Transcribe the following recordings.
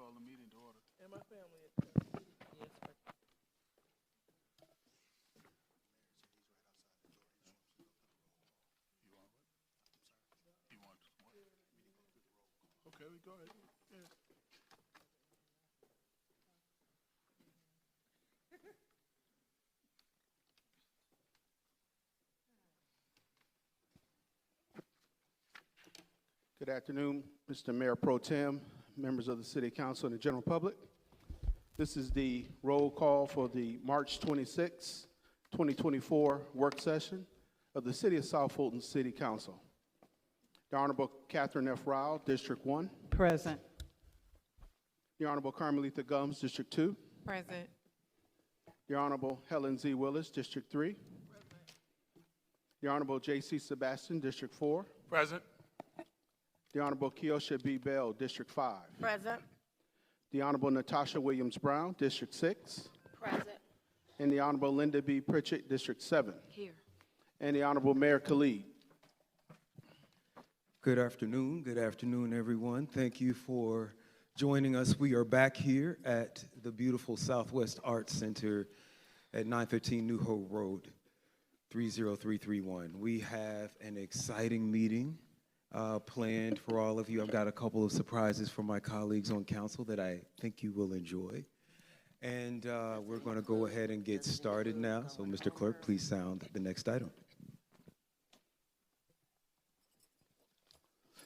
call the meeting to order. And my family. Yes, sir. You want what? Okay, we go ahead. Yeah. Good afternoon, Mr. Mayor Pro Tem, members of the City Council, and the general public. This is the roll call for the March 26, 2024 work session of the City of South Fulton City Council. The Honorable Catherine F. Rao, District 1. Present. The Honorable Carmelita Gums, District 2. Present. The Honorable Helen Z. Willis, District 3. The Honorable J.C. Sebastian, District 4. Present. The Honorable Keosha B. Bell, District 5. Present. The Honorable Natasha Williams Brown, District 6. Present. And the Honorable Linda B. Pritchett, District 7. Here. And the Honorable Mayor Khalid. Good afternoon, everyone. Thank you for joining us. We are back here at the beautiful Southwest Arts Center at 915 New Hope Road, 30331. We have an exciting meeting planned for all of you. I've got a couple of surprises for my colleagues on council that I think you will enjoy. And we're going to go ahead and get started now. So, Mr. Clerk, please sound the next item.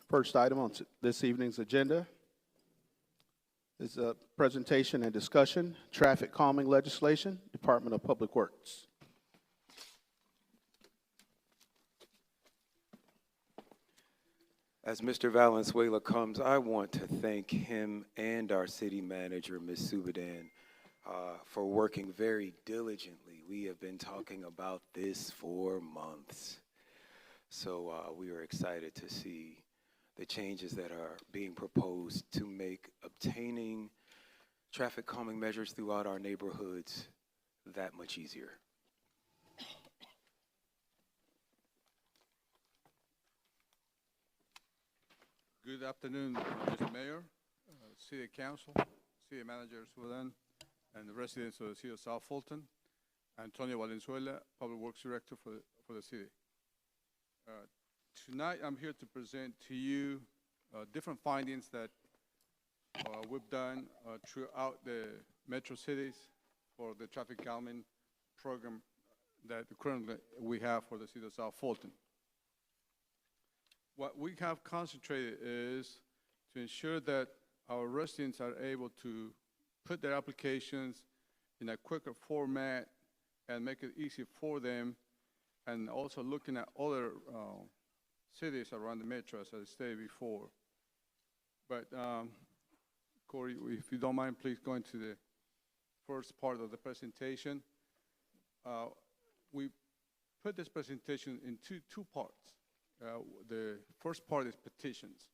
First item on this evening's agenda is a presentation and discussion, traffic calming legislation, Department of Public Works. As Mr. Valenzuela comes, I want to thank him and our city manager, Ms. Subadan, for working very diligently. We have been talking about this for months. So we are excited to see the changes that are being proposed to make obtaining traffic calming measures throughout our neighborhoods that much easier. Good afternoon, Mr. Mayor, City Council, City Manager Sudan, and the residents of the City of South Fulton. Antonio Valenzuela, Public Works Director for the city. Tonight, I'm here to present to you different findings that we've done throughout the metro cities for the traffic calming program that currently we have for the City of South Fulton. What we have concentrated is to ensure that our residents are able to put their applications in a quicker format and make it easy for them, and also looking at other cities around the metro, as I stated before. But Corey, if you don't mind, please go into the first part of the presentation. We put this presentation in two parts. The first part is petitions.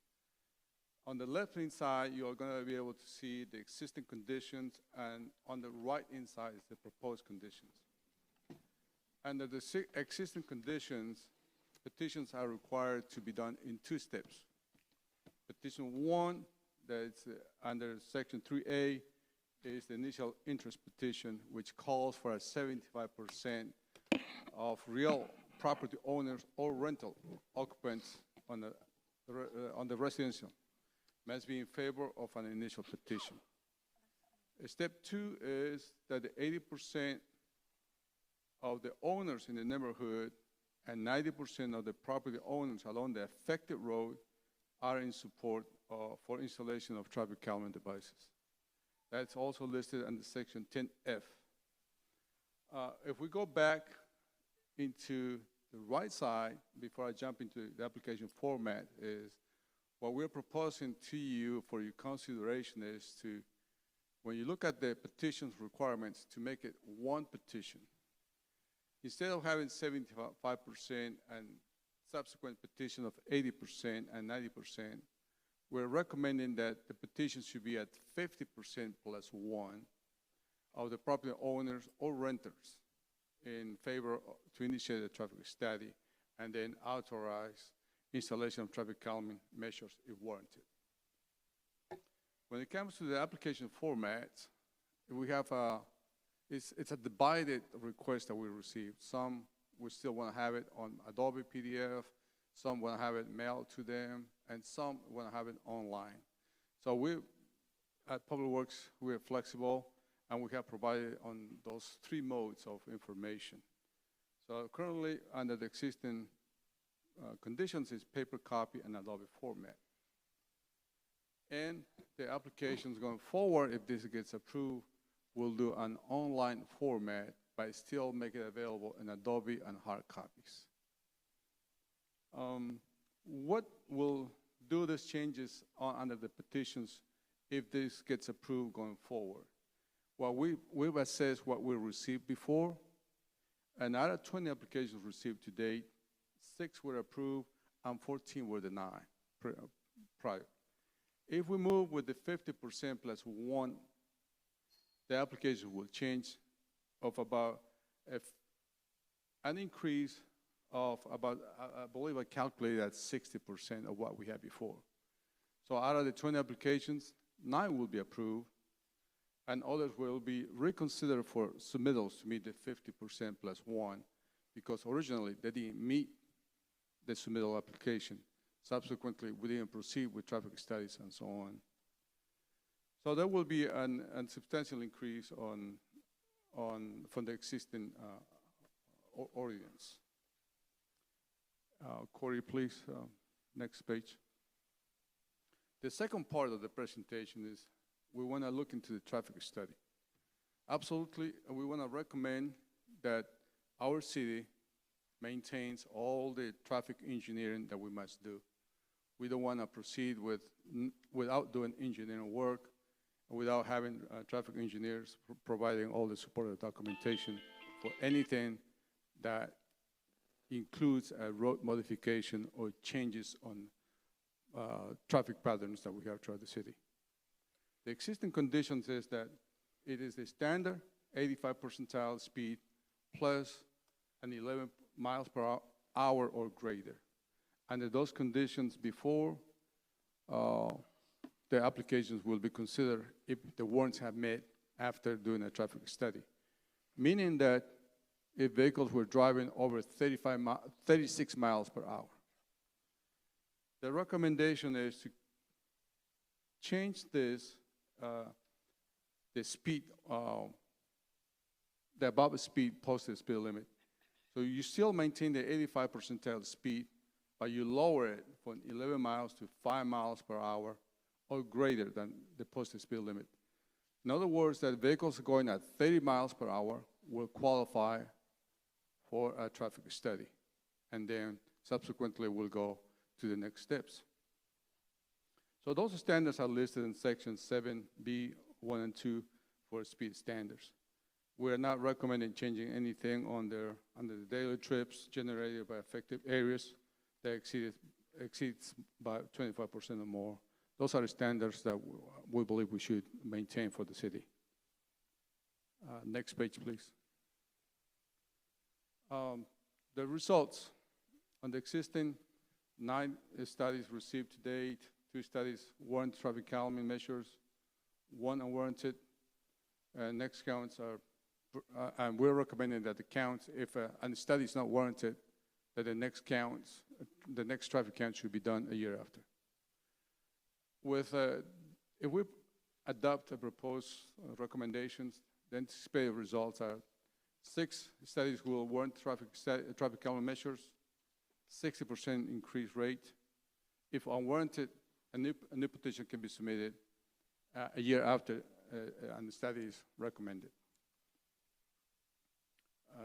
On the left-hand side, you are going to be able to see the existing conditions, and on the right-hand side is the proposed conditions. Under the existing conditions, petitions are required to be done in 2 steps. Petition 1, that's under Section 3A, is the initial interest petition, which calls for a 75% of real property owners or rental occupants on the residential must be in favor of an initial petition. Step 2 is that the 80% of the owners in the neighborhood and 90% of the property owners along the affected road are in support for installation of traffic calming devices. That's also listed under Section 10F. If we go back into the right side, before I jump into the application format, is what we're proposing to you for your consideration is to, when you look at the petitions requirements, to make it one petition. Instead of having 75% and subsequent petition of 80% and 90%, we're recommending that the petition should be at 50% plus 1 of the property owners or renters in favor to initiate a traffic study and then authorize installation of traffic calming measures if warranted. When it comes to the application format, we have it's a divided request that we received. Some we still want to have it on Adobe PDF, some want to have it mailed to them, and some want to have it online. So we, at Public Works, we are flexible, and we have provided on those three modes of information. So currently, under the existing conditions, is paper copy and Adobe format. And the applications going forward, if this gets approved, will do an online format, but still make it available in Adobe and hard copies. What will do these changes under the petitions if this gets approved going forward? Well, we've assessed what we received before, and out of 20 applications received to date, 6 were approved and 14 were denied prior. If we move with the 50% plus 1, the application will change of about an increase of about, I believe I calculated at 60% of what we had before. So out of the 20 applications, 9 will be approved, and others will be reconsidered for submittals to meet the 50% plus 1, because originally they didn't meet the submittal application. Subsequently, we didn't proceed with traffic studies and so on. So there will be a substantial increase from the existing ordinance. Corey, please, next page. The second part of the presentation is we want to look into the traffic study. Absolutely, we want to recommend that our city maintains all the traffic engineering that we must do. We don't want to proceed without doing engineering work, without having traffic engineers providing all the supportive documentation for anything that includes a road modification or changes on traffic patterns that we have throughout the city. The existing conditions is that it is the standard 85 percentile speed plus an 11 miles per hour or greater. Under those conditions before, the applications will be considered if the warrants have met after doing a traffic study. Meaning that if vehicles were driving over 36 miles per hour. The recommendation is to change this, the speed, the above speed posted speed limit. So you still maintain the 85 percentile speed, but you lower it from 11 miles to 5 miles per hour or greater than the posted speed limit. In other words, that vehicles going at 30 miles per hour will qualify for a traffic study, and then subsequently we'll go to the next steps. So those standards are listed in section 7B, 1 and 2 for speed standards. We are not recommending changing anything under the daily trips generated by affected areas that exceeds by 25% or more. Those are the standards that we believe we should maintain for the city. Next page, please. The results on the existing 9 studies received to date, 2 studies warrant traffic calming measures, 1 unwarranted, and next counts are, and we're recommending that the counts, if a study is not warranted, that the next counts, the next traffic count should be done a year after. With, if we adopt the proposed recommendations, the anticipated results are 6 studies will warrant traffic calming measures, 60% increase rate. If unwarranted, a new petition can be submitted a year after and the study is recommended.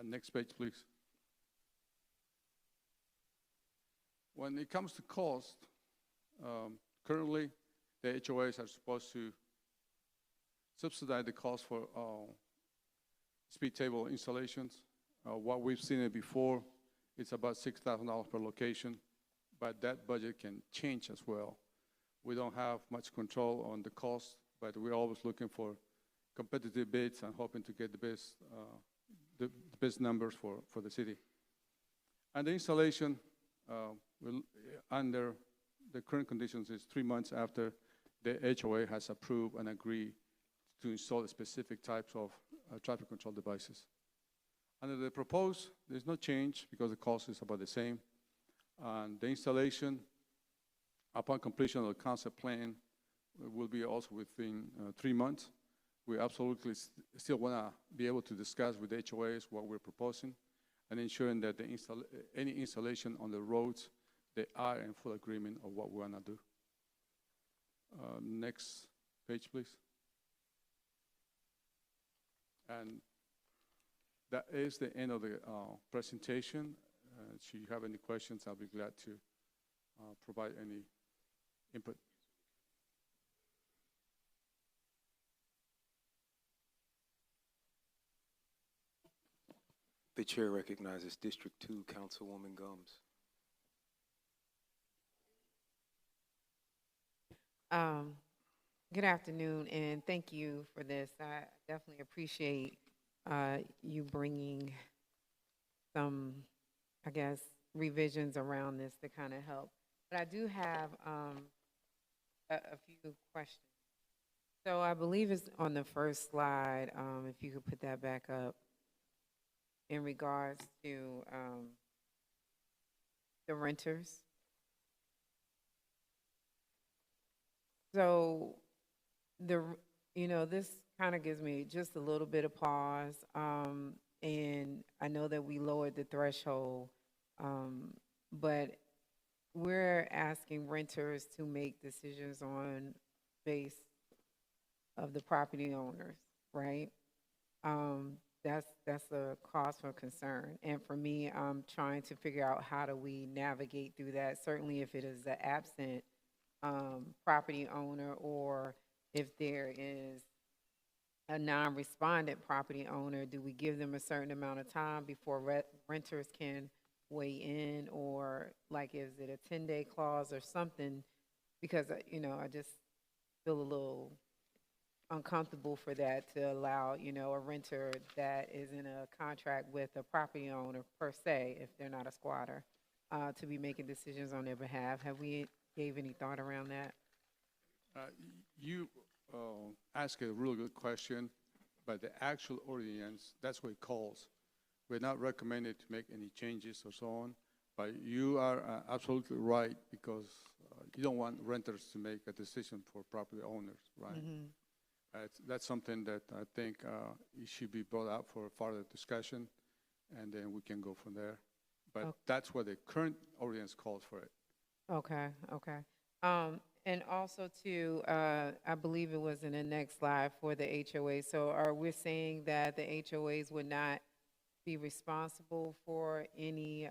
Next page, please. When it comes to cost, currently the HOAs are supposed to subsidize the cost for speed table installations. What we've seen it before, it's about $6,000 per location, but that budget can change as well. We don't have much control on the cost, but we're always looking for competitive bids and hoping to get the best numbers for the city. And the installation, under the current conditions, is 3 months after the HOA has approved and agreed to install specific types of traffic control devices. Under the proposed, there's no change because the cost is about the same. And the installation, upon completion of the concept plan, will be also within 3 months. We absolutely still want to be able to discuss with the HOAs what we're proposing and ensuring that any installation on the roads, they are in full agreement of what we want to do. Next page, please. And that is the end of the presentation. Should you have any questions, I'll be glad to provide any input. The chair recognizes District 2 Councilwoman Gums. Good afternoon, and thank you for this. I definitely appreciate you bringing some, I guess, revisions around this to kind of help. But I do have a few questions. So I believe it's on the first slide, if you could put that back up, in regards to the renters. So this kind of gives me just a little bit of pause. And I know that we lowered the threshold, but we're asking renters to make decisions on base of the property owners, right? That's a cause for concern. And for me, I'm trying to figure out how do we navigate through that. Certainly if it is an absent property owner, or if there is a non-respondent property owner, do we give them a certain amount of time before renters can weigh in, or like is it a 10-day clause or something? Because I just feel a little uncomfortable for that to allow a renter that is in a contract with a property owner per se, if they're not a squatter, to be making decisions on their behalf. Have we gave any thought around that? You ask a really good question, but the actual ordinance, that's what it calls. We're not recommended to make any changes or so on, but you are absolutely right, because you don't want renters to make a decision for property owners, right? Mm-hmm. That's something that I think it should be brought up for further discussion, and then we can go from there. But Okay. That's what the current ordinance calls for it. Okay. And also too, I believe it was in the next slide for the HOA. So are we saying that the HOAs would not be responsible for any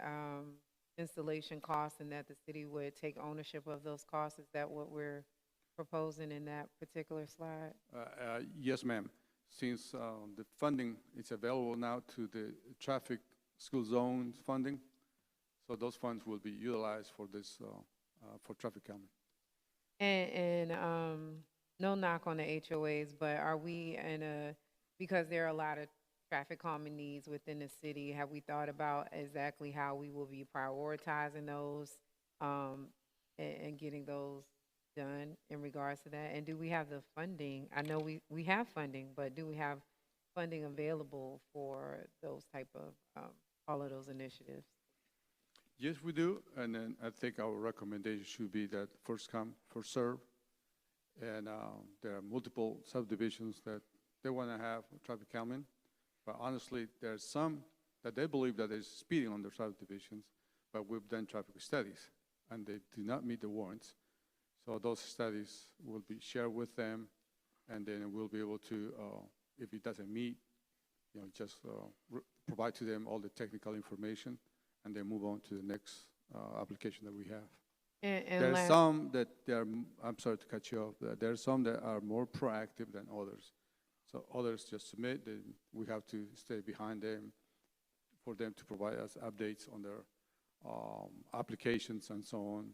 installation costs, and that the city would take ownership of those costs? Is that what we're proposing in that particular slide? Yes, ma'am. Since the funding is available now to the traffic school zones funding, so those funds will be utilized for this, for traffic calming. And no knock on the HOAs, but are we because there are a lot of traffic calming needs within the city, have we thought about exactly how we will be prioritizing those and getting those done in regards to that? And do we have the funding? I know we have funding, but do we have funding available for those type of, all of those initiatives? Yes, we do, and then I think our recommendation should be that first come, first serve. And there are multiple subdivisions that they want to have traffic calming, but honestly, there's some that they believe that there's speeding on their subdivisions, but we've done traffic studies, and they do not meet the warrants. So those studies will be shared with them, and then we'll be able to, if it doesn't meet, just provide to them all the technical information, and then move on to the next application that we have. And There are some that I'm sorry to cut you off, there are some that are more proactive than others. So others just submit, then we have to stay behind them for them to provide us updates on their applications and so on.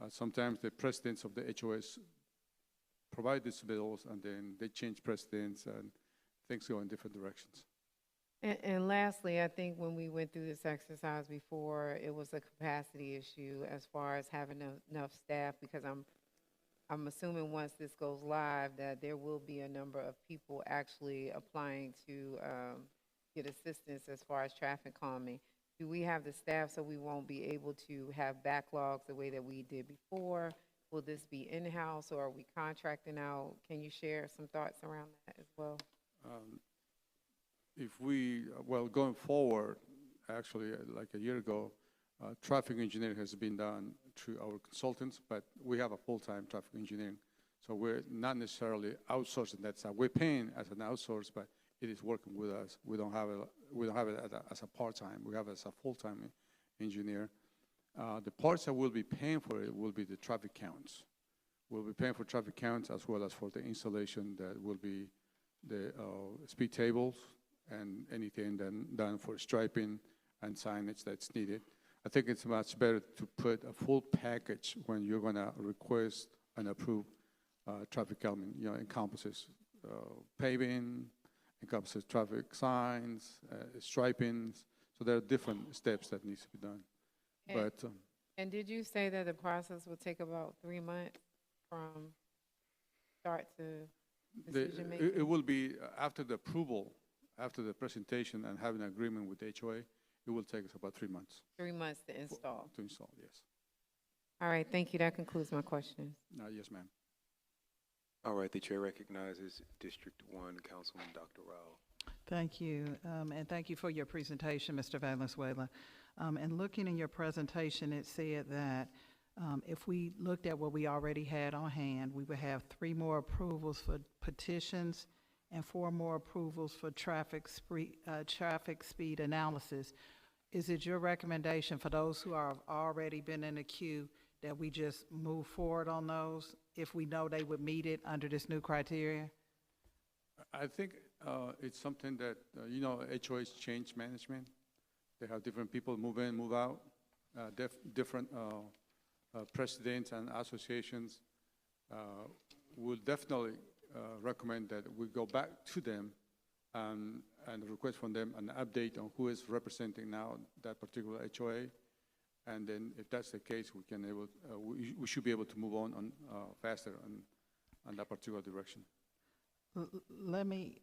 Sometimes the presidents of the HOS provide these bills, and then they change presidents, and things go in different directions. And lastly, I think when we went through this exercise before, it was a capacity issue as far as having enough staff, because I'm assuming once this goes live, that there will be a number of people actually applying to get assistance as far as traffic calming. Do we have the staff so we won't be able to have backlogs the way that we did before? Will this be in-house or are we contracting out? Can you share some thoughts around that as well? If we, well, going forward, actually, like a year ago, traffic engineering has been done through our consultants, but we have a full-time traffic engineering. So we're not necessarily outsourcing that side. We're paying as an outsource, but it is working with us. We don't have it as a part-time. We have it as a full-time engineer. The parts that we'll be paying for it will be the traffic counts. We'll be paying for traffic counts as well as for the installation that will be the speed tables and anything done for striping and signage that's needed. I think it's much better to put a full package when you're going to request and approve traffic calming. You know, encompasses paving, encompasses traffic signs, stripings. So there are different steps that needs to be done. And did you say that the process will take about 3 months from start to decision making? It will be after the approval, after the presentation and having an agreement with the HOA. It will take us about 3 months. 3 months to install. To install, yes. All right, thank you. That concludes my questions. Yes, ma'am. All right, the chair recognizes District 1, Councilman Dr. Rao. Thank you, and thank you for your presentation, Mr. Valenzuela. And looking in your presentation, it said that if we looked at what we already had on hand, we would have 3 more approvals for petitions and 4 more approvals for traffic speed analysis. Is it your recommendation for those who have already been in the queue that we just move forward on those if we know they would meet it under this new criteria? I think it's something that, you know, HOA's change management. They have different people move in, move out, different presidents and associations. Will definitely recommend that we go back to them and request from them an update on who is representing now that particular HOA. And then if that's the case, we should be able to move on faster on that particular direction. Let me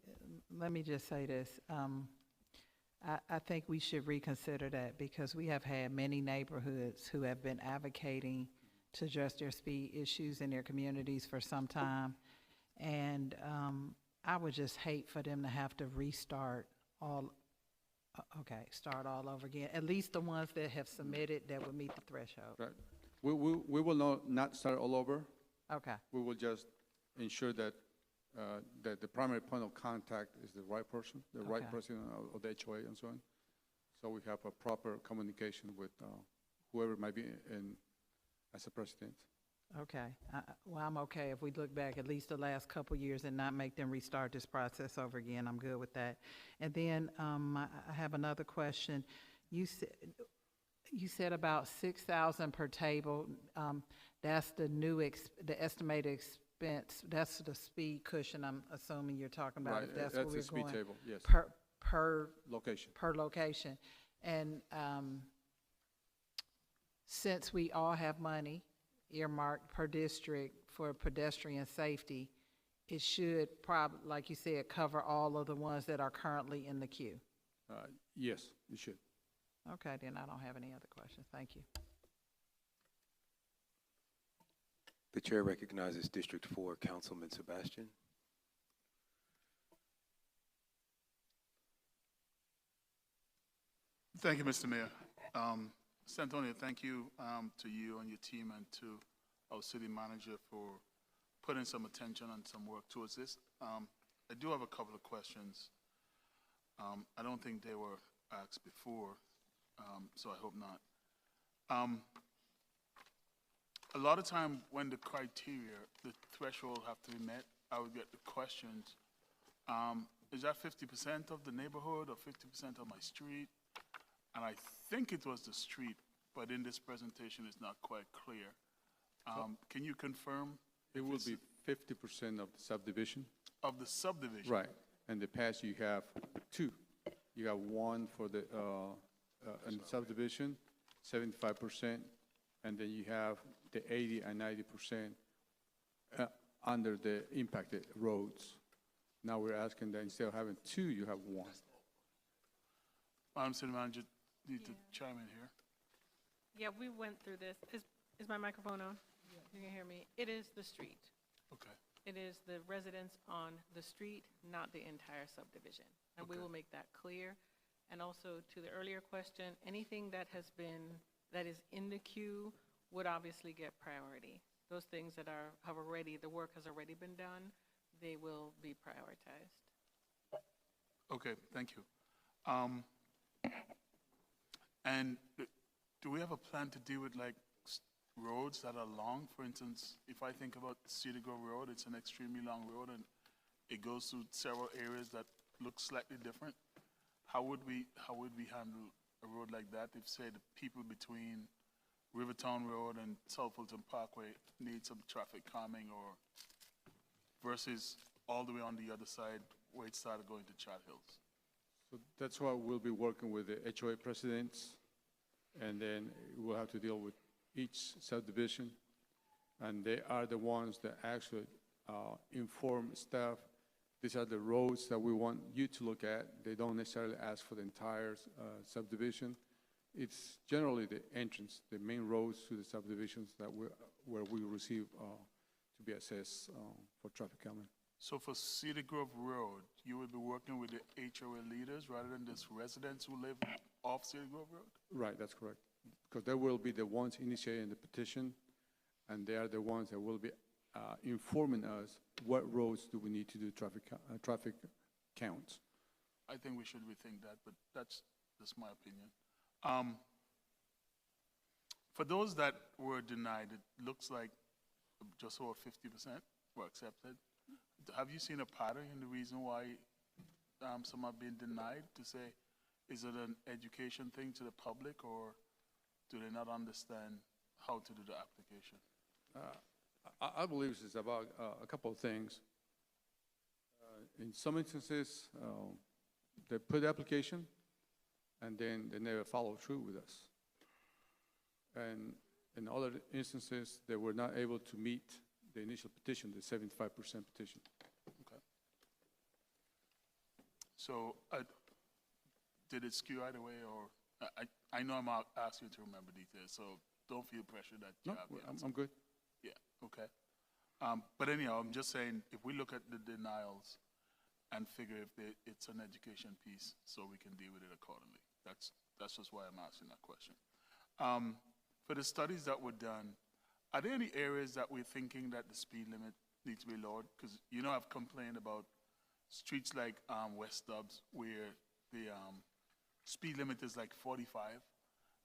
just say this. I think we should reconsider that because we have had many neighborhoods who have been advocating to address their speed issues in their communities for some time. And I would just hate for them to have to restart start all over again. At least the ones that have submitted that would meet the threshold. Right. We will not start all over. Okay. We will just ensure that that the primary point of contact is the right person, the right president of the HOA and so on. So we have a proper communication with whoever might be in as a president. Okay. Well, I'm okay if we look back at least the last couple years and not make them restart this process over again. I'm good with that. And then I have another question. You said about 6,000 per table. That's the new the estimated expense. That's the speed cushion. I'm assuming you're talking about. Right. If that's the what we're speed going table. Yes. Per location. Per location, and since we all have money earmarked per district for pedestrian safety, it should probably, like you said, cover all of the ones that are currently in the queue. Yes, it should. Okay, then I don't have any other questions. Thank you. The chair recognizes District 4, Councilman Sebastian. Thank you, Mr. Mayor. Mr. Antonio, thank you to you and your team and to our city manager for putting some attention and some work towards this. I do have a couple of questions. I don't think they were asked before, so I hope not. A lot of time when the criteria, the threshold have to be met, I would get the questions, is that 50% of the neighborhood or 50% of my street? And I think it was the street, but in this presentation it's not quite clear. Can you confirm? It will be 50% of the subdivision. Of the subdivision? Right. In the past, you have 2. You have 1 for the in the subdivision, 75%, and then you have the 80 and 90% under the impacted roads. Now we're asking that instead of having two, you have one. Madam City Manager, need to chime in here. Yeah, we went through this. Is my microphone on? You can hear me. It is the street. Okay. It is the residents on the street, not the entire subdivision. And we Okay. will make that clear. And also to the earlier question, anything that is in the queue would obviously get priority. Those things that the work has already been done, they will be prioritized. Okay, thank you. And do we have a plan to deal with like roads that are long? For instance, if I think about Cedar Grove Road, it's an extremely long road and it goes through several areas that look slightly different. How would we handle a road like that if, say, the people between Rivertown Road and South Fulton Parkway need some traffic calming, or versus all the way on the other side where it started going to Chat Hills? So that's why we'll be working with the HOA presidents, and then we'll have to deal with each subdivision. And they are the ones that actually inform staff. These are the roads that we want you to look at. They don't necessarily ask for the entire subdivision. It's generally the entrance, the main roads to the subdivisions where we receive to be assessed for traffic calming. So for Cedar Grove Road, you would be working with the HOA leaders rather than just residents who live off Cedar Grove Road? Right, that's correct. Because they will be the ones initiating the petition, and they are the ones that will be informing us what roads do we need to do traffic counts. I think we should rethink that, but that's just my opinion. For those that were denied, it looks like just over 50% were accepted. Have you seen a pattern in the reason why some are being denied? To say, is it an education thing to the public, or do they not understand how to do the application? I believe it's about a couple of things. In some instances, they put the application, and then they never follow through with us. And in other instances, they were not able to meet the initial petition, the 75% petition. Okay. So did it skew either way, or I know I'm asking you to remember details, so don't feel pressure that you No, have the answer. I'm good. Yeah, okay. But anyhow, I'm just saying, if we look at the denials and figure if it's an education piece, so we can deal with it accordingly. That's just why I'm asking that question. For the studies that were done, are there any areas that we're thinking that the speed limit needs to be lowered? Because, I've complained about streets like West Stubbs, where the speed limit is like 45,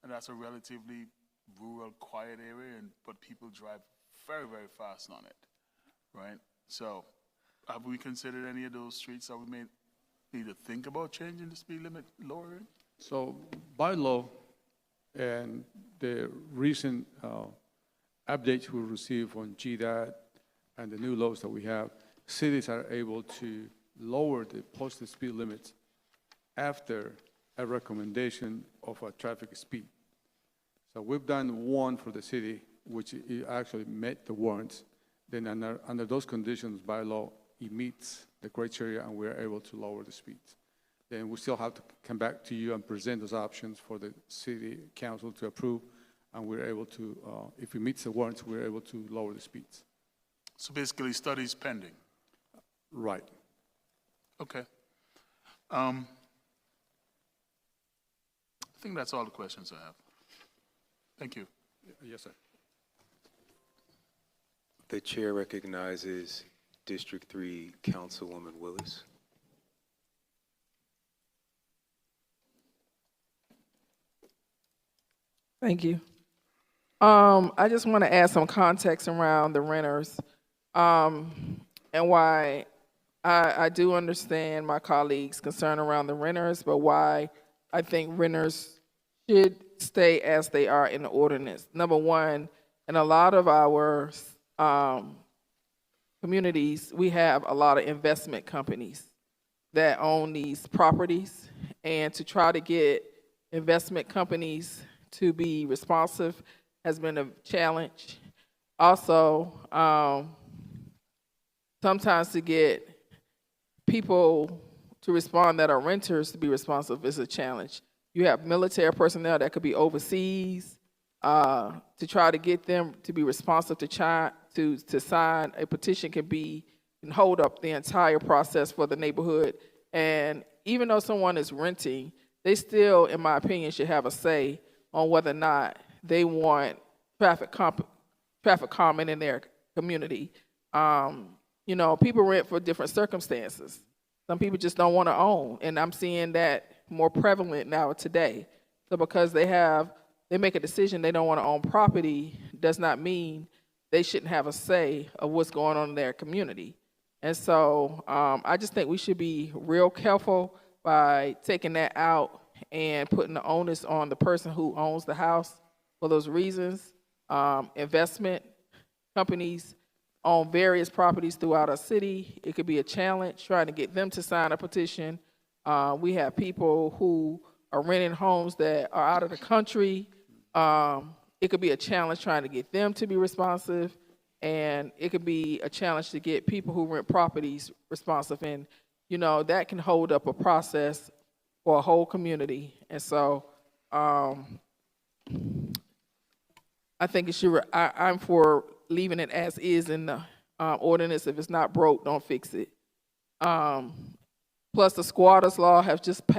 and that's a relatively rural, quiet area, but people drive very, very fast on it, right? So have we considered any of those streets that we may need to think about changing the speed limit, lowering? So by law, and the recent updates we received on GDOT and the new laws that we have, cities are able to lower the posted speed limits after a recommendation of a traffic speed. So we've done one for the city, which it actually met the warrants. Then under those conditions, by law, it meets the criteria, and we're able to lower the speeds. Then we still have to come back to you and present those options for the city council to approve, and we're able to, if it meets the warrants, we're able to lower the speeds. So basically, studies pending. Right. Okay. I think that's all the questions I have. Thank you. Yes, sir. The chair recognizes District 3 Councilwoman Willis. Thank you. I just want to add some context around the renters, and why I do understand my colleagues' concern around the renters, but why I think renters should stay as they are in the ordinance. Number one, in a lot of our communities, we have a lot of investment companies that own these properties, and to try to get investment companies to be responsive has been a challenge. Also, sometimes to get people to respond that are renters to be responsive is a challenge. You have military personnel that could be overseas, to try to get them to be responsive to sign a petition can hold up the entire process for the neighborhood. And even though someone is renting, they still, in my opinion, should have a say on whether or not they want traffic calming in their community. You know, people rent for different circumstances. Some people just don't want to own, and I'm seeing that more prevalent now today. So because they make a decision they don't want to own property, does not mean they shouldn't have a say of what's going on in their community. And so I just think we should be real careful by taking that out and putting the onus on the person who owns the house for those reasons. Investment companies own various properties throughout our city. It could be a challenge trying to get them to sign a petition. We have people who are renting homes that are out of the country. It could be a challenge trying to get them to be responsive, and it could be a challenge to get people who rent properties responsive. And, you know, that can hold up a process for a whole community. And so I think it should, I'm for leaving it as is in the ordinance. If it's not broke, don't fix it. Plus the squatters law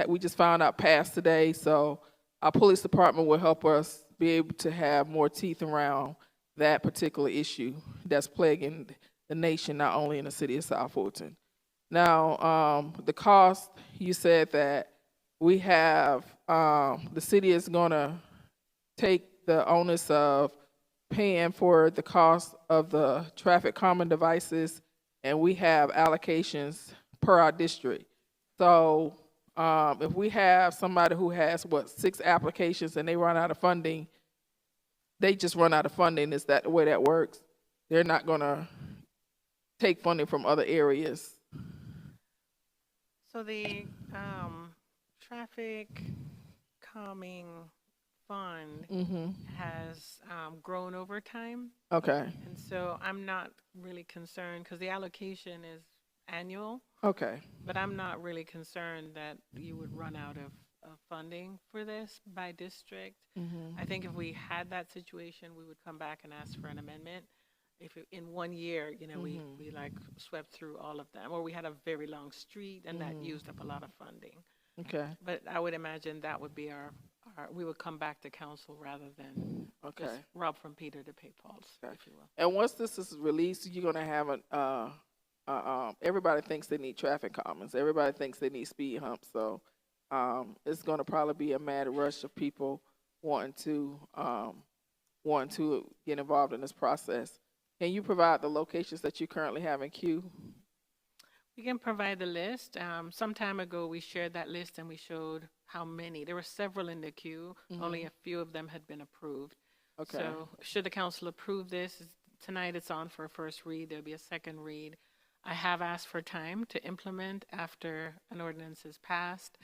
we just found out passed today, so our police department will help us be able to have more teeth around that particular issue that's plaguing the nation, not only in the city of South Fulton. Now, the cost, you said that we have, the city is gonna take the onus of paying for the cost of the traffic calming devices, and we have allocations per our district. So if we have somebody who has, 6 applications and they run out of funding, they just run out of funding. Is that the way that works? They're not gonna take funding from other areas. So the traffic calming fund has grown over time. Okay. And so I'm not really concerned because the allocation is annual. Okay. But I'm not really concerned that you would run out of funding for this by district. I think if we had that situation, we would come back and ask for an amendment. If in 1 year, you know, we like swept through all of them, or we had a very long street and that used up a lot of funding. Okay. But I would imagine that would be we would come back to council rather than just rob from Peter to pay Paul's, if you will. And once this is released, you're gonna have everybody thinks they need traffic calmings. Everybody thinks they need speed humps. So it's gonna probably be a mad rush of people wanting to get involved in this process. Can you provide the locations that you currently have in queue? We can provide the list. Some time ago, we shared that list and we showed how many. There were several in the queue. Only a few of them had been approved. Okay. So should the council approve this, tonight it's on for a first read. There'll be a second read. I have asked for time to implement after an ordinance is passed.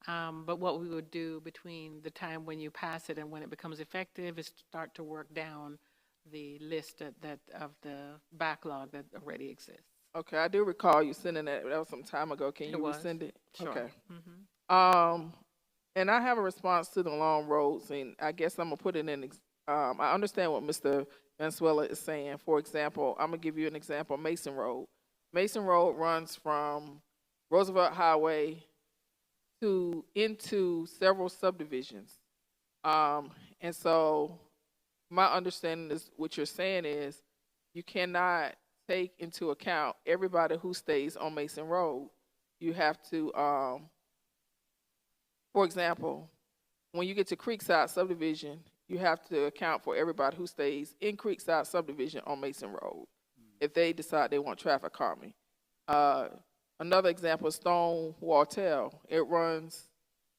But what we would do between the time when you pass it and when it becomes effective is start to work down the list of the backlog that already exists. Okay, I do recall you sending that. That was some time ago. Can you resend it? Sure. Okay. And I have a response to the long roads, and I guess I'm gonna put it in. I understand what Mr. Venezuela is saying. For example, I'm gonna give you an example. Mason Road. Mason Road runs from Roosevelt Highway into several subdivisions, and so my understanding is what you're saying is you cannot take into account everybody who stays on Mason Road. You have to, for example, when you get to Creekside subdivision, you have to account for everybody who stays in Creekside subdivision on Mason Road if they decide they want traffic calming. Another example is Stonewall Tail. It runs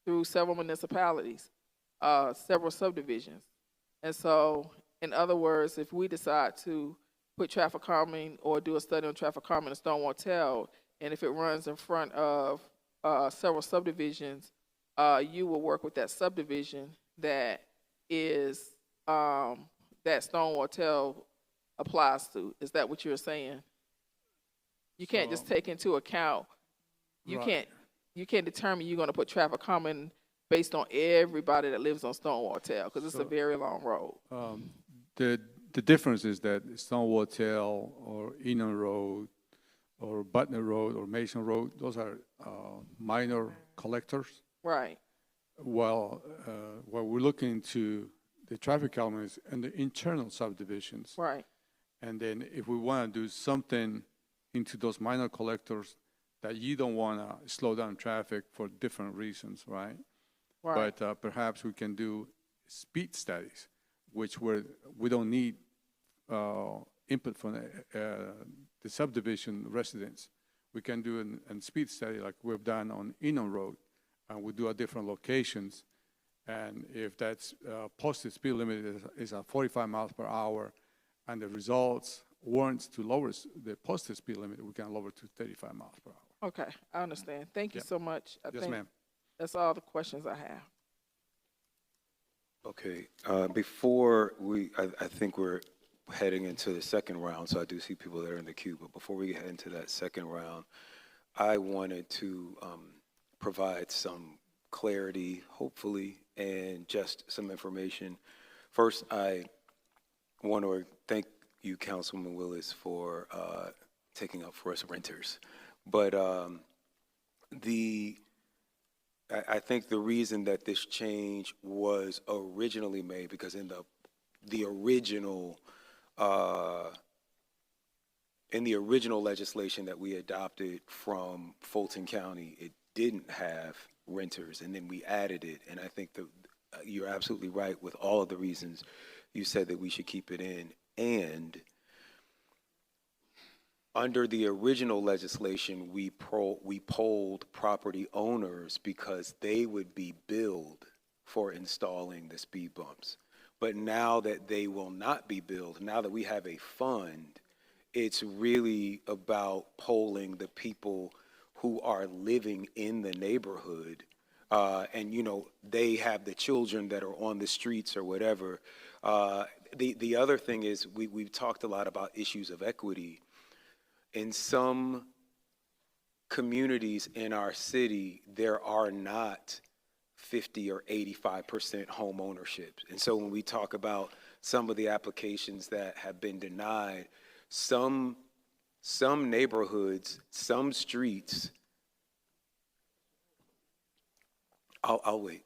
through several municipalities, several subdivisions. And so, in other words, if we decide to put traffic calming or do a study on traffic calming in Stonewall Tail, and if it runs in front of several subdivisions, you will work with that subdivision that is that Stonewall Tail applies to. Is that what you're saying? You can't just take into account, you Right. can't determine you're gonna put traffic calming based on everybody that lives on Stonewall Tail, because it's a So- very long road. The difference is that Stonewall Tail or Enon Road or Butner Road or Mason Road, those are minor collectors. Right, While we're looking into the traffic elements and the internal subdivisions. right, And then if we want to do something into those minor collectors that you don't want to slow down traffic for different reasons, right? right, But perhaps we can do speed studies, which we don't need input from the subdivision residents. We can do a speed study like we've done on Enon Road, and we do at different locations. And if that's posted speed limit is at 45 miles per hour, and the results warrants to lower the posted speed limit, we can lower to 35 miles per hour. okay, I understand. Thank you Yeah. so much. I Yes, think ma'am. that's all the questions I have. Okay, before I think we're heading into the second round, so I do see people that are in the queue, but before we head into that second round, I wanted to provide some clarity, hopefully, and just some information. First, I want to thank you, Councilwoman Willis, for taking up for us renters. But I think the reason that this change was originally made, because in the original legislation that we adopted from Fulton County, it didn't have renters, and then we added it. And I think that you're absolutely right with all of the reasons you said that we should keep it in. And under the original legislation, we polled property owners because they would be billed for installing the speed bumps. But now that they will not be billed, now that we have a fund, it's really about polling the people who are living in the neighborhood. And, you know, they have the children that are on the streets or whatever. The other thing is we've talked a lot about issues of equity. In some communities in our city, there are not 50 or 85% home ownership. And so when we talk about some of the applications that have been denied, some neighborhoods, some streets, I'll wait.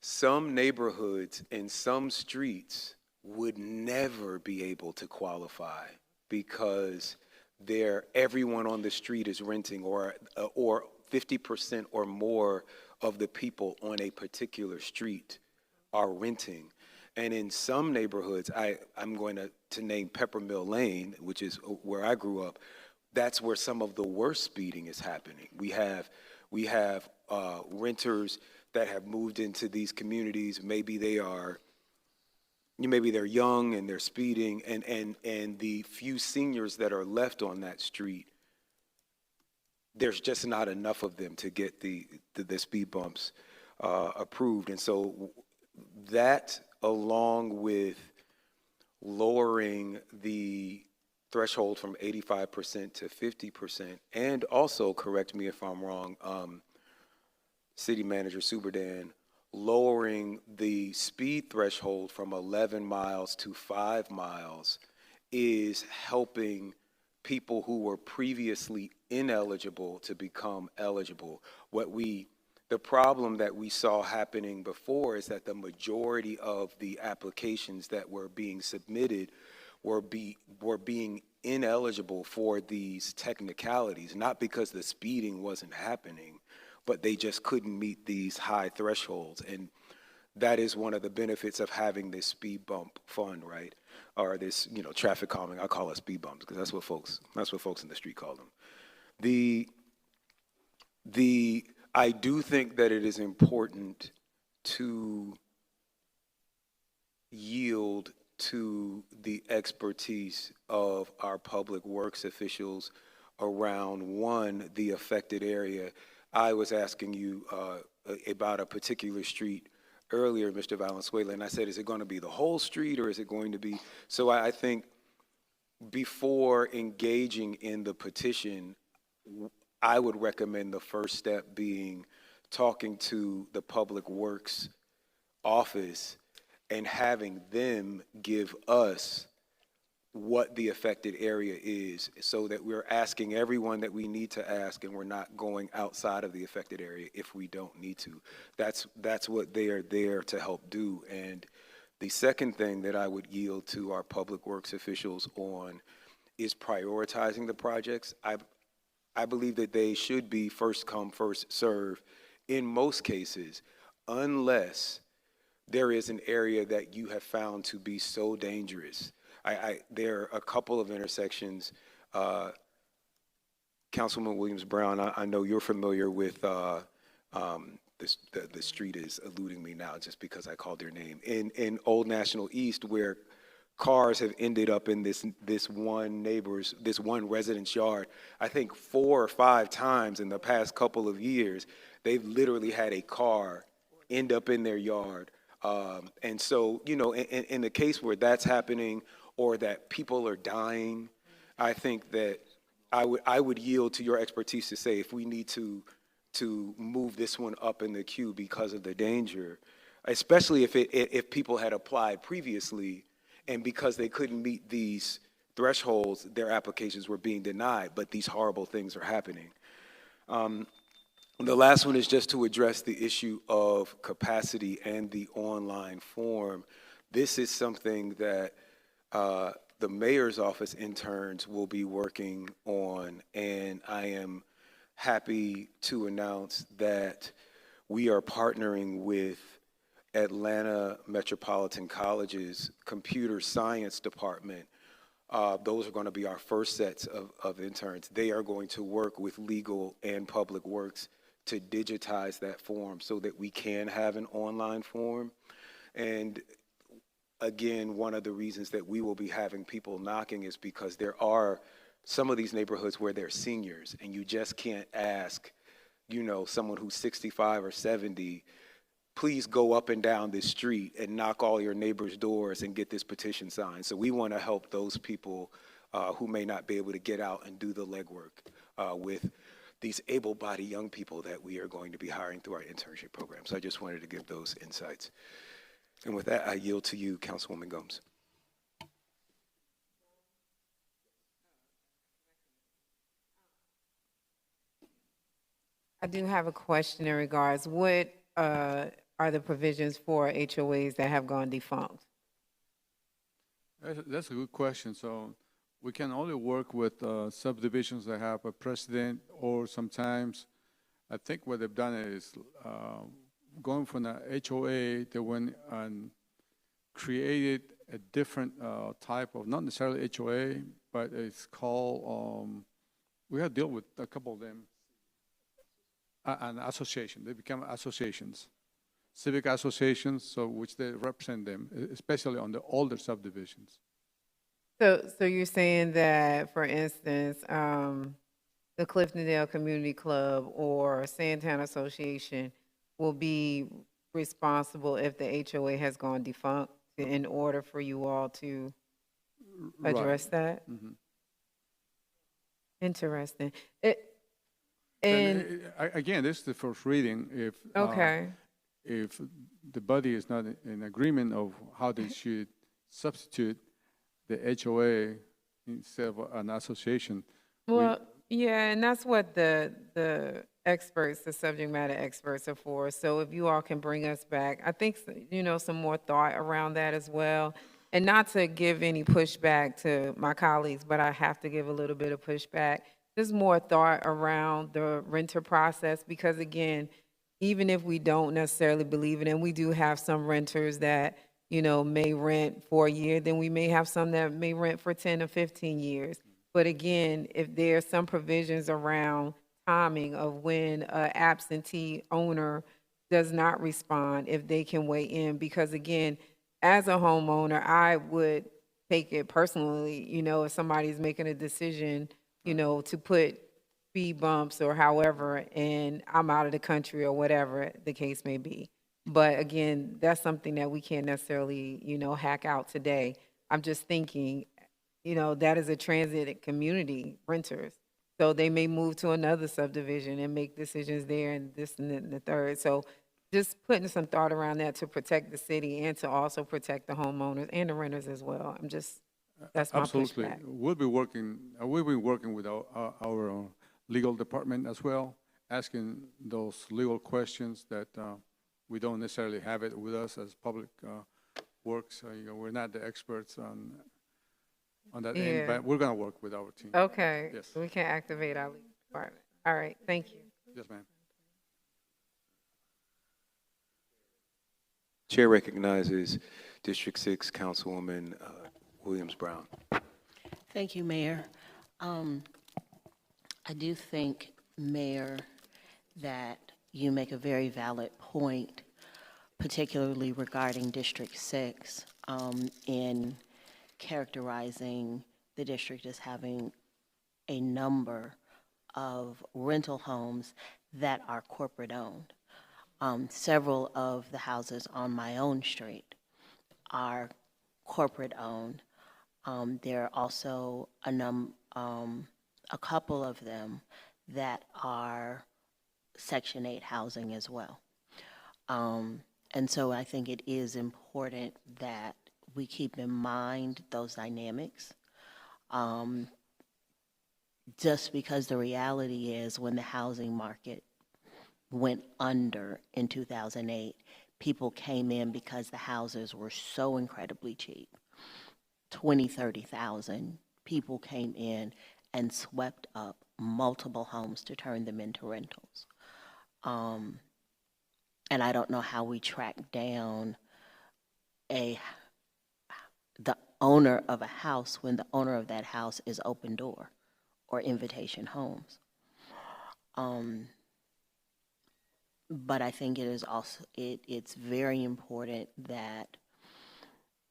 Some neighborhoods and some streets would never be able to qualify because everyone on the street is renting, or 50% or more of the people on a particular street are renting. And in some neighborhoods, I'm going to name Peppermill Lane, which is where I grew up. That's where some of the worst speeding is happening. We have renters that have moved into these communities. Maybe they're young and they're speeding, and the few seniors that are left on that street, there's just not enough of them to get the speed bumps approved. And so that, along with lowering the threshold from 85% to 50%, and also, correct me if I'm wrong, City Manager Suberdan, lowering the speed threshold from 11 miles to 5 miles is helping people who were previously ineligible to become eligible. The problem that we saw happening before is that the majority of the applications that were being submitted were being ineligible for these technicalities, not because the speeding wasn't happening, but they just couldn't meet these high thresholds. And that is one of the benefits of having this speed bump fund, right? Or this, traffic calming. I call it speed bumps because that's what folks in the street call them. I do think that it is important to yield to the expertise of our public works officials around, one, the affected area. I was asking you about a particular street earlier, Mr. Valenzuela, and I said, is it going to be the whole street or is it going to be? So I think before engaging in the petition, I would recommend the first step being talking to the Public Works office and having them give us what the affected area is, so that we're asking everyone that we need to ask, and we're not going outside of the affected area if we don't need to. That's what they are there to help do. And the second thing that I would yield to our Public Works officials on is prioritizing the projects. I believe that they should be first come, first serve in most cases, unless there is an area that you have found to be so dangerous. There are a couple of intersections. Councilman Williams-Brown, I know you're familiar with the street is eluding me now just because I called their name. In Old National East, where cars have ended up in this one resident's yard, I think 4 or 5 times in the past couple of years, they've literally had a car end up in their yard. And so, you know, in the case where that's happening, or that people are dying, I think that I would yield to your expertise to say if we need to move this one up in the queue because of the danger, especially if people had applied previously and because they couldn't meet these thresholds, their applications were being denied, but these horrible things are happening. The last one is just to address the issue of capacity and the online form. This is something that the mayor's office interns will be working on, and I am happy to announce that we are partnering with Atlanta Metropolitan College's computer science department. Those are going to be our first sets of interns. They are going to work with legal and public works to digitize that form so that we can have an online form. And again, one of the reasons that we will be having people knocking is because there are some of these neighborhoods where they're seniors, and you just can't ask, you know, someone who's 65 or 70, please go up and down this street and knock all your neighbors' doors and get this petition signed. So we want to help those people who may not be able to get out and do the legwork with these able-bodied young people that we are going to be hiring through our internship program. So I just wanted to give those insights. And with that, I yield to you, Councilwoman Gomes. I do have a question in regards, what are the provisions for HOAs that have gone defunct? That's a good question. So we can only work with subdivisions that have a precedent, or sometimes I think what they've done is going from the HOA, they went and created a different type of, not necessarily HOA, but it's called, we have to deal with a couple of them, an association. They become associations, civic associations, so which they represent them, especially on the older subdivisions. So you're saying that, for instance, the Cliftondale Community Club or Santana Association will be responsible if the HOA has gone defunct in order for you all to address that? Mm-hmm. Interesting. Again, this is the first reading. If the body is not in agreement of how they should substitute the HOA instead of an association. Well, yeah, and that's what the experts, the subject matter experts are for. So if you all can bring us back, I think, you know, some more thought around that as well. And not to give any pushback to my colleagues, but I have to give a little bit of pushback. There's more thought around the renter process, because again, even if we don't necessarily believe it, and we do have some renters that, you know, may rent for a year, then we may have some that may rent for 10 or 15 years. But again, if there's some provisions around timing of when an absentee owner does not respond, if they can weigh in, because again, as a homeowner, I would take it personally, you know, if somebody's making a decision, you know, to put speed bumps or however, and I'm out of the country or whatever the case may be. But again, that's something that we can't necessarily, you know, hack out today. I'm just thinking, that is a transit community, renters. So they may move to another subdivision and make decisions there and this and the third. So just putting some thought around that to protect the city and to also protect the homeowners and the renters as well. That's my Absolutely. pushback. We'll be working, we've been working with our legal department as well, asking those legal questions that we don't necessarily have it with us as public works. We're not the experts on that end, Yeah. but we're going to work with our team. Okay. Yes. We can activate our legal department. All right, thank you. Yes, ma'am. Chair recognizes District 6 Councilwoman Williams-Brown. Thank you, Mayor. I do think, Mayor, that you make a very valid point, particularly regarding District 6, in characterizing the district as having a number of rental homes that are corporate-owned. Several of the houses on my own street are corporate-owned. There are also a couple of them that are Section 8 housing as well. And so I think it is important that we keep in mind those dynamics. Just because the reality is when the housing market went under in 2008, people came in because the houses were so incredibly cheap. 20, 30,000 people came in and swept up multiple homes to turn them into rentals. And I don't know how we track down the owner of a house when the owner of that house is Open Door or Invitation Homes. But I think it is also, it's very important that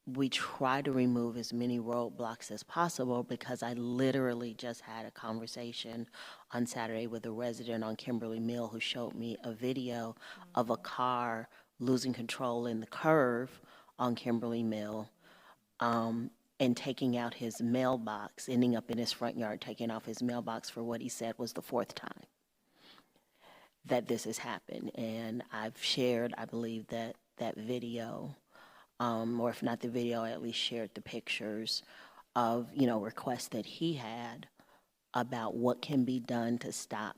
we try to remove as many roadblocks as possible, because I literally just had a conversation on Saturday with a resident on Kimberly Mill who showed me a video of a car losing control in the curve on Kimberly Mill, and taking out his mailbox, ending up in his front yard, taking off his mailbox for what he said was the 4th time that this has happened. And I've shared, I believe, that video, or if not the video, I at least shared the pictures of, requests that he had about what can be done to stop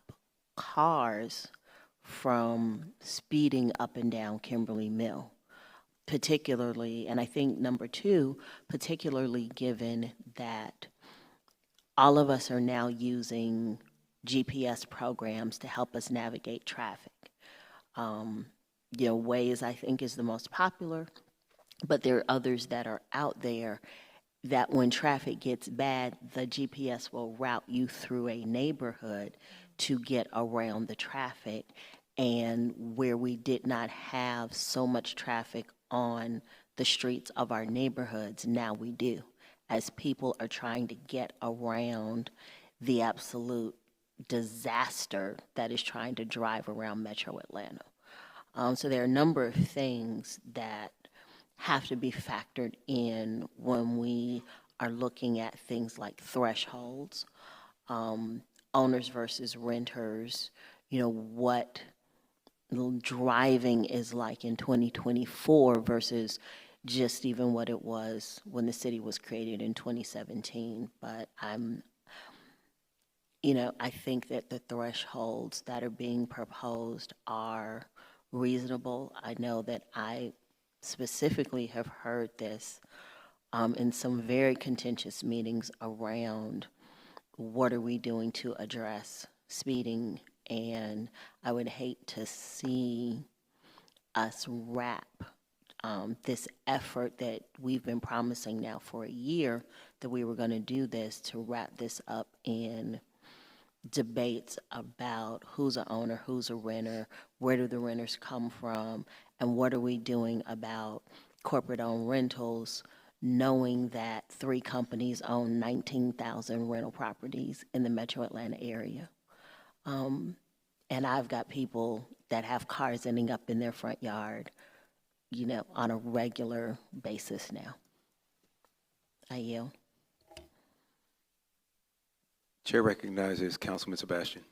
cars from speeding up and down Kimberly Mill. Particularly, and I think number 2, particularly given that all of us are now using GPS programs to help us navigate traffic. Waze, I think, is the most popular, but there are others that are out there that when traffic gets bad, the GPS will route you through a neighborhood to get around the traffic. And where we did not have so much traffic on the streets of our neighborhoods, now we do, as people are trying to get around the absolute disaster that is trying to drive around Metro Atlanta. So there are a number of things that have to be factored in when we are looking at things like thresholds, owners versus renters, what driving is like in 2024 versus just even what it was when the city was created in 2017. But I think that the thresholds that are being proposed are reasonable. I know that I specifically have heard this in some very contentious meetings around what are we doing to address speeding. And I would hate to see us wrap this effort that we've been promising now for a year that we were going to do this, to wrap this up in debates about who's an owner, who's a renter, where do the renters come from, and what are we doing about corporate-owned rentals, knowing that 3 companies own 19,000 rental properties in the Metro Atlanta area. And I've got people that have cars ending up in their front yard, on a regular basis now. I yield. Chair recognizes Councilman Sebastian.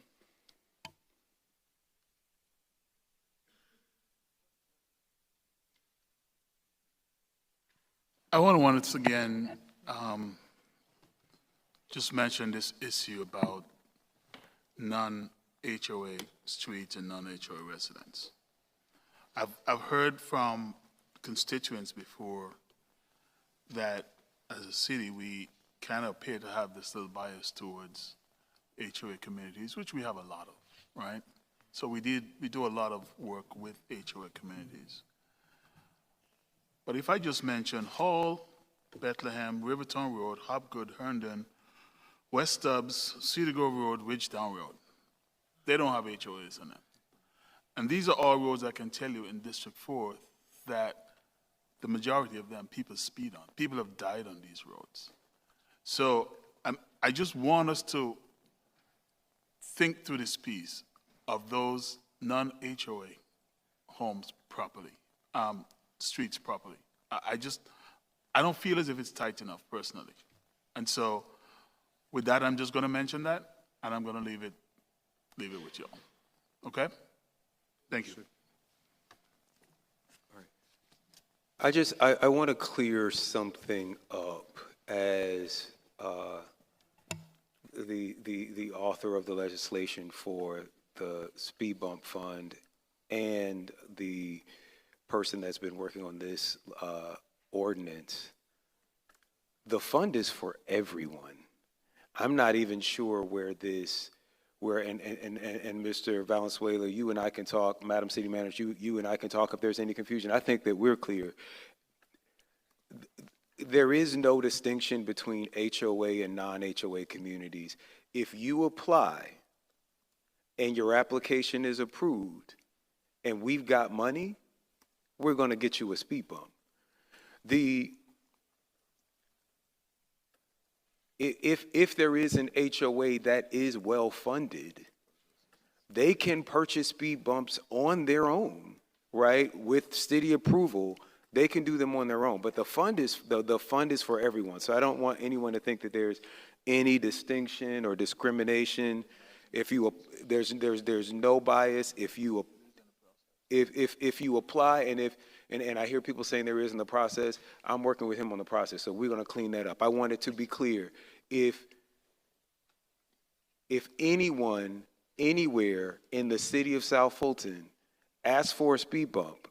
I want to once again just mention this issue about non-HOA streets and non-HOA residents. I've heard from constituents before that as a city, we kind of appear to have this little bias towards HOA communities, which we have a lot of, right? So we do a lot of work with HOA communities. But if I just mention Hall, Bethlehem, Riverton Road, Hopgood, Herndon, West Stubbs, Cedar Grove Road, Ridgetown Road, they don't have HOAs in them. And these are all roads I can tell you in District 4 that the majority of them people speed on. People have died on these roads. So I just want us to think through this piece of those non-HOA homes properly, streets properly. I don't feel as if it's tight enough personally. And so with that, I'm just going to mention that, and I'm going to leave it with you all. Okay? Thank you. I want to clear something up as the author of the legislation for the speed bump fund and the person that's been working on this ordinance. The fund is for everyone. I'm not even sure where Mr. Valenzuela, you and I can talk, Madam City Manager, you and I can talk if there's any confusion. I think that we're clear. There is no distinction between HOA and non-HOA communities. If you apply and your application is approved and we've got money, we're going to get you a speed bump. If there is an HOA that is well funded, they can purchase speed bumps on their own, right? With city approval, they can do them on their own. But the fund is for everyone. So I don't want anyone to think that there's any distinction or discrimination. There's no bias if you apply, and I hear people saying there is in the process. I'm working with him on the process, so we're going to clean that up. I want it to be clear. If anyone, anywhere in the city of South Fulton asks for a speed bump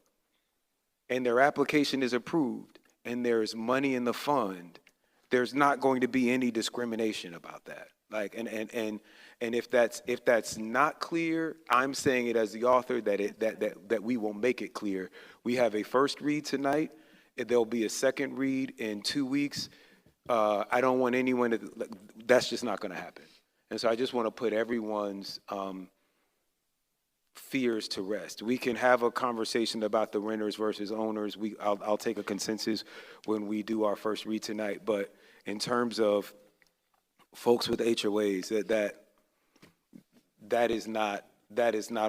and their application is approved and there's money in the fund, there's not going to be any discrimination about that. Like, and if that's not clear, I'm saying it as the author that we will make it clear. We have a first read tonight. There'll be a second read in 2 weeks. I don't want anyone to, that's just not going to happen. And so I just want to put everyone's fears to rest. We can have a conversation about the renters versus owners. I'll take a consensus when we do our first read tonight. But in terms of folks with HOAs, that is not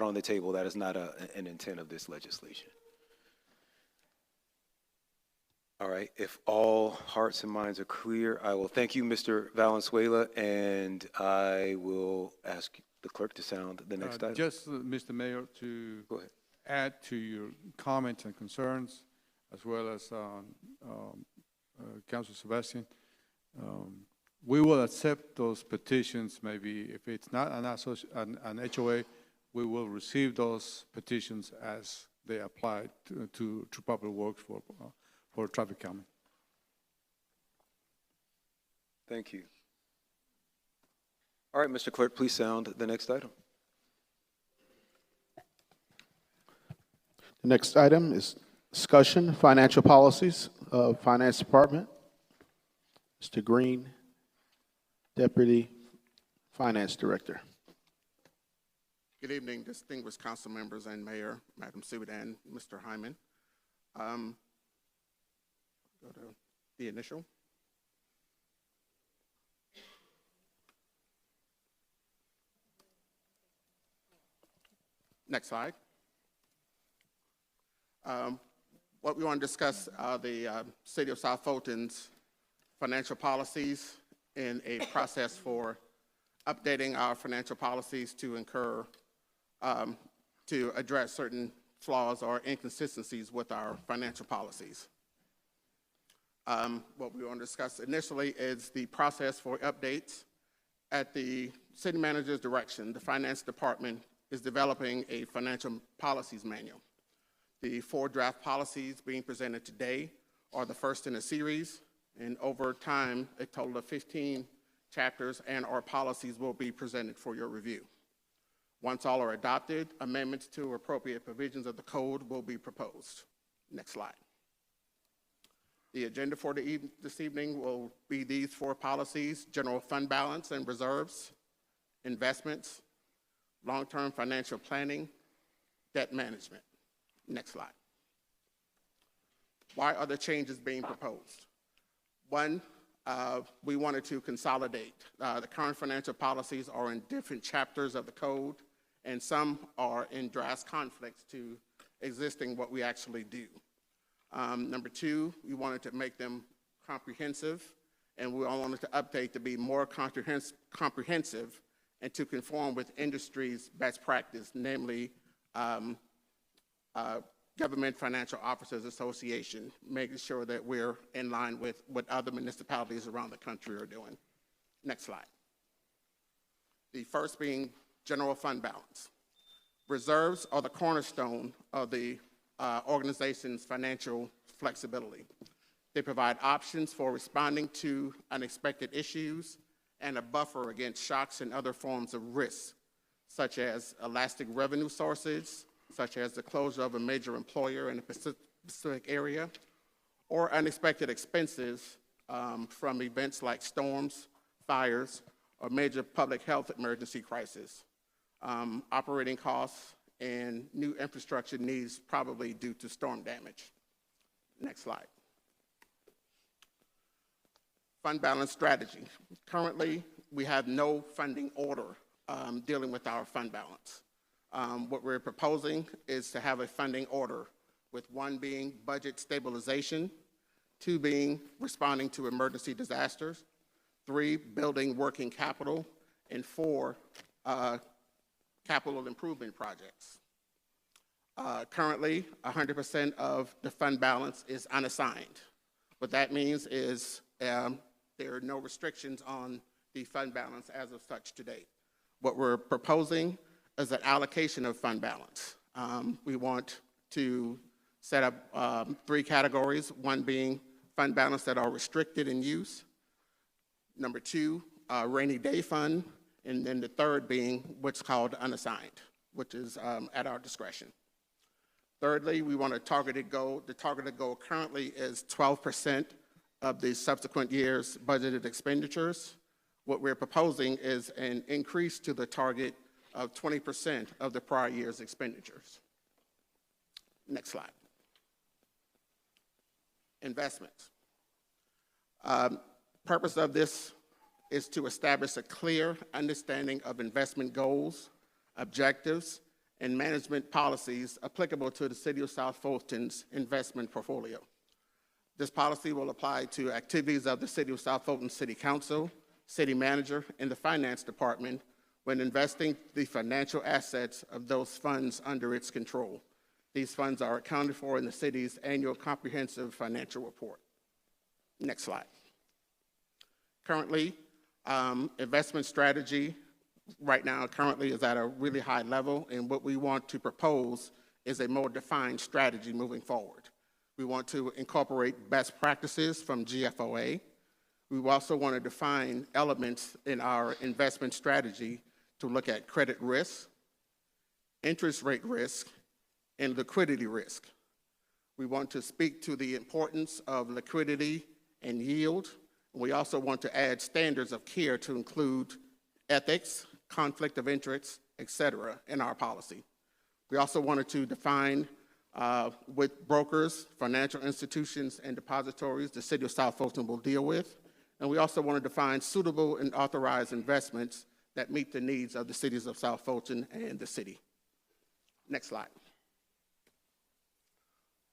on the table. That is not an intent of this legislation. All right, if all hearts and minds are clear, I will thank you, Mr. Valenzuela, and I will ask the clerk to sound the next item. Just, Mr. Mayor, to Go ahead. add to your comments and concerns, as well as Councilor Sebastian, we will accept those petitions. Maybe if it's not an HOA, we will receive those petitions as they apply to Public Works for traffic calming. Thank you. All right, Mr. Clerk, please sound the next item. The next item is discussion, financial policies of Finance Department. Mr. Green, Deputy Finance Director. Good evening, distinguished council members and Mayor, Madam Sudan, Mr. Hyman. Go to the initial. Next slide. What we want to discuss are the City of South Fulton's financial policies in a process for updating our financial policies to to address certain flaws or inconsistencies with our financial policies. What we want to discuss initially is the process for updates. At the city manager's direction, the finance department is developing a financial policies manual. The 4 draft policies being presented today are the first in a series, and over time, a total of 15 chapters and/or policies will be presented for your review. Once all are adopted, amendments to appropriate provisions of the code will be proposed. Next slide. The agenda for this evening will be these 4 policies: general fund balance and reserves, investments, long-term financial planning, debt management. Next slide. Why are the changes being proposed? One, we wanted to consolidate. The current financial policies are in different chapters of the code, and some are in drastic conflicts to existing what we actually do. Number 2, we wanted to make them comprehensive, and we all wanted to update to be more comprehensive and to conform with industry's best practice, namely Government Financial Officers Association, making sure that we're in line with what other municipalities around the country are doing. Next slide. The first being general fund balance. Reserves are the cornerstone of the organization's financial flexibility. They provide options for responding to unexpected issues and a buffer against shocks and other forms of risk, such as elastic revenue sources, such as the closure of a major employer in a specific area, or unexpected expenses from events like storms, fires, or major public health emergency crisis, operating costs, and new infrastructure needs probably due to storm damage. Next slide. Fund balance strategy. Currently, we have no funding order dealing with our fund balance. What we're proposing is to have a funding order, with 1 being budget stabilization, 2 being responding to emergency disasters, 3 building working capital, and 4 capital improvement projects. Currently, 100% of the fund balance is unassigned. What that means is there are no restrictions on the fund balance as of such to date. What we're proposing is an allocation of fund balance. We want to set up 3 categories, 1 being fund balance that are restricted in use, number 2, rainy day fund, and then the 3rd being what's called unassigned, which is at our discretion. Thirdly, we want a targeted goal. The targeted goal currently is 12% of the subsequent year's budgeted expenditures. What we're proposing is an increase to the target of 20% of the prior year's expenditures. Next slide. Investments. Purpose of this is to establish a clear understanding of investment goals, objectives, and management policies applicable to the City of South Fulton's investment portfolio. This policy will apply to activities of the City of South Fulton City Council, City Manager, and the Finance Department when investing the financial assets of those funds under its control. These funds are accounted for in the city's annual comprehensive financial report. Next slide. Currently, investment strategy right now currently is at a really high level, and what we want to propose is a more defined strategy moving forward. We want to incorporate best practices from GFOA. We also want to define elements in our investment strategy to look at credit risk, interest rate risk, and liquidity risk. We want to speak to the importance of liquidity and yield. We also want to add standards of care to include ethics, conflict of interest, et cetera, in our policy. We also wanted to define with brokers, financial institutions, and depositories the City of South Fulton will deal with. And we also want to define suitable and authorized investments that meet the needs of the cities of South Fulton and the city. Next slide.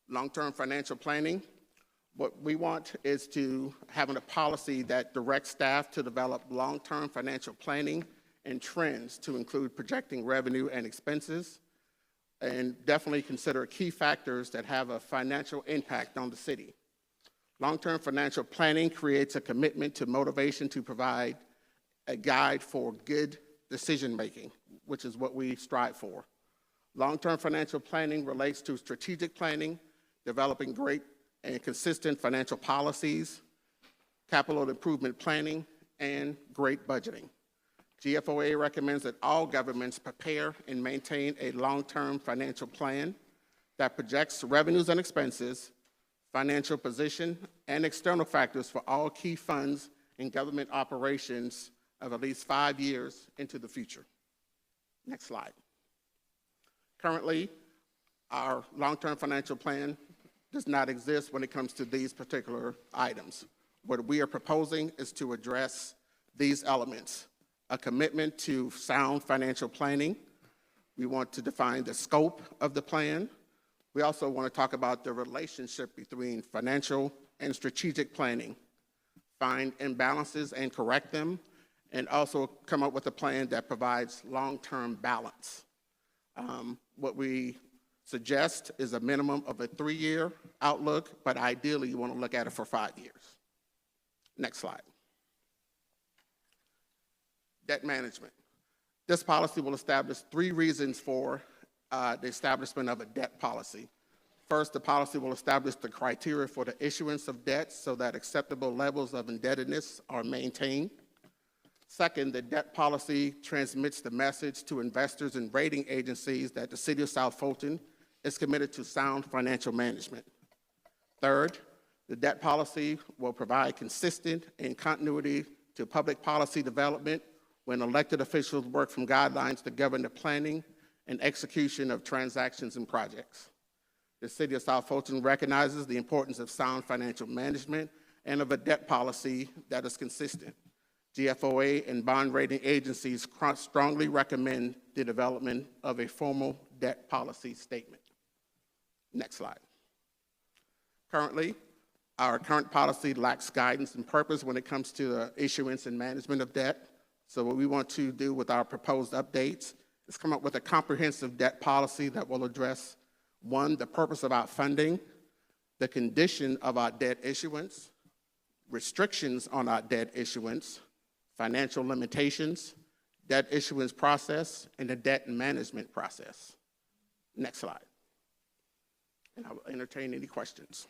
Long-term financial planning. What we want is to have a policy that directs staff to develop long-term financial planning and trends to include projecting revenue and expenses, and definitely consider key factors that have a financial impact on the city. Long-term financial planning creates a commitment to motivation to provide a guide for good decision-making, which is what we strive for. Long-term financial planning relates to strategic planning, developing great and consistent financial policies, capital improvement planning, and great budgeting. GFOA recommends that all governments prepare and maintain a long-term financial plan that projects revenues and expenses, financial position, and external factors for all key funds and government operations of at least 5 years into the future. Next slide. Currently, our long-term financial plan does not exist when it comes to these particular items. What we are proposing is to address these elements: a commitment to sound financial planning. We want to define the scope of the plan. We also want to talk about the relationship between financial and strategic planning, find imbalances and correct them, and also come up with a plan that provides long-term balance. What we suggest is a minimum of a 3-year outlook, but ideally you want to look at it for 5 years. Next slide. Debt management. This policy will establish 3 reasons for the establishment of a debt policy. First, the policy will establish the criteria for the issuance of debts so that acceptable levels of indebtedness are maintained. Second, the debt policy transmits the message to investors and rating agencies that the City of South Fulton is committed to sound financial management. Third, the debt policy will provide consistent and continuity to public policy development when elected officials work from guidelines to govern the planning and execution of transactions and projects. The City of South Fulton recognizes the importance of sound financial management and of a debt policy that is consistent. GFOA and bond rating agencies strongly recommend the development of a formal debt policy statement. Next slide. Currently, our current policy lacks guidance and purpose when it comes to the issuance and management of debt. So what we want to do with our proposed updates is come up with a comprehensive debt policy that will address, 1, the purpose of our funding, the condition of our debt issuance, restrictions on our debt issuance, financial limitations, debt issuance process, and the debt management process. Next slide. And I will entertain any questions.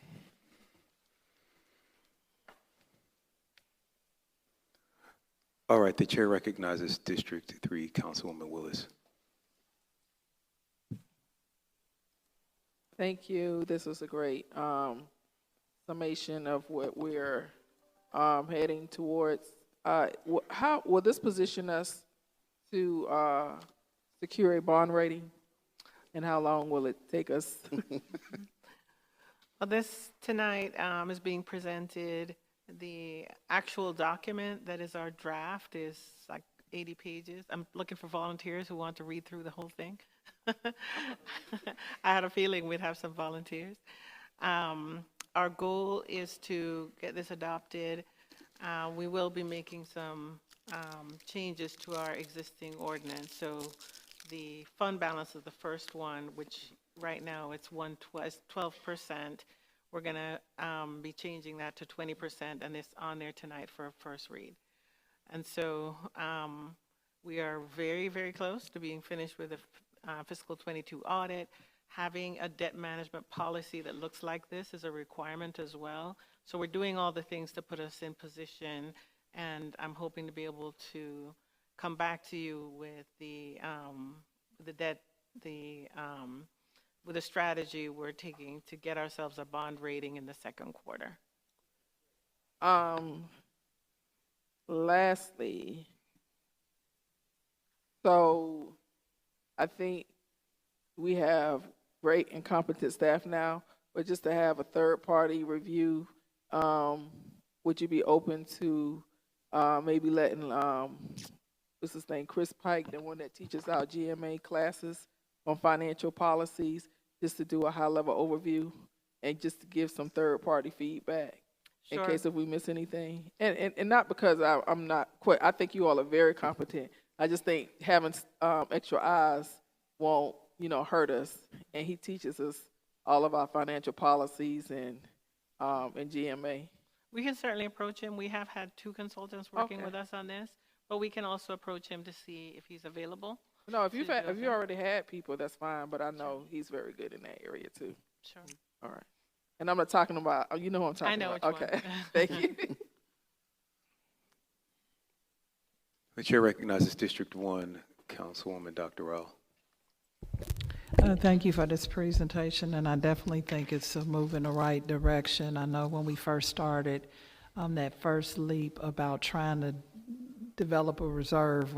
All right, the chair recognizes District 3 Councilwoman Willis. Thank you. This was a great summation of what we're heading towards. How will this position us to secure a bond rating, and how long will it take us? Well, this tonight is being presented. The actual document that is our draft is like 80 pages. I'm looking for volunteers who want to read through the whole thing. I had a feeling we'd have some volunteers. Our goal is to get this adopted. We will be making some changes to our existing ordinance. So the fund balance is the first one, which right now it's 12%. We're going to be changing that to 20%, and it's on there tonight for a first read. And so we are very, very close to being finished with the fiscal 22 audit. Having a debt management policy that looks like this is a requirement as well. So we're doing all the things to put us in position, and I'm hoping to be able to come back to you with with a strategy we're taking to get ourselves a bond rating in the second quarter. Lastly, so I think we have great and competent staff now, but just to have a third-party review, would you be open to maybe letting, what's his name, Chris Pike, the one that teaches our GMA classes on financial policies, just to do a high-level overview and just to give some third-party feedback in case if we miss anything? And not because I'm not quite, I think you all are very competent, I just think having extra eyes won't, hurt us. And he teaches us all of our financial policies and GMA. We can certainly approach him. We have had 2 consultants working Okay. with us on this, but we can also approach him to see if he's available. No, if to you do a thing. already had people, that's fine. But I know he's very good in that area too. Sure. All right. And I'm not talking about. You know what I'm talking I know about. which Okay. one. Thank you. The chair recognizes District 1, Councilwoman Dr. Rao. Thank you for this presentation, and I definitely think it's a move in the right direction. I know when we first started, that first leap about trying to develop a reserve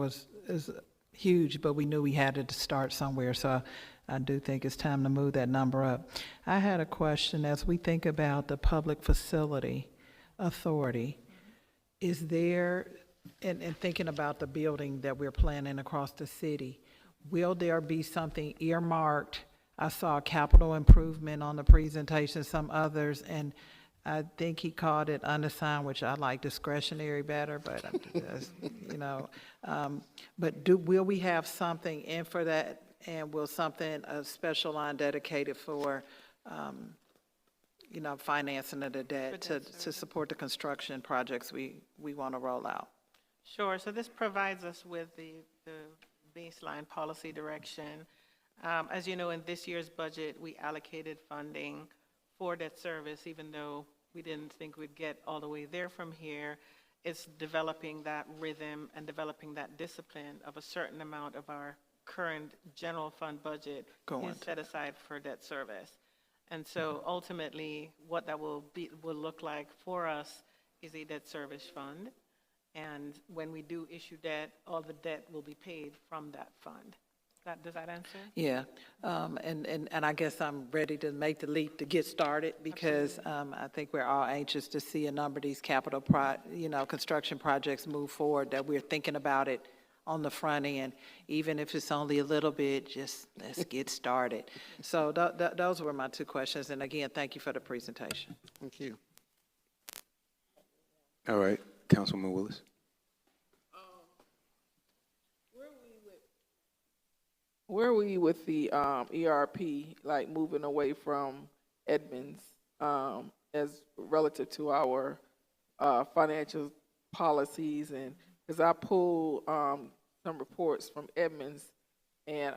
is huge, but we knew we had to start somewhere, so I do think it's time to move that number up. I had a question. As we think about the Public Facility Authority, is there, and thinking about the building that we're planning across the city, will there be something earmarked? I saw capital improvement on the presentation, some others, and I think he called it unassigned, which I like discretionary better, but, will we have something in for that? And will a special line dedicated for, financing of the debt to support the construction projects we want to roll out? Sure. So this provides us with the baseline policy direction. As you know, in this year's budget, we allocated funding for debt service, even though we didn't think we'd get all the way there from here. It's developing that rhythm and developing that discipline of a certain amount of our current general fund budget is set aside for debt service. And so ultimately, what that will look like for us is a debt service fund. And when we do issue debt, all the debt will be paid from that fund. Does that answer? Yeah, and I guess I'm ready to make the leap to get started because I think we're all anxious to see a number of these capital construction projects move forward, that we're thinking about it on the front end, even if it's only a little bit, just let's get started. So those were my 2 questions, and again, thank you for the presentation. Thank you. All right, Councilwoman Willis. Where are we with the ERP, like moving away from Edmonds as relative to our financial policies? And because I pulled some reports from Edmonds, and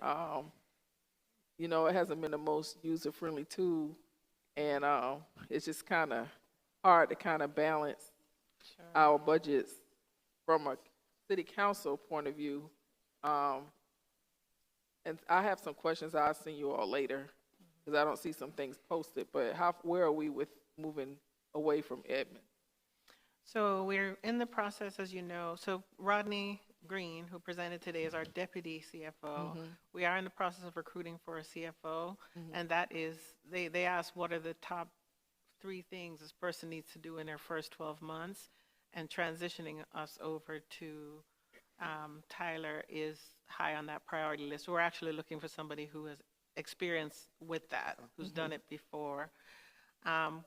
it hasn't been the most user-friendly tool, and it's just kind of hard to kind of balance our budgets from a city council point of view. And I have some questions I'll send you all later because I don't see some things posted. But where are we with moving away from Edmond? So we're in the process, as you know. So Rodney Green, who presented today, is our deputy CFO. We are in the process of recruiting for a CFO, and that is, they asked what are the top 3 things this person needs to do in their first 12 months, and transitioning us over to Tyler is high on that priority list. So we're actually looking for somebody who has experience with that, who's done it before.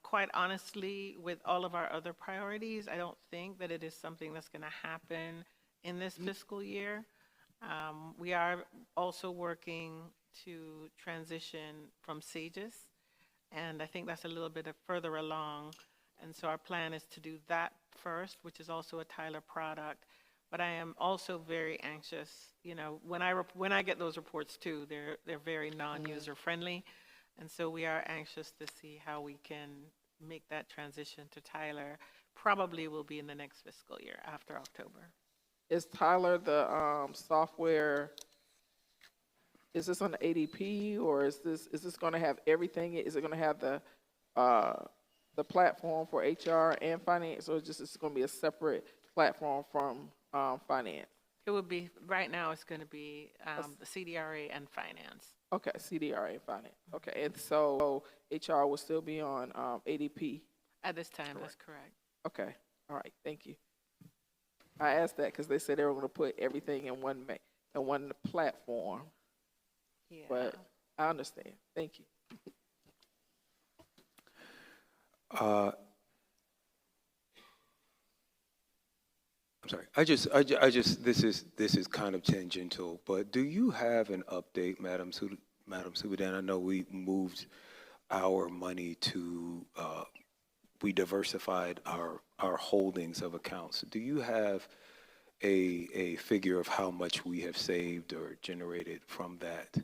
Quite honestly, with all of our other priorities, I don't think that it is something that's going to happen in this fiscal year. We are also working to transition from SAGES, and I think that's a little bit further along. And so our plan is to do that first, which is also a Tyler product. But I am also very anxious. When I get those reports too, they're very non-user friendly, and so we are anxious to see how we can make that transition to Tyler. Probably will be in the next fiscal year after October. Is Tyler the software? Is this on the ADP, or is this going to have everything? Is it going to have the platform for HR and finance, or is it's going to be a separate platform from finance? It would be, right now it's going to be the CDRA and finance. Okay, CDRA and finance. Okay, and so HR will still be on ADP? At this time, that's correct. Okay, all right, thank you. I asked that because they said they were going to put everything in one platform. Yeah. But I understand. Thank you. I'm sorry. This is kind of tangential, but do you have an update, Madam Subadan? I know we moved our money to, we diversified our holdings of accounts. Do you have a figure of how much we have saved or generated from that? Do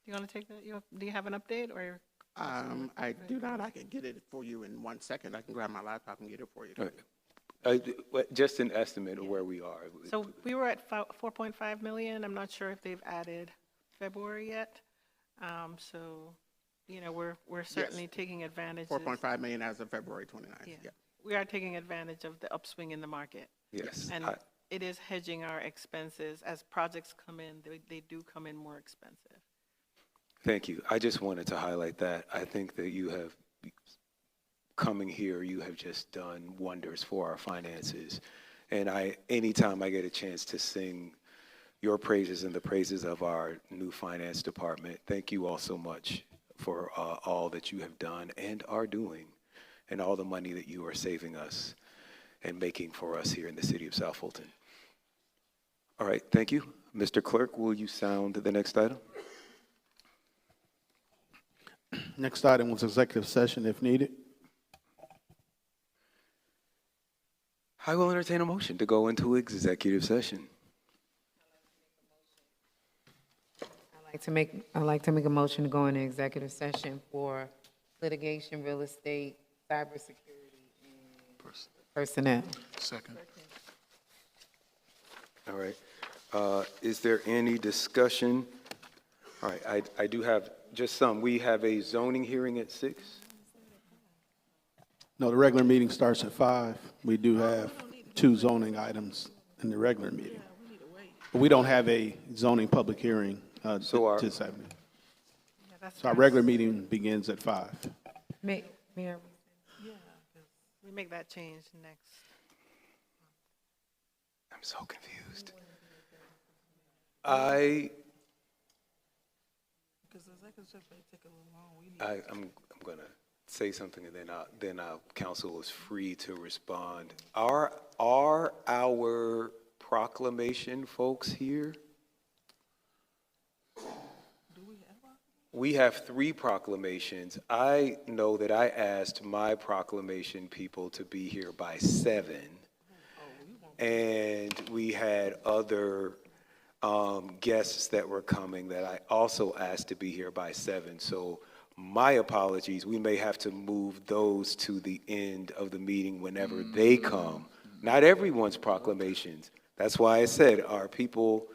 you want to take that? Do you have an update or? I do not. I can get it for you in 1 second. I can grab my laptop and get it for you. Just an estimate of where we are. So we were at 4.5 million. I'm not sure if they've added February yet. So, you know, we're certainly taking advantage. 4.5 million as of February 29th. Yeah. We are taking advantage of the upswing in the market. Yes. And it is hedging our expenses. As projects come in, they do come in more expensive. Thank you. I just wanted to highlight that. I think that you have, coming here, you have just done wonders for our finances. And anytime I get a chance to sing your praises and the praises of our new finance department, thank you all so much for all that you have done and are doing, and all the money that you are saving us and making for us here in the city of South Fulton. All right, thank you. Mr. Clerk, will you sound the next item? Next item was executive session if needed. I will entertain a motion to go into executive session. I'd like to make a motion to go into executive session for litigation, real estate, cybersecurity, and personnel. Second. All right. Is there any discussion? All right, I do have just some. We have a zoning hearing at 6. No, the regular meeting starts at 5. We do have 2 zoning items in the regular meeting. But we don't have a zoning public hearing this evening. So our regular meeting begins at 5. Mayor, Yeah, we make that change next. I'm so confused. I'm going to say something, and then council is free to respond. Are our proclamation folks here? We have 3 proclamations. I know that I asked my proclamation people to be here by 7, and we had other guests that were coming that I also asked to be here by 7. So my apologies. We may have to move those to the end of the meeting whenever they come. Not everyone's proclamations. That's why I said our people,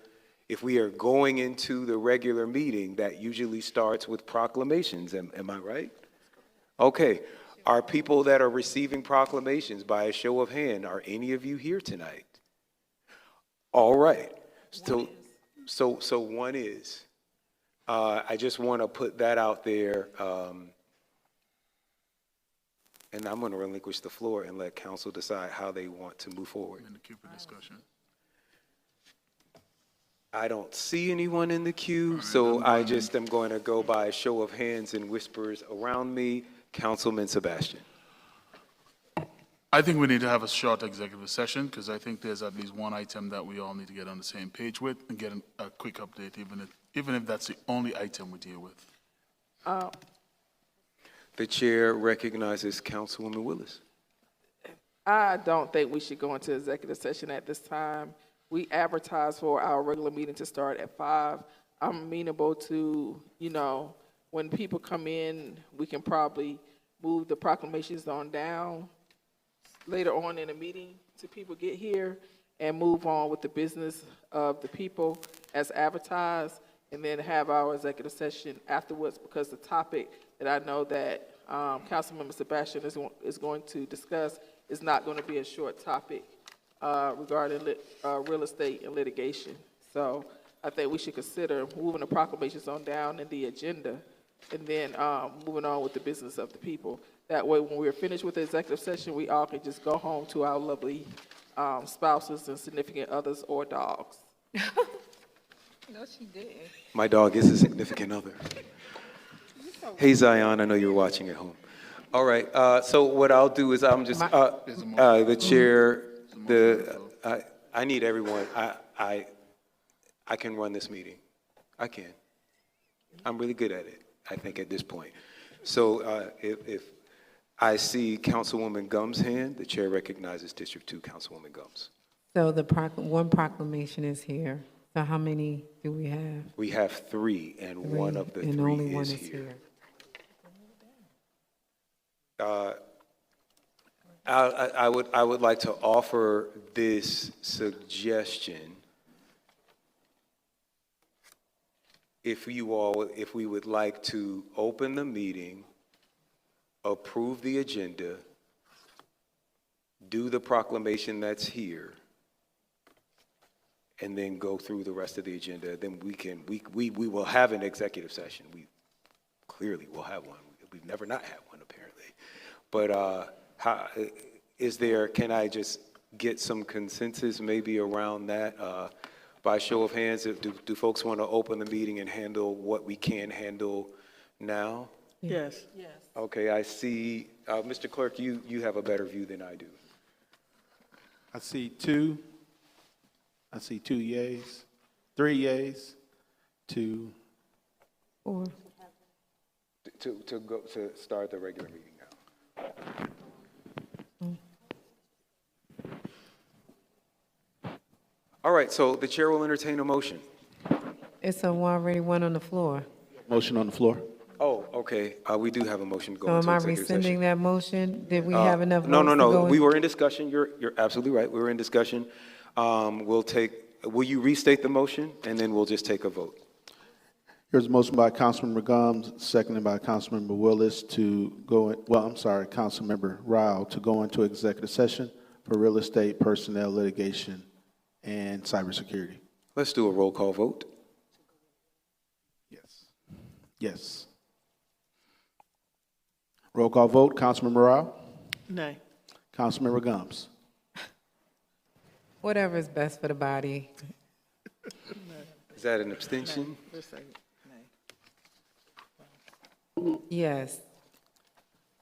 if we are going into the regular meeting, that usually starts with proclamations. Am I right? Okay. Our people that are receiving proclamations, by a show of hand, are any of you here tonight? All right. So one is. I just want to put that out there, and I'm going to relinquish the floor and let council decide how they want to move forward. In the queue for discussion. I don't see anyone in the queue, so I just am going to go by a show of hands and whispers around me. Councilman Sebastian. I think we need to have a short executive session because I think there's at least one item that we all need to get on the same page with and get a quick update, even if that's the only item we deal with. The chair recognizes Councilwoman Willis. I don't think we should go into executive session at this time. We advertise for our regular meeting to start at 5. I'm amenable to, when people come in, we can probably move the proclamations on down later on in the meeting till people get here and move on with the business of the people as advertised, and then have our executive session afterwards, because the topic that I know that Councilmember Sebastian is going to discuss is not going to be a short topic regarding real estate and litigation. So I think we should consider moving the proclamations on down in the agenda and then moving on with the business of the people. That way, when we're finished with the executive session, we all can just go home to our lovely spouses and significant others or dogs. No, she did. My dog is a significant other. Hey, Zion, I know you're watching at home. All right, so what I'll do is I'm just, the chair the motion on the floor. I need everyone, I can run this meeting. I can. I'm really good at it, I think, at this point. So if I see Councilwoman Gumbs' hand, the chair recognizes District 2 Councilwoman Gumbs. So the one proclamation is here. So how many do we have? We have 3, and one of the 3 and only one is is here. here. I would like to offer this suggestion. If we would like to open the meeting, approve the agenda, do the proclamation that's here, and then go through the rest of the agenda, then we will have an executive session. We clearly will have one. We've never not had one, apparently. But can I just get some consensus maybe around that? By show of hands, do folks want to open the meeting and handle what we can handle now? Yes. Yes. Okay, I see, Mr. Clerk, you have a better view than I do. I see 2. I see 2 yays, 3 yays, 2. Or To start the regular meeting now. All right, so the chair will entertain a motion. it's already one on the floor. Motion on the floor. Oh, okay, we do have a motion to go So into am I executive rescinding session. that motion? Did we have enough votes No, to go in? we were in discussion, you're absolutely right, we were in discussion. Will you restate the motion, and then we'll just take a vote? Here's a motion by Councilmember Gumbs, seconded by Councilmember Willis to go, Councilmember Rao to go into executive session for real estate, personnel, litigation, and cybersecurity. Let's do a roll call vote. Yes. Yes. Roll call vote, Councilmember Rao, Nay. Councilmember Gumbs. Whatever is best for the body. Is that an abstention? Let's say nay. Yes.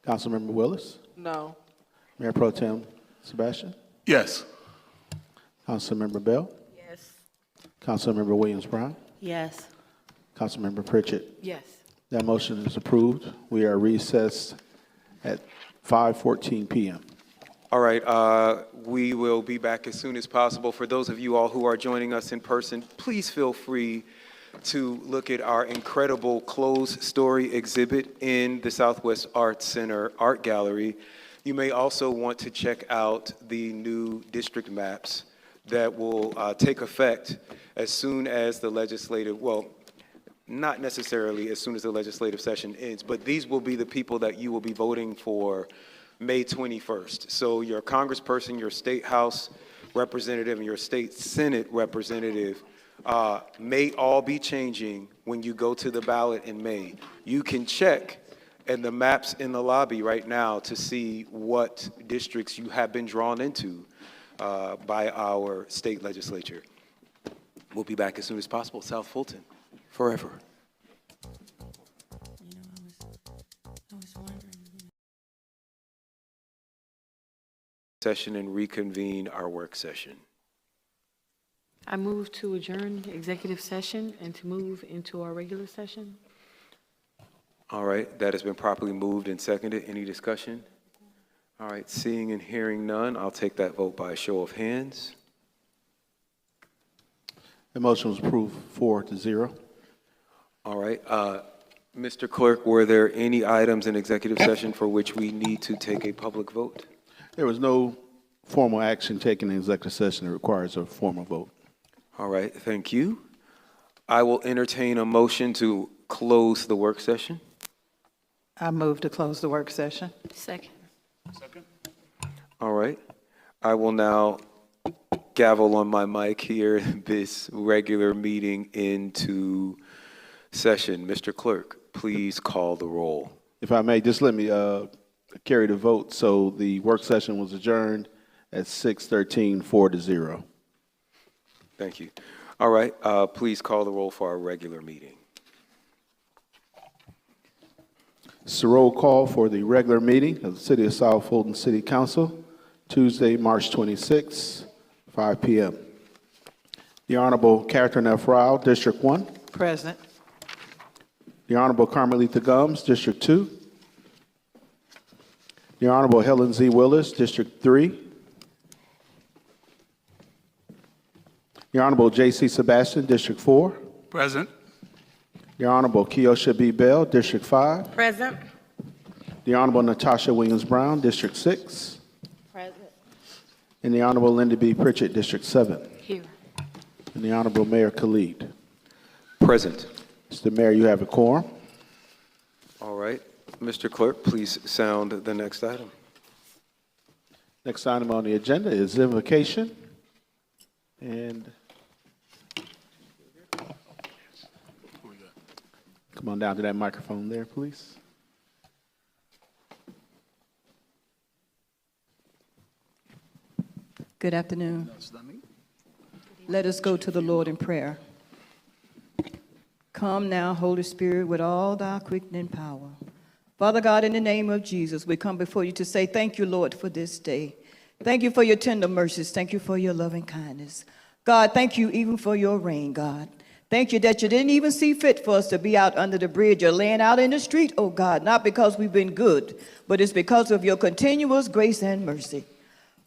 Councilmember Willis, No. Mayor Pro Tem Sebastian, Yes. Councilmember Bell, Yes. Councilmember Williams-Brown, Yes. Councilmember Pritchett. Yes. That motion is approved. We are recessed at 5:14 p.m. All right, we will be back as soon as possible. For those of you all who are joining us in person, please feel free to look at our incredible closed story exhibit in the Southwest Arts Center Art Gallery. You may also want to check out the new district maps that will take effect as soon as the legislative, well, not necessarily as soon as the legislative session ends, but these will be the people that you will be voting for May 21st. So your congressperson, your state house representative, and your state senate representative may all be changing when you go to the ballot in May. You can check in the maps in the lobby right now to see what districts you have been drawn into by our state legislature. We'll be back as soon as possible. South Fulton, forever. Session and reconvene our work session. I move to adjourn executive session and to move into our regular session. All right, that has been properly moved and seconded. Any discussion? All right, seeing and hearing none, I'll take that vote by a show of hands. The motion was approved 4-0. All right, Mr. Clerk, were there any items in executive session for which we need to take a public vote? There was no formal action taken in executive session that requires a formal vote. All right, thank you. I will entertain a motion to close the work session. I move to close the work session. Second. All right, I will now gavel on my mic here this regular meeting into session. Mr. Clerk, please call the roll. If I may, just let me carry the vote. So the work session was adjourned at 6:13, 4-0. Thank you. All right, please call the roll for our regular meeting. It's a roll call for the regular meeting of the City of South Fulton City Council Tuesday, March 26, 5 p.m. The Honorable Catherine F. Rao, District 1. Present. The Honorable Carmelita Gums, District 2. The Honorable Helen Z. Willis, District 3. The Honorable J.C. Sebastian, District 4. Present. The Honorable Kiosha B. Bell, District 5. Present. The Honorable Natasha Williams Brown, District 6. Present. And the Honorable Linda B. Pritchett, District 7. Here. And the Honorable Mayor Khalid. Present. Mr. Mayor, you have a quorum. All right. Mr. Clerk, please sound the next item. Next item on the agenda is invocation. And come on down to that microphone there, please. Good afternoon. Let us go to the Lord in prayer. Come now, Holy Spirit, with all thy quickening power. Father God, in the name of Jesus, we come before you to say thank you, Lord, for this day. Thank you for your tender mercies. Thank you for your loving kindness. God, thank you even for your rain, God. Thank you that you didn't even see fit for us to be out under the bridge or laying out in the street, oh God, not because we've been good, but it's because of your continuous grace and mercy.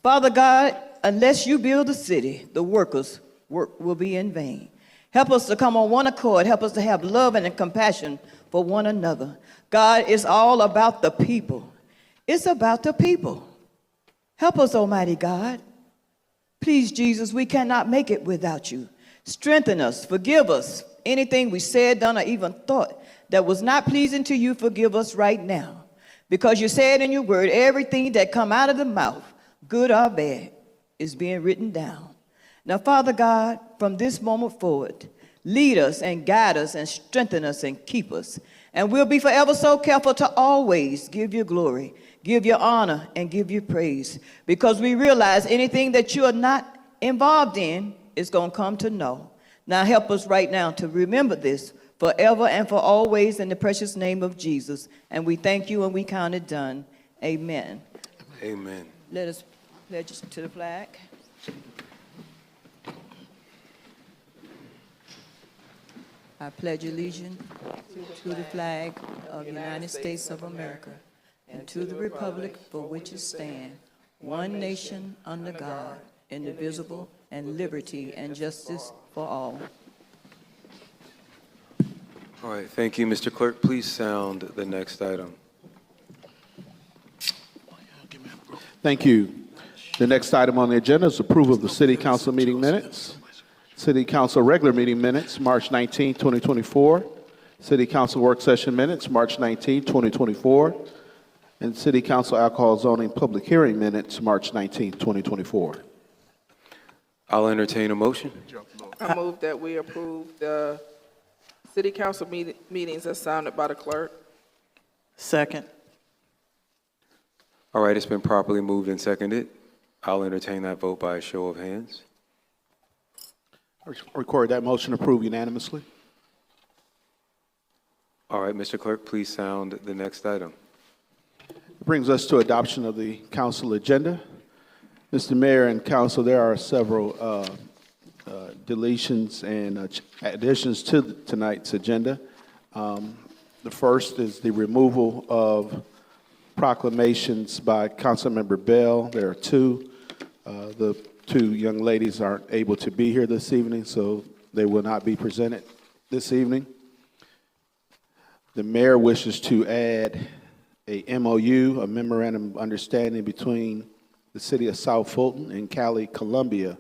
Father God, unless you build a city, the workers' work will be in vain. Help us to come on one accord. Help us to have love and compassion for one another. God, it's all about the people. It's about the people. Help us, Almighty God. Please, Jesus, we cannot make it without you. Strengthen us. Forgive us. Anything we said, done, or even thought that was not pleasing to you, forgive us right now. Because you said in your word, everything that come out of the mouth, good or bad, is being written down. Now, Father God, from this moment forward, lead us and guide us and strengthen us and keep us. And we'll be forever so careful to always give you glory, give you honor, and give you praise. Because we realize anything that you are not involved in is going to come to know. Now help us right now to remember this forever and for always in the precious name of Jesus. And we thank you and we count it done. Amen. Amen. Let us pledge to the flag. I pledge allegiance to the flag of the United States of America and to the republic for which it stands, one nation under God, indivisible, and liberty and justice for all. All right. Thank you, Mr. Clerk. Please sound the next item. Thank you. The next item on the agenda is approval of the City Council meeting minutes. City Council regular meeting minutes, March 19, 2024. City Council work session minutes, March 19, 2024. And City Council alcohol zoning public hearing minutes, March 19, 2024. I'll entertain a motion. I move that we approve the city council meetings as sounded by the clerk. Second. All right. It's been properly moved and seconded. I'll entertain that vote by a show of hands. Record that motion approved unanimously. All right, Mr. Clerk, please sound the next item. It brings us to adoption of the council agenda. Mr. Mayor and council, there are several deletions and additions to tonight's agenda. The first is the removal of proclamations by Councilmember Bell. There are two. The two young ladies aren't able to be here this evening, so they will not be presented this evening. The mayor wishes to add a MOU, a memorandum of understanding between the city of South Fulton and Cali, Colombia,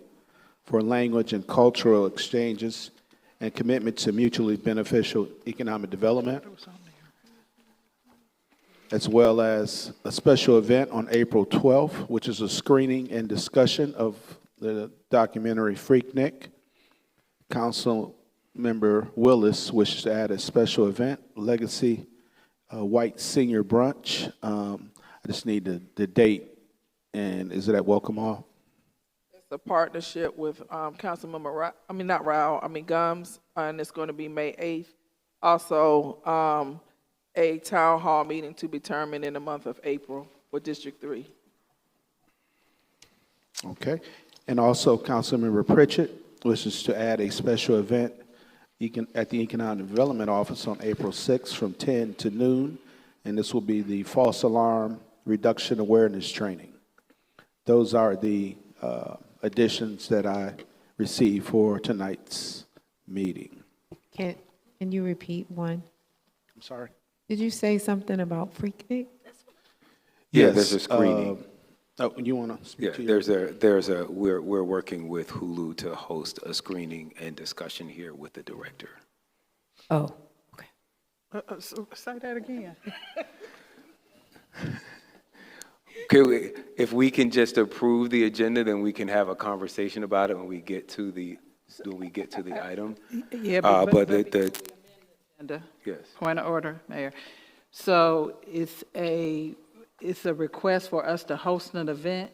for language and cultural exchanges and commitment to mutually beneficial economic development, as well as a special event on April 12th, which is a screening and discussion of the documentary Freaknik. Councilmember Willis wishes to add a special event, Legacy White Senior Brunch. I just need the date, and is it at Welcome Hall? It's a partnership with Councilmember Gums, and it's going to be May 8th. Also, a town hall meeting to be determined in the month of April for District 3. Okay. And also, Councilmember Pritchett wishes to add a special event at the Economic Development Office on April 6th from 10 to noon, and this will be the false alarm reduction awareness training. Those are the additions that I received for tonight's meeting. Can you repeat one? I'm sorry? Did you say something about pre-K? Yeah, Yes, there's a screening. Oh, you want to Yeah, speak to we're working with Hulu to host a screening and discussion here with the director. Oh, Say that again. Okay, if we can just approve the agenda, then we can have a conversation about it when we get to the item. Yeah, But the agenda. yes. Point of order, Mayor. So it's a request for us to host an event?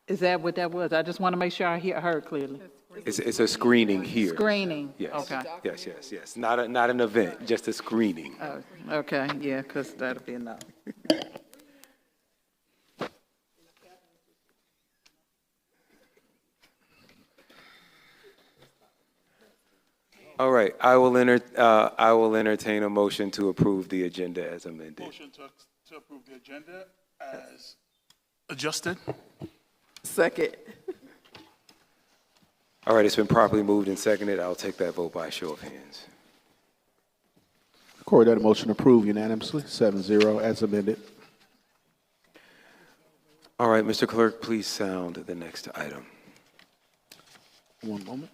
Is that what that was? I just want to make sure I heard clearly. It's a screening here. Screening? Yes. Okay. Yes. Not an event, just a screening. Oh, okay, yeah, because that'll be enough. All right, I will entertain a motion to approve the agenda as amended. Motion to approve the agenda as adjusted. Second. All right, it's been properly moved and seconded. I'll take that vote by a show of hands. Record that motion approved unanimously, 7-0 as amended. All right, Mr. Clerk, please sound the next item. One moment.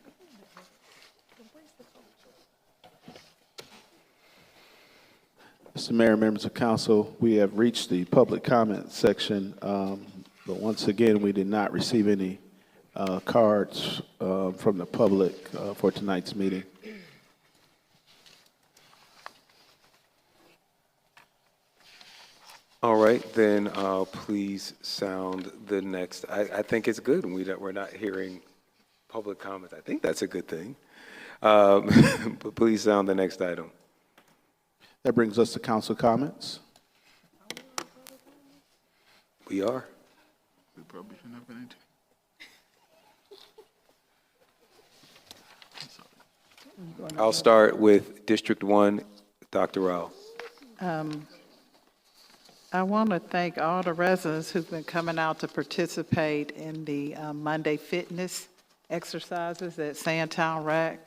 Mr. Mayor, members of council, we have reached the public comment section, but once again, we did not receive any cards from the public for tonight's meeting. All right, then please sound the next. I think it's good. We're not hearing public comments. I think that's a good thing. But please sound the next item. That brings us to council comments. We are. We probably shouldn't have been into. I'll start with District 1, Dr. Rao. I want to thank all the residents who've been coming out to participate in the Monday fitness exercises at Sandtown Rec.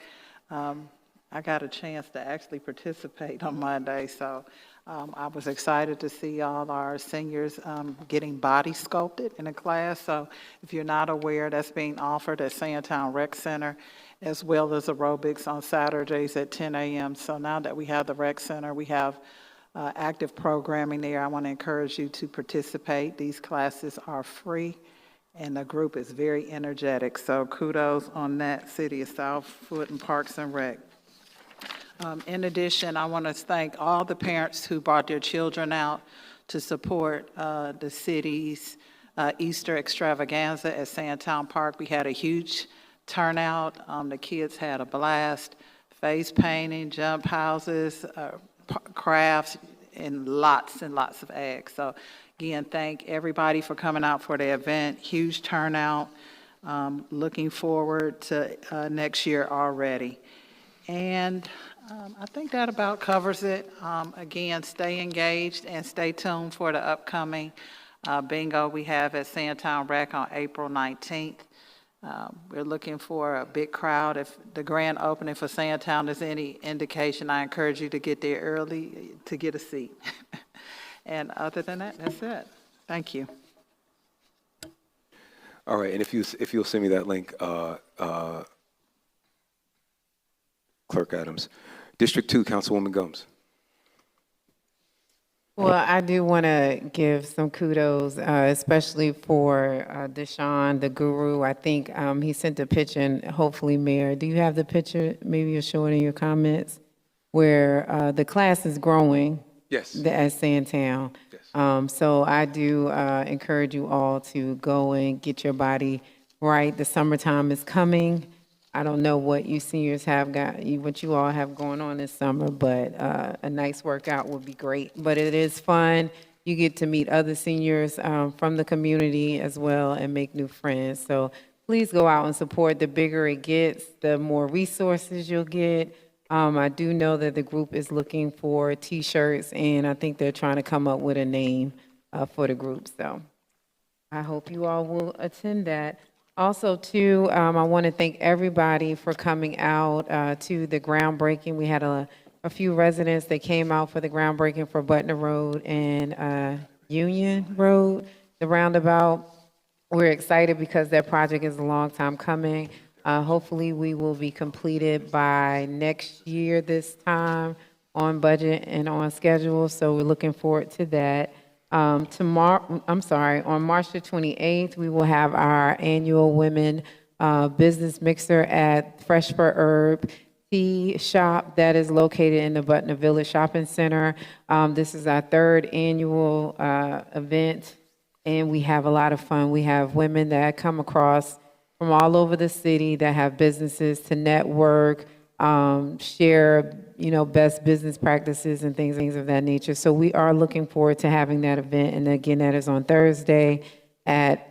I got a chance to actually participate on Monday, so I was excited to see all our seniors getting body sculpted in a class. So if you're not aware, that's being offered at Sandtown Rec Center, as well as aerobics on Saturdays at 10 a.m. So now that we have the rec center, we have active programming there. I want to encourage you to participate. These classes are free, and the group is very energetic. So kudos on that, City of South Fulton Parks and Rec. In addition, I want to thank all the parents who brought their children out to support the city's Easter extravaganza at Sandtown Park. We had a huge turnout. The kids had a blast. Face painting, jump houses, crafts, and lots of eggs. So again, thank everybody for coming out for the event. Huge turnout. Looking forward to next year already. And I think that about covers it. Again, stay engaged and stay tuned for the upcoming bingo we have at Sandtown Rec on April 19th. We're looking for a big crowd. If the grand opening for Sandtown is any indication, I encourage you to get there early to get a seat. And other than that, that's it. Thank you. All right, and if you'll send me that link, Clerk Adams. District 2, Councilwoman Gomes. Well, I do want to give some kudos, especially for Deshaun, the guru. I think he sent a picture, and hopefully, Mayor, do you have the picture? Maybe you'll show it in your comments, where the class is growing. Yes. At Sandtown. Yes. So I do encourage you all to go and get your body right. The summertime is coming. I don't know what you seniors have what you all have going on this summer, but a nice workout would be great. But it is fun. You get to meet other seniors from the community as well and make new friends. So please go out and support. The bigger it gets, the more resources you'll get. I do know that the group is looking for T-shirts, and I think they're trying to come up with a name for the group. So I hope you all will attend that. Also, too, I want to thank everybody for coming out to the groundbreaking. We had a few residents that came out for the groundbreaking for Butner Road and Union Road, the roundabout. We're excited because that project is a long time coming. Hopefully, we will be completed by next year this time on budget and on schedule. So we're looking forward to that. On March the 28th, we will have our annual Women Business Mixer at Fresh for Herb Tea Shop that is located in the Butner Village Shopping Center. This is our third annual event, and we have a lot of fun. We have women that come across from all over the city that have businesses to network, share, best business practices and things of that nature. So we are looking forward to having that event. And again, that is on Thursday at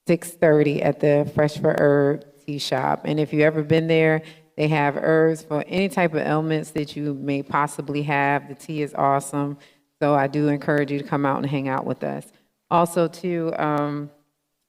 6:30 at the Fresh for Herb Tea Shop. And if you've ever been there, they have herbs for any type of ailments that you may possibly have. The tea is awesome. So I do encourage you to come out and hang out with us. Also, too,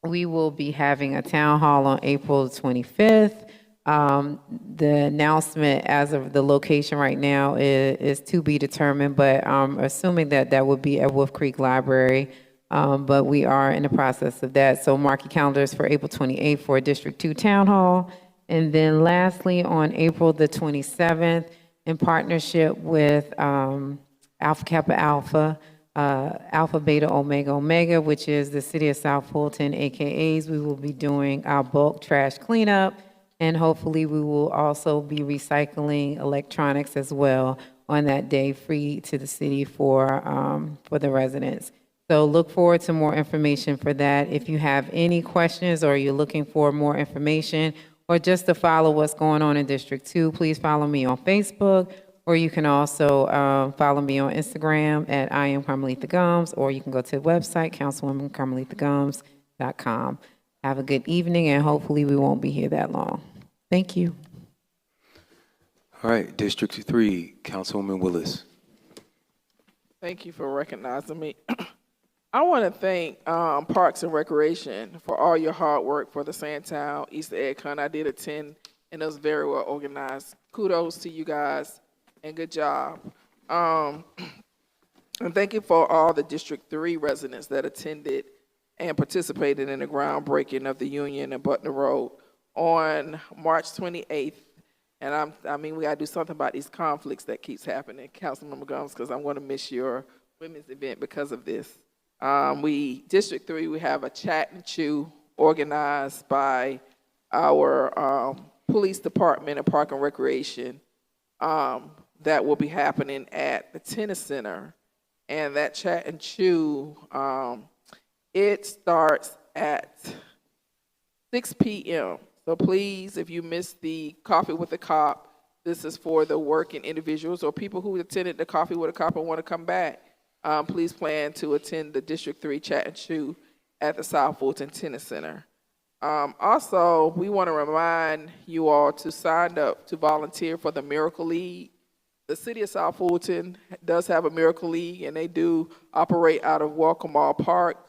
we will be having a town hall on April 25th. The announcement as of the location right now is to be determined, but I'm assuming that would be at Wolf Creek Library. But we are in the process of that. So mark your calendars for April 28th for a District 2 Town Hall. And then lastly, on April the 27th, in partnership with Alpha Kappa Alpha, Alpha Beta Omega Omega, which is the City of South Fulton, AKAs, we will be doing our bulk trash cleanup. And hopefully we will also be recycling electronics as well on that day, free to the city for the residents. So look forward to more information for that. If you have any questions or you're looking for more information or just to follow what's going on in District 2, please follow me on Facebook, or you can also follow me on Instagram at I am Carmelita Gumbs, or you can go to the website, councilwomancarmelitagums.com. Have a good evening, and hopefully we won't be here that long. Thank you. All right, District 3, Councilwoman Willis. Thank you for recognizing me. I want to thank Parks and Recreation for all your hard work for the Sandtown Easter egg hunt. I did attend, and it was very well organized. Kudos to you guys, and good job. And thank you for all the District 3 residents that attended and participated in the groundbreaking of the Union and Butner Road on March 28th. And we got to do something about these conflicts that keeps happening, Councilmember Gumbs, because I'm going to miss your women's event because of this. District 3, we have a chat and chew organized by our police department and Park and Recreation that will be happening at the tennis center. And that chat and chew, it starts at 6 p.m. So please, if you missed the Coffee with a Cop, this is for the working individuals or people who attended the Coffee with a Cop and want to come back. Please plan to attend the District 3 Chat and Chew at the South Fulton Tennis Center. Also, we want to remind you all to sign up to volunteer for the Miracle League. The City of South Fulton does have a Miracle League, and they do operate out of Walcomall Park.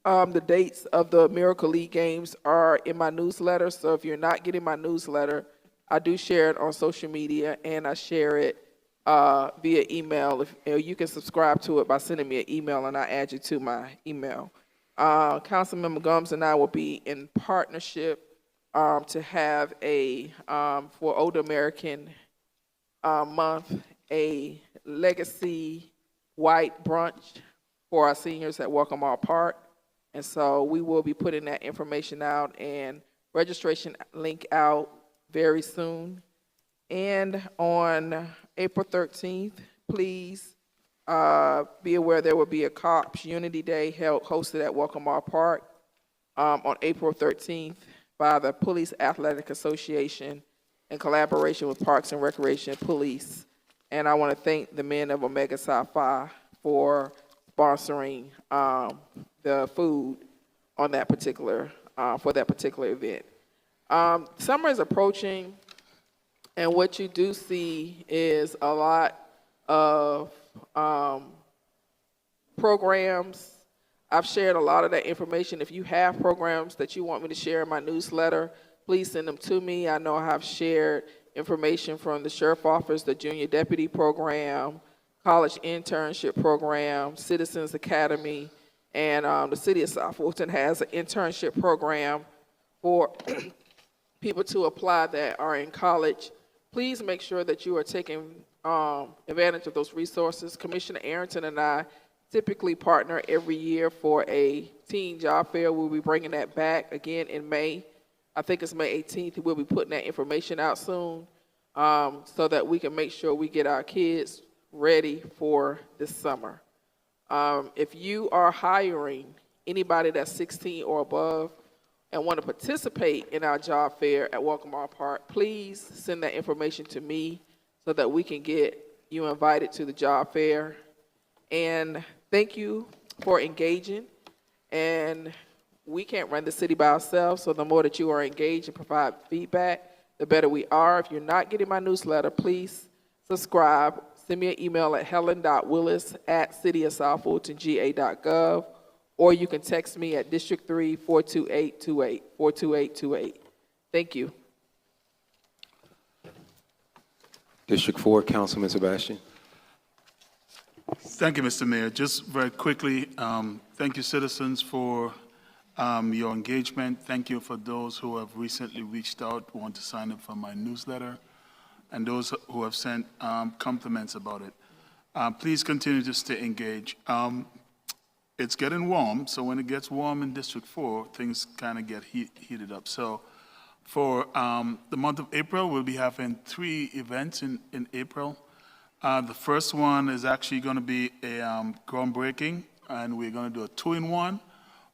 The dates of the Miracle League games are in my newsletter, so if you're not getting my newsletter, I do share it on social media, and I share it via email. You can subscribe to it by sending me an email, and I add you to my email. Councilmember Gumbs and I will be in partnership to have for Older American Month, a legacy white brunch for our seniors at Walcomall Park. And so we will be putting that information out and registration link out very soon. And on April 13th, please be aware there will be a Cops Unity Day hosted at Walcomall Park on April 13th by the Police Athletic Association in collaboration with Parks and Recreation Police. And I want to thank the men of Omega Psi Phi for sponsoring the food on that particular, for that particular event. Summer is approaching, and what you do see is a lot of programs. I've shared a lot of that information. If you have programs that you want me to share in my newsletter, please send them to me. I know I have shared information from the Sheriff's Office, the Junior Deputy Program, College Internship Program, Citizens Academy, and the City of South Fulton has an internship program for people to apply that are in college. Please make sure that you are taking advantage of those resources. Commissioner Arrington and I typically partner every year for a teen job fair. We'll be bringing that back again in May. I think it's May 18th. We'll be putting that information out soon so that we can make sure we get our kids ready for this summer. If you are hiring anybody that's 16 or above and want to participate in our job fair at Walkmart Park, please send that information to me so that we can get you invited to the job fair. And thank you for engaging. And we can't run the city by ourselves, so the more that you are engaged and provide feedback, the better we are. If you're not getting my newsletter, please subscribe. Send me an email at helen.willis@cityofsouthfultonga.gov, or you can text me at District 3 42828. Thank you. District 4, Councilman Sebastian. Thank you, Mr. Mayor. Just very quickly, thank you, citizens, for your engagement. Thank you for those who have recently reached out, want to sign up for my newsletter, and those who have sent compliments about it. Please continue to stay engaged. It's getting warm, so when it gets warm in District 4, things kind of get heated up. So for the month of April, we'll be having 3 events in April. The first one is actually going to be a groundbreaking, and we're going to do a 2-in-1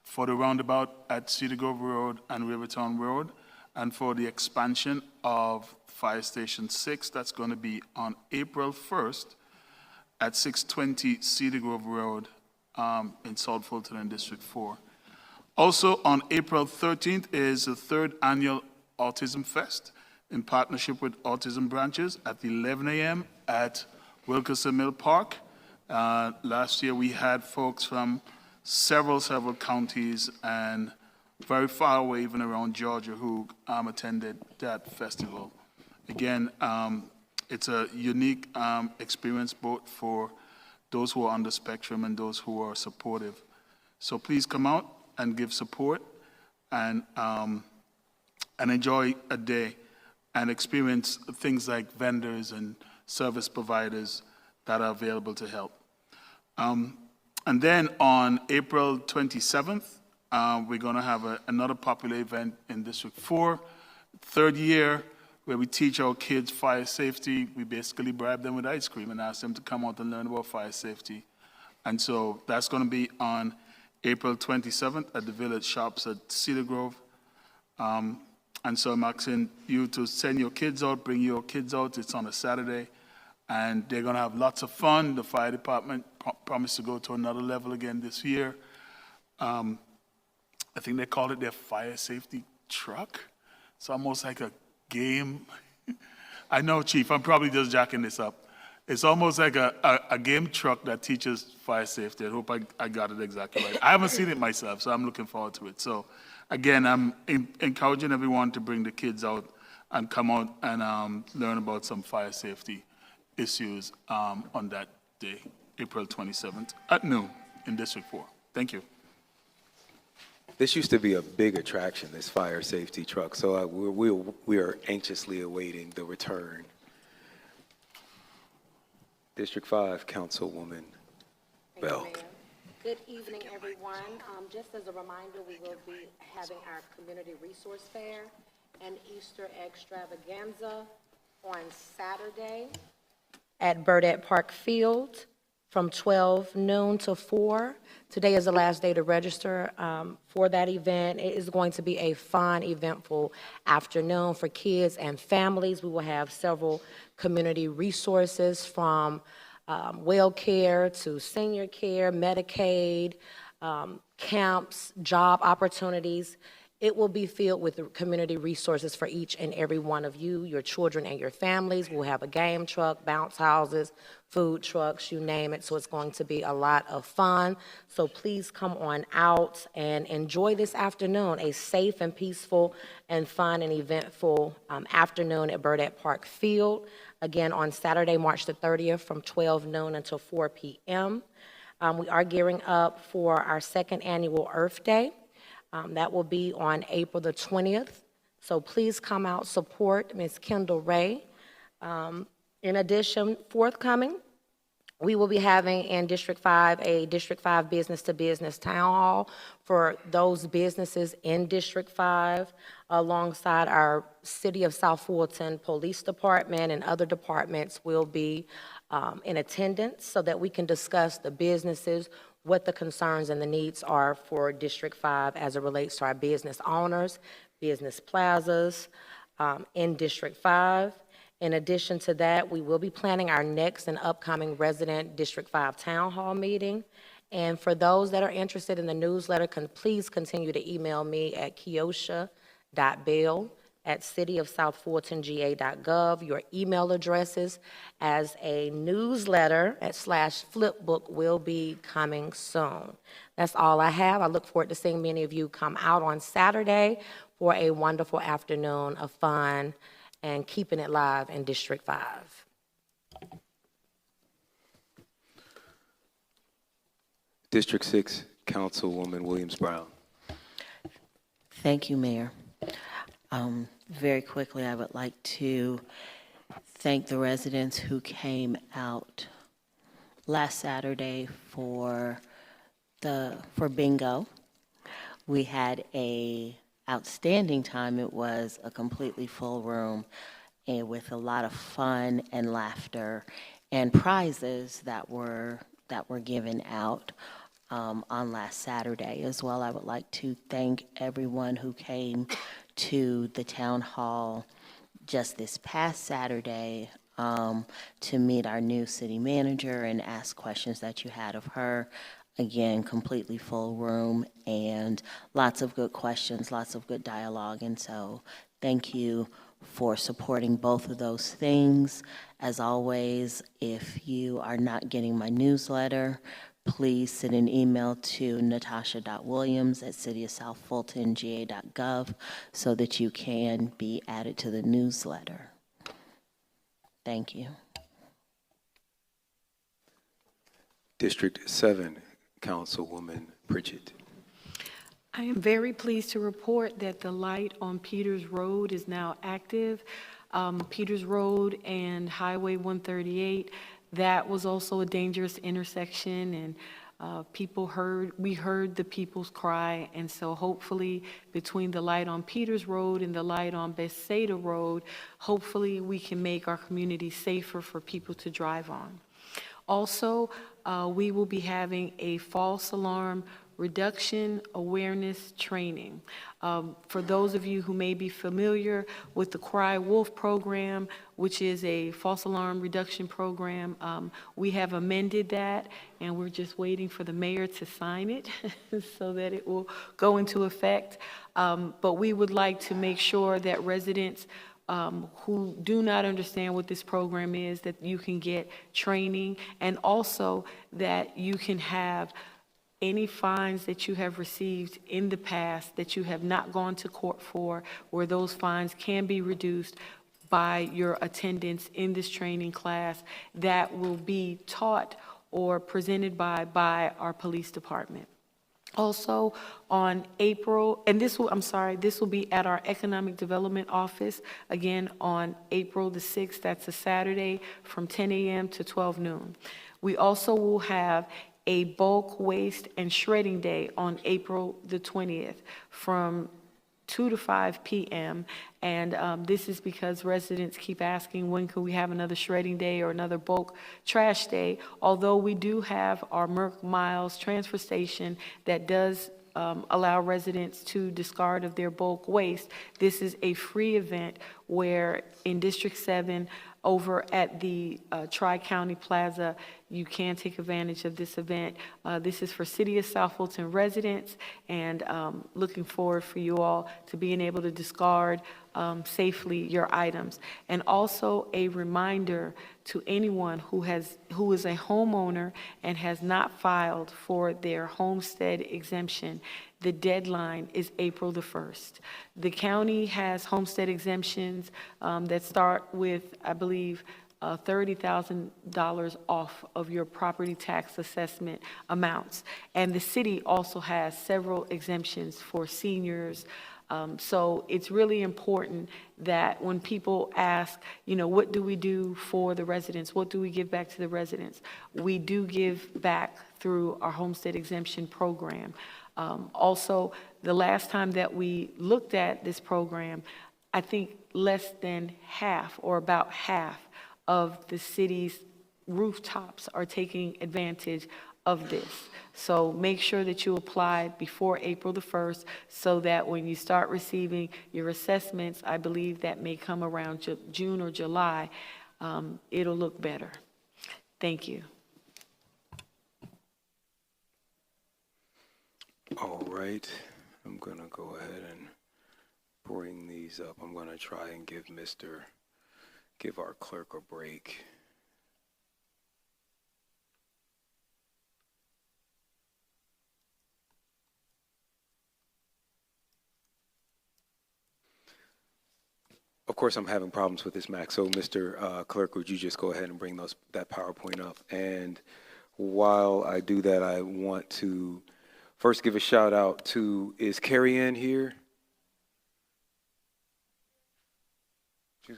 for the roundabout at Cedar Grove Road and Rivertown Road, and for the expansion of Fire Station 6, that's going to be on April 1st at 620 Cedar Grove Road in South Fulton and District 4. Also on April 13th is the 3rd annual Autism Fest in partnership with Autism Branches at 11 a.m. at Wilkerson Mill Park. Last year we had folks from several counties and very far away, even around Georgia, who attended that festival. Again, it's a unique experience both for those who are on the spectrum and those who are supportive. So please come out and give support and enjoy a day and experience things like vendors and service providers that are available to help. And then on April 27th, we're going to have another popular event in District 4, 3rd year, where we teach our kids fire safety. We basically bribe them with ice cream and ask them to come out and learn about fire safety. And so that's going to be on April 27th at the Village Shops at Cedar Grove. And so I'm asking you to send your kids out, bring your kids out. It's on a Saturday, and they're going to have lots of fun. The fire department promised to go to another level again this year. I think they call it their fire safety truck. It's almost like a game. I know, Chief, I'm probably just jacking this up. It's almost like a game truck that teaches fire safety. I hope I got it exactly right. I haven't seen it myself, so I'm looking forward to it. So, again, I'm encouraging everyone to bring the kids out and come out and learn about some fire safety issues on that day, April 27th at noon in District 4. Thank you. This used to be a big attraction, this fire safety truck, so we are anxiously awaiting the return. District 5, Councilwoman Bell. Good evening, everyone. Just as a reminder, we will be having our Community Resource Fair and Easter Extravaganza on Saturday at Burdette Park Field from 12 noon to 4. Today is the last day to register for that event. It is going to be a fun, eventful afternoon for kids and families. We will have several community resources from well care to senior care, Medicaid, camps, job opportunities. It will be filled with community resources for each and every one of you, your children and your families. We'll have a game truck, bounce houses, food trucks, you name it. So it's going to be a lot of fun. So please come on out and enjoy this afternoon, a safe and peaceful and fun and eventful afternoon at Burdette Park Field. Again, on Saturday, March the 30th from 12 noon until 4 p.m. We are gearing up for our second annual Earth Day. That will be on April the 20th. So please come out, support Ms. Kendall Ray. In addition, forthcoming, we will be having in District 5 a District 5 business-to-business town hall for those businesses in District 5, alongside our City of South Fulton Police Department and other departments will be in attendance so that we can discuss the businesses, what the concerns and the needs are for District 5 as it relates to our business owners, business plazas in District 5. In addition to that, we will be planning our next and upcoming resident District 5 Town Hall meeting. And for those that are interested in the newsletter, please continue to email me at kiosha.bill@cityofsouthfultonga.gov. Your email addresses as a newsletter /flipbook will be coming soon. That's all I have. I look forward to seeing many of you come out on Saturday for a wonderful afternoon of fun and keeping it live in District 5. District 6, Councilwoman Williams-Brown. Thank you, Mayor. Very quickly, I would like to thank the residents who came out last Saturday for bingo. We had a outstanding time. It was a completely full room and with a lot of fun and laughter and prizes that were given out on last Saturday as well. I would like to thank everyone who came to the town hall just this past Saturday to meet our new city manager and ask questions that you had of her. Again, completely full room and lots of good questions, lots of good dialogue. And so thank you for supporting both of those things. As always, if you are not getting my newsletter, please send an email to natasha.williams@cityofsouthfultonga.gov so that you can be added to the newsletter. Thank you. District 7, Councilwoman Pritchett. I am very pleased to report that the light on Peters Road is now active. Peters Road and Highway 138, that was also a dangerous intersection, and we heard the people's cry, and so hopefully between the light on Peters Road and the light on Bethsaida Road, hopefully we can make our community safer for people to drive on. Also, we will be having a false alarm reduction awareness training. For those of you who may be familiar with the Cry Wolf program, which is a false alarm reduction program, we have amended that, and we're just waiting for the mayor to sign it so that it will go into effect. But we would like to make sure that residents who do not understand what this program is, that you can get training, and also that you can have any fines that you have received in the past that you have not gone to court for, where those fines can be reduced by your attendance in this training class that will be taught or presented by our police department. Also on April, and this will be at our Economic Development Office, again on April the 6th, that's a Saturday, from 10 a.m. to 12 noon. We also will have a bulk waste and shredding day on April the 20th from 2 to 5 p.m. And this is because residents keep asking, when can we have another shredding day or another bulk trash day? Although we do have our Merck Miles transfer station that does allow residents to discard of their bulk waste, this is a free event where in District 7, over at the Tri-County Plaza, you can take advantage of this event. This is for City of South Fulton residents, and looking forward for you all to being able to discard safely your items. And also a reminder to anyone who is a homeowner and has not filed for their homestead exemption. The deadline is April the 1st. The county has homestead exemptions that start with, I believe, $30,000 off of your property tax assessment amounts. And the city also has several exemptions for seniors. So it's really important that when people ask, you know, what do we do for the residents? What do we give back to the residents? We do give back through our homestead exemption program. Also, the last time that we looked at this program, I think less than half or about half of the city's rooftops are taking advantage of this. So make sure that you apply before April the 1st so that when you start receiving your assessments, I believe that may come around June or July, it'll look better. Thank you. All right, I'm gonna go ahead and bring these up. I'm gonna try and give our clerk a break. Of course, I'm having problems with this Mac, so Mr. Clerk, would you just go ahead and bring that PowerPoint up? And while I do that, I want to first give a shout out to, is Carrie Ann here?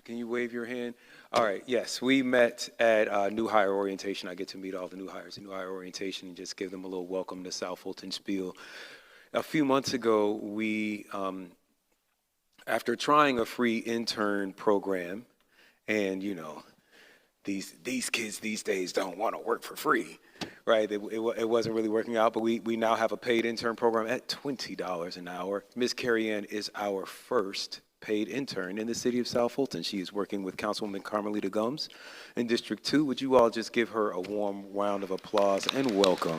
Can you wave your hand? All right, yes, we met at new hire orientation. I get to meet all the new hires at new hire orientation and just give them a little welcome to South Fulton spiel. A few months ago, we, after trying a free intern program, and you know, these kids these days don't want to work for free, right? It wasn't really working out, but we now have a paid intern program at $20 an hour. Ms. Carrie Ann is our first paid intern in the city of South Fulton. She is working with Councilwoman Carmelita Gums in District 2. Would you all just give her a warm round of applause and welcome?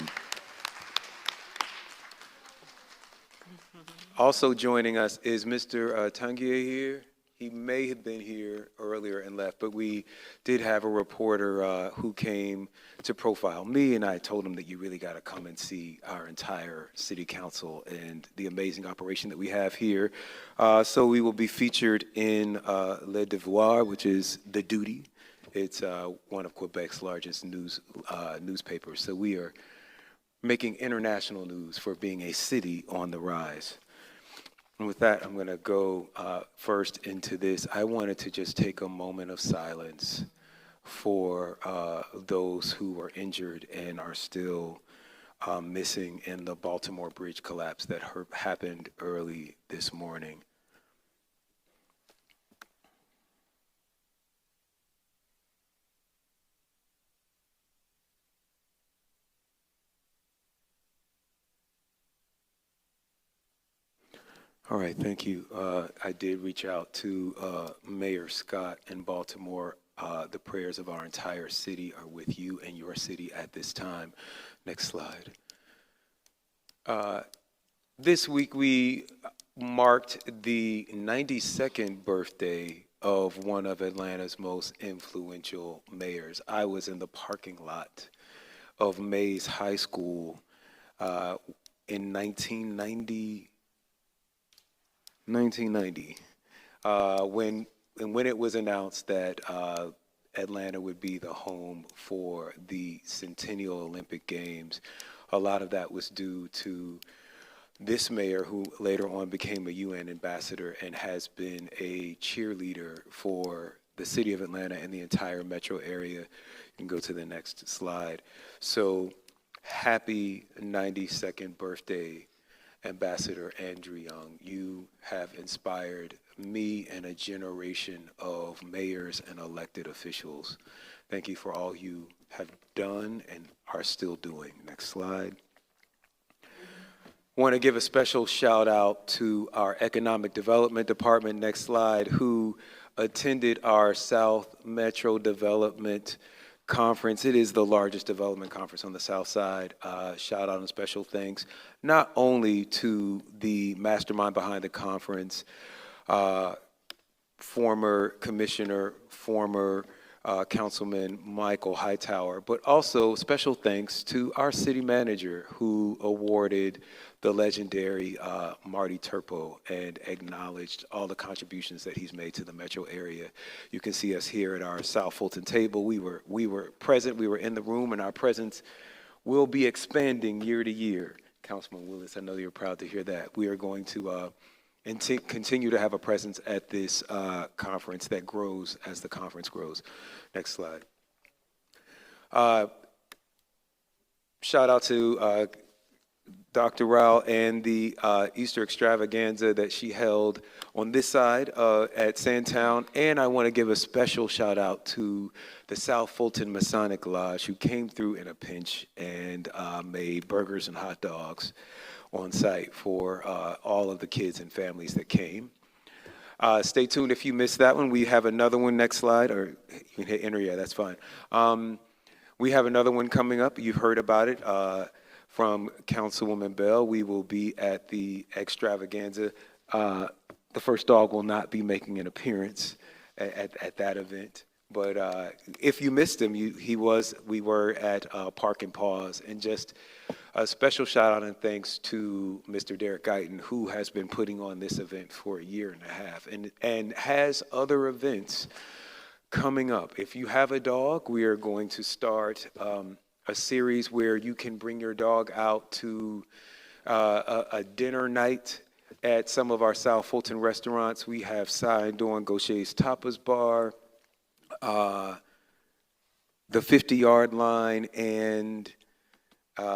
Also joining us is Mr. Tanguy here. He may have been here earlier and left, but we did have a reporter who came to profile me, and I told him that you really got to come and see our entire city council and the amazing operation that we have here. So we will be featured in Le Devoir, which is The Duty. It's one of Quebec's largest newspapers. So we are making international news for being a city on the rise. And with that, I'm going to go first into this. I wanted to just take a moment of silence for those who were injured and are still missing in the Baltimore bridge collapse that happened early this morning. All right, thank you. I did reach out to Mayor Scott in Baltimore. The prayers of our entire city are with you and your city at this time. Next slide. This week we marked the 92nd birthday of one of Atlanta's most influential mayors. I was in the parking lot of Mays High School in 1990, when it was announced that Atlanta would be the home for the Centennial Olympic Games. A lot of that was due to this mayor, who later on became a UN ambassador and has been a cheerleader for the city of Atlanta and the entire metro area. You can go to the next slide. So happy 92nd birthday, Ambassador Andrew Young. You have inspired me and a generation of mayors and elected officials. Thank you for all you have done and are still doing. Next slide. Want to give a special shout out to our Economic Development Department, next slide, who attended our South Metro Development Conference. It is the largest development conference on the South Side. Shout out and special thanks, not only to the mastermind behind the conference, former commissioner, former Councilman Michael Hightower, but also special thanks to our city manager who awarded the legendary Marty Turpo and acknowledged all the contributions that he's made to the metro area. You can see us here at our South Fulton table. We were present, we were in the room, and our presence will be expanding year to year. Councilman Willis, I know you're proud to hear that. We are going to continue to have a presence at this conference that grows as the conference grows. Next slide. Shout out to Dr. Rao and the Easter extravaganza that she held on this side at Sandtown. And I want to give a special shout out to the South Fulton Masonic Lodge, who came through in a pinch and made burgers and hot dogs on site for all of the kids and families that came. Stay tuned if you missed that one. We have another one. Next slide, or you can hit enter. Yeah, that's fine. We have another one coming up. You've heard about it from Councilwoman Bell. We will be at the extravaganza. The first dog will not be making an appearance at that event. But if you missed him, we were at Park and Pause. And just a special shout out and thanks to Mr. Derek Guyton, who has been putting on this event for a year and a half and has other events coming up. If you have a dog, we are going to start a series where you can bring your dog out to a dinner night at some of our South Fulton restaurants. We have signed on Gaucher's Tapas Bar, the 50-yard line, and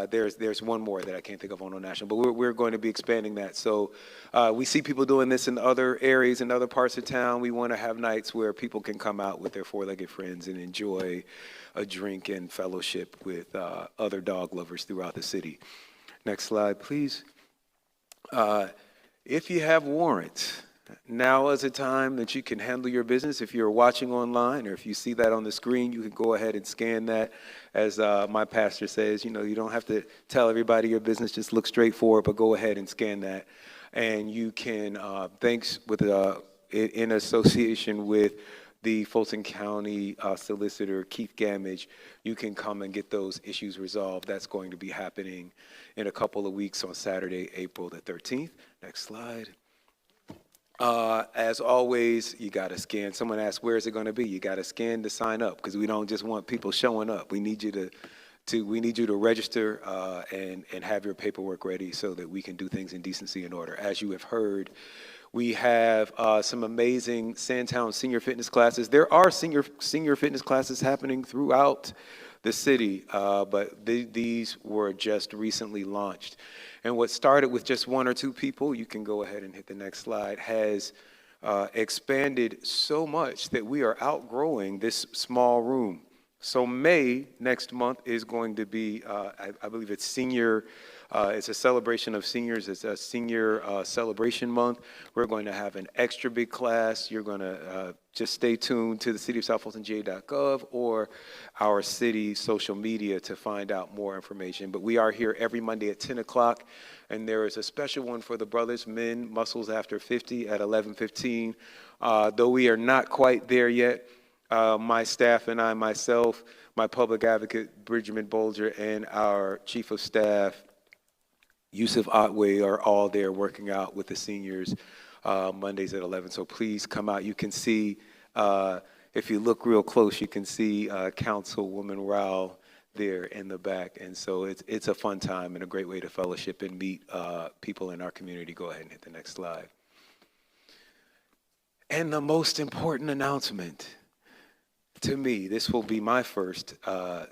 there's one more that I can't think of on national, but we're going to be expanding that. So we see people doing this in other areas, in other parts of town. We want to have nights where people can come out with their four-legged friends and enjoy a drink and fellowship with other dog lovers throughout the city. Next slide, please. If you have warrants, now is a time that you can handle your business. If you're watching online or if you see that on the screen, you can go ahead and scan that. As my pastor says, you don't have to tell everybody your business, just look straight forward, but go ahead and scan that. And you can, thanks with in association with the Fulton County Solicitor Keith Gamage, you can come and get those issues resolved. That's going to be happening in a couple of weeks on Saturday, April the 13th. Next slide. As always, you got to scan. Someone asked, where is it going to be? You got to scan to sign up, because we don't just want people showing up. We need you to register and have your paperwork ready so that we can do things in decency and order. As you have heard, we have some amazing Sandtown senior fitness classes. There are senior fitness classes happening throughout the city, but these were just recently launched. And what started with just one or two people, you can go ahead and hit the next slide, has expanded so much that we are outgrowing this small room. So May next month is going to be, I believe it's senior, it's a celebration of seniors. It's a senior celebration month. We're going to have an extra big class. You're going to just stay tuned to the cityofsouthfultonga.gov or our city social media to find out more information. But we are here every Monday at 10 o'clock, and there is a special one for the brothers, men, muscles after 50 at 11:15. Though we are not quite there yet, my staff and I, myself, my public advocate, Bridgman Bolger, and our chief of staff, Yusuf Otway, are all there working out with the seniors Mondays at 11. So please come out. You can see, if you look real close, you can see Councilwoman Rao there in the back. And so it's a fun time and a great way to fellowship and meet people in our community. Go ahead and hit the next slide. And the most important announcement, to me, this will be my first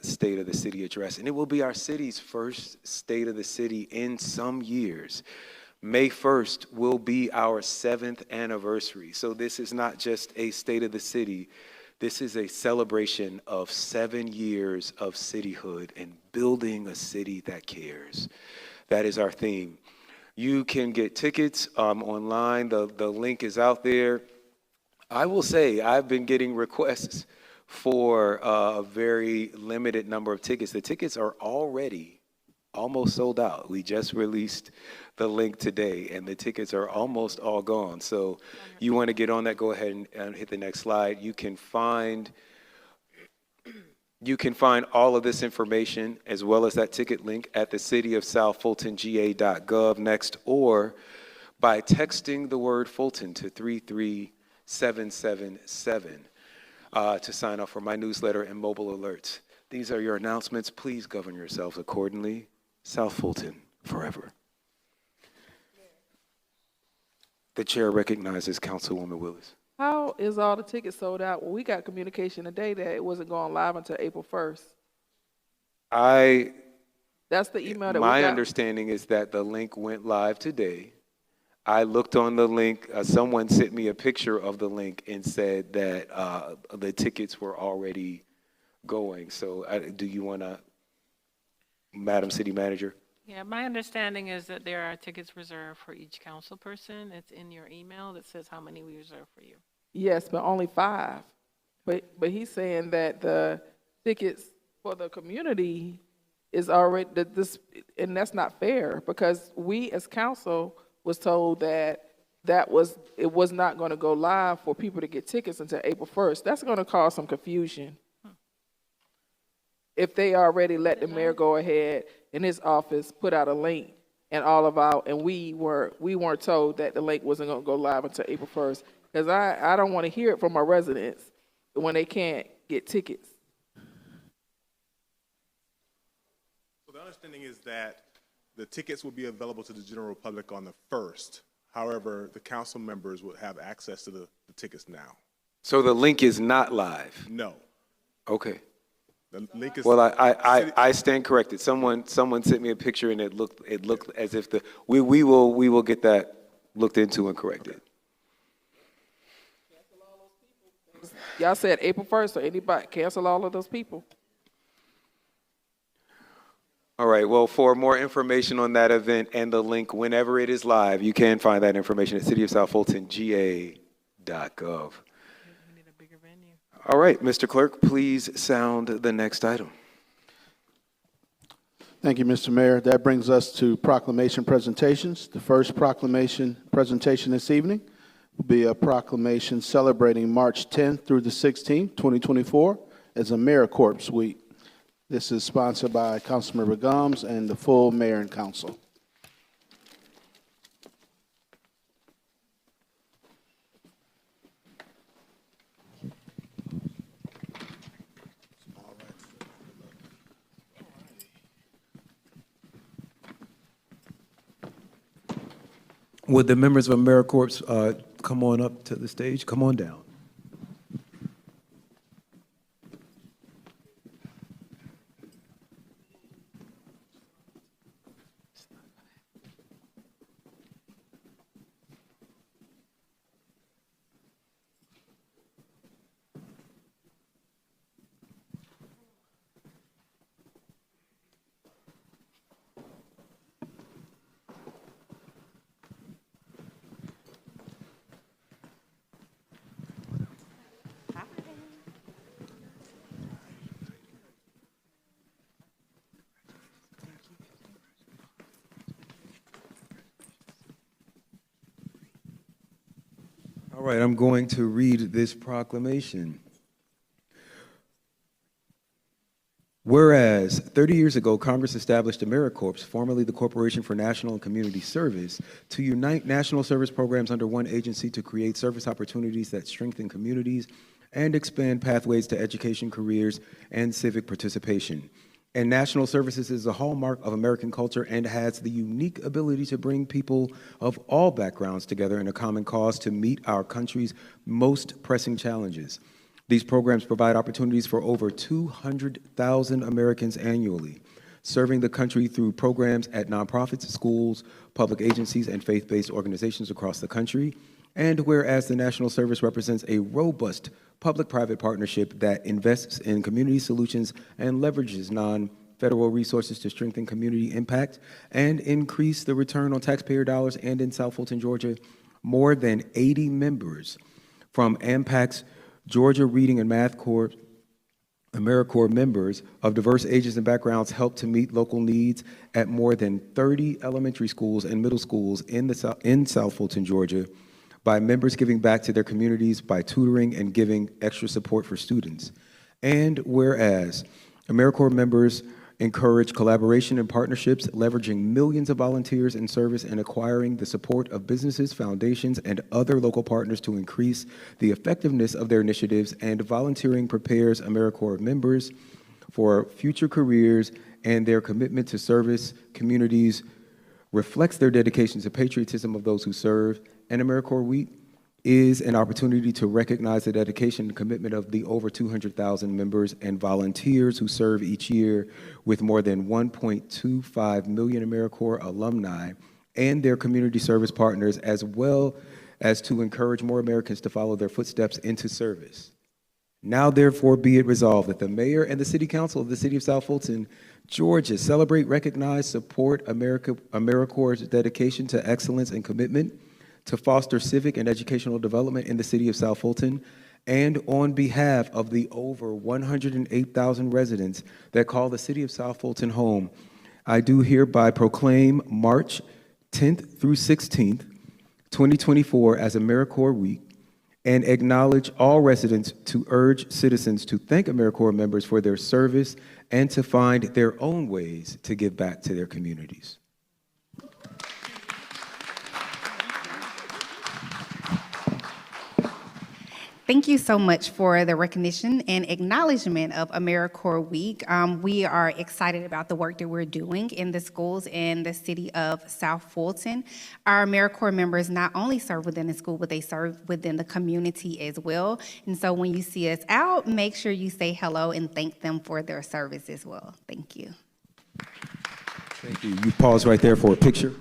State of the City address, and it will be our city's first State of the City in some years. May 1st will be our 7th anniversary. So this is not just a State of the City. This is a celebration of 7 years of cityhood and building a city that cares. That is our theme. You can get tickets online. The link is out there. I will say, I've been getting requests for a very limited number of tickets. The tickets are already almost sold out. We just released the link today, and the tickets are almost all gone. So you want to get on that, go ahead and hit the next slide. You can find all of this information as well as that ticket link at the cityofsouthfultonga.gov next, or by texting the word Fulton to 33777 to sign up for my newsletter and mobile alerts. These are your announcements. Please govern yourselves accordingly. South Fulton forever. The chair recognizes Councilwoman Willis. How is all the tickets sold out? Well, we got communication today that it wasn't going live until April 1st. That's the email that we got. My understanding is that the link went live today. I looked on the link. Someone sent me a picture of the link and said that the tickets were already going. So do you want to, Madam City Manager? Yeah, my understanding is that there are tickets reserved for each council person. It's in your email that says how many we reserve for you. Yes, but only 5. But he's saying that the tickets for the community is already, and that's not fair, because we as council was told that it was not going to go live for people to get tickets until April 1st. That's going to cause some confusion. If they already let the mayor go ahead in his office, put out a link and we weren't told that the link wasn't going to go live until April 1st. Because I don't want to hear it from my residents when they can't get tickets. So the understanding is that the tickets will be available to the general public on the 1st. However, the council members will have access to the tickets now. So the link is not live? No. Okay. The link is. Well, I stand corrected. Someone sent me a picture and it looked as if we will get that looked into and corrected. Y'all said April 1st, so anybody cancel all of those people? All right, well, for more information on that event and the link whenever it is live, you can find that information at cityofsouthfultonga.gov. We need a bigger venue. All right, Mr. Clerk, please sound the next item. Thank you, Mr. Mayor. That brings us to proclamation presentations. The first proclamation presentation this evening will be a proclamation celebrating March 10th through the 16th, 2024, as AmeriCorps Week. This is sponsored by Councilmember Gomes and the full mayor and council. Would the members of AmeriCorps come on up to the stage? Come on down. All right, I'm going to read this proclamation. Whereas 30 years ago, Congress established AmeriCorps, formerly the Corporation for National and Community Service, to unite national service programs under one agency to create service opportunities that strengthen communities and expand pathways to education, careers, and civic participation. And national services is a hallmark of American culture and has the unique ability to bring people of all backgrounds together in a common cause to meet our country's most pressing challenges. These programs provide opportunities for over 200,000 Americans annually, serving the country through programs at nonprofits, schools, public agencies, and faith-based organizations across the country. And whereas the National Service represents a robust public-private partnership that invests in community solutions and leverages non-federal resources to strengthen community impact and increase the return on taxpayer dollars, and in South Fulton, Georgia, more than 80 members from AMPAC's Georgia Reading and Math Corps, AmeriCorps members of diverse ages and backgrounds helped to meet local needs at more than 30 elementary schools and middle schools in South Fulton, Georgia, by members giving back to their communities by tutoring and giving extra support for students. And whereas AmeriCorps members encourage collaboration and partnerships, leveraging millions of volunteers in service and acquiring the support of businesses, foundations, and other local partners to increase the effectiveness of their initiatives, and volunteering prepares AmeriCorps members for future careers, and their commitment to service communities reflects their dedication to patriotism of those who serve. And AmeriCorps Week is an opportunity to recognize the dedication and commitment of the over 200,000 members and volunteers who serve each year, with more than 1.25 million AmeriCorps alumni and their community service partners, as well as to encourage more Americans to follow their footsteps into service. Now, therefore, be it resolved that the mayor and the city council of the city of South Fulton, Georgia, celebrate, recognize, support AmeriCorps' dedication to excellence and commitment to foster civic and educational development in the city of South Fulton, and on behalf of the over 108,000 residents that call the city of South Fulton home, I do hereby proclaim March 10th through 16th, 2024 as AmeriCorps Week, and acknowledge all residents to urge citizens to thank AmeriCorps members for their service and to find their own ways to give back to their communities. Thank you so much for the recognition and acknowledgement of AmeriCorps Week. We are excited about the work that we're doing in the schools in the city of South Fulton. Our AmeriCorps members not only serve within the school, but they serve within the community as well. And so when you see us out, make sure you say hello and thank them for their service as well. Thank you. Thank you. You pause right there for a picture.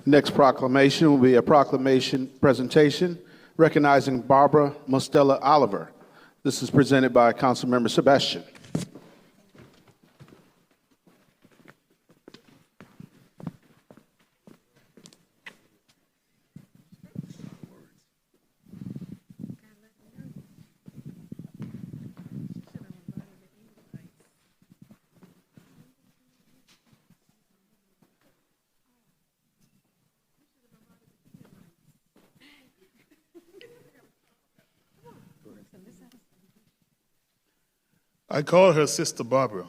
Next proclamation will be a proclamation presentation recognizing Barbara Mostella Oliver. This is presented by Councilmember Sebastian. I call her Sister Barbara.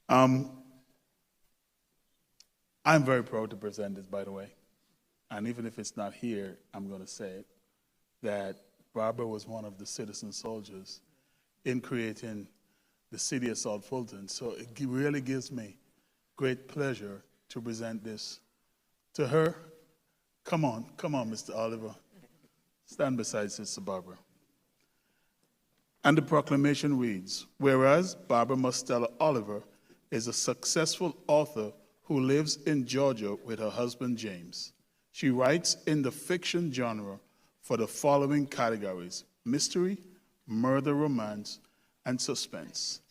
I'm very proud to present this, by the way. And even if it's not here, I'm going to say it, that Barbara was one of the citizen soldiers in creating the city of South Fulton. So it really gives me great pleasure to present this to her. Come on, Mr. Oliver. Stand beside Sister Barbara. And the proclamation reads, whereas Barbara Mostella Oliver is a successful author who lives in Georgia with her husband, James. She writes in the fiction genre for the following categories: mystery, murder, romance, and suspense.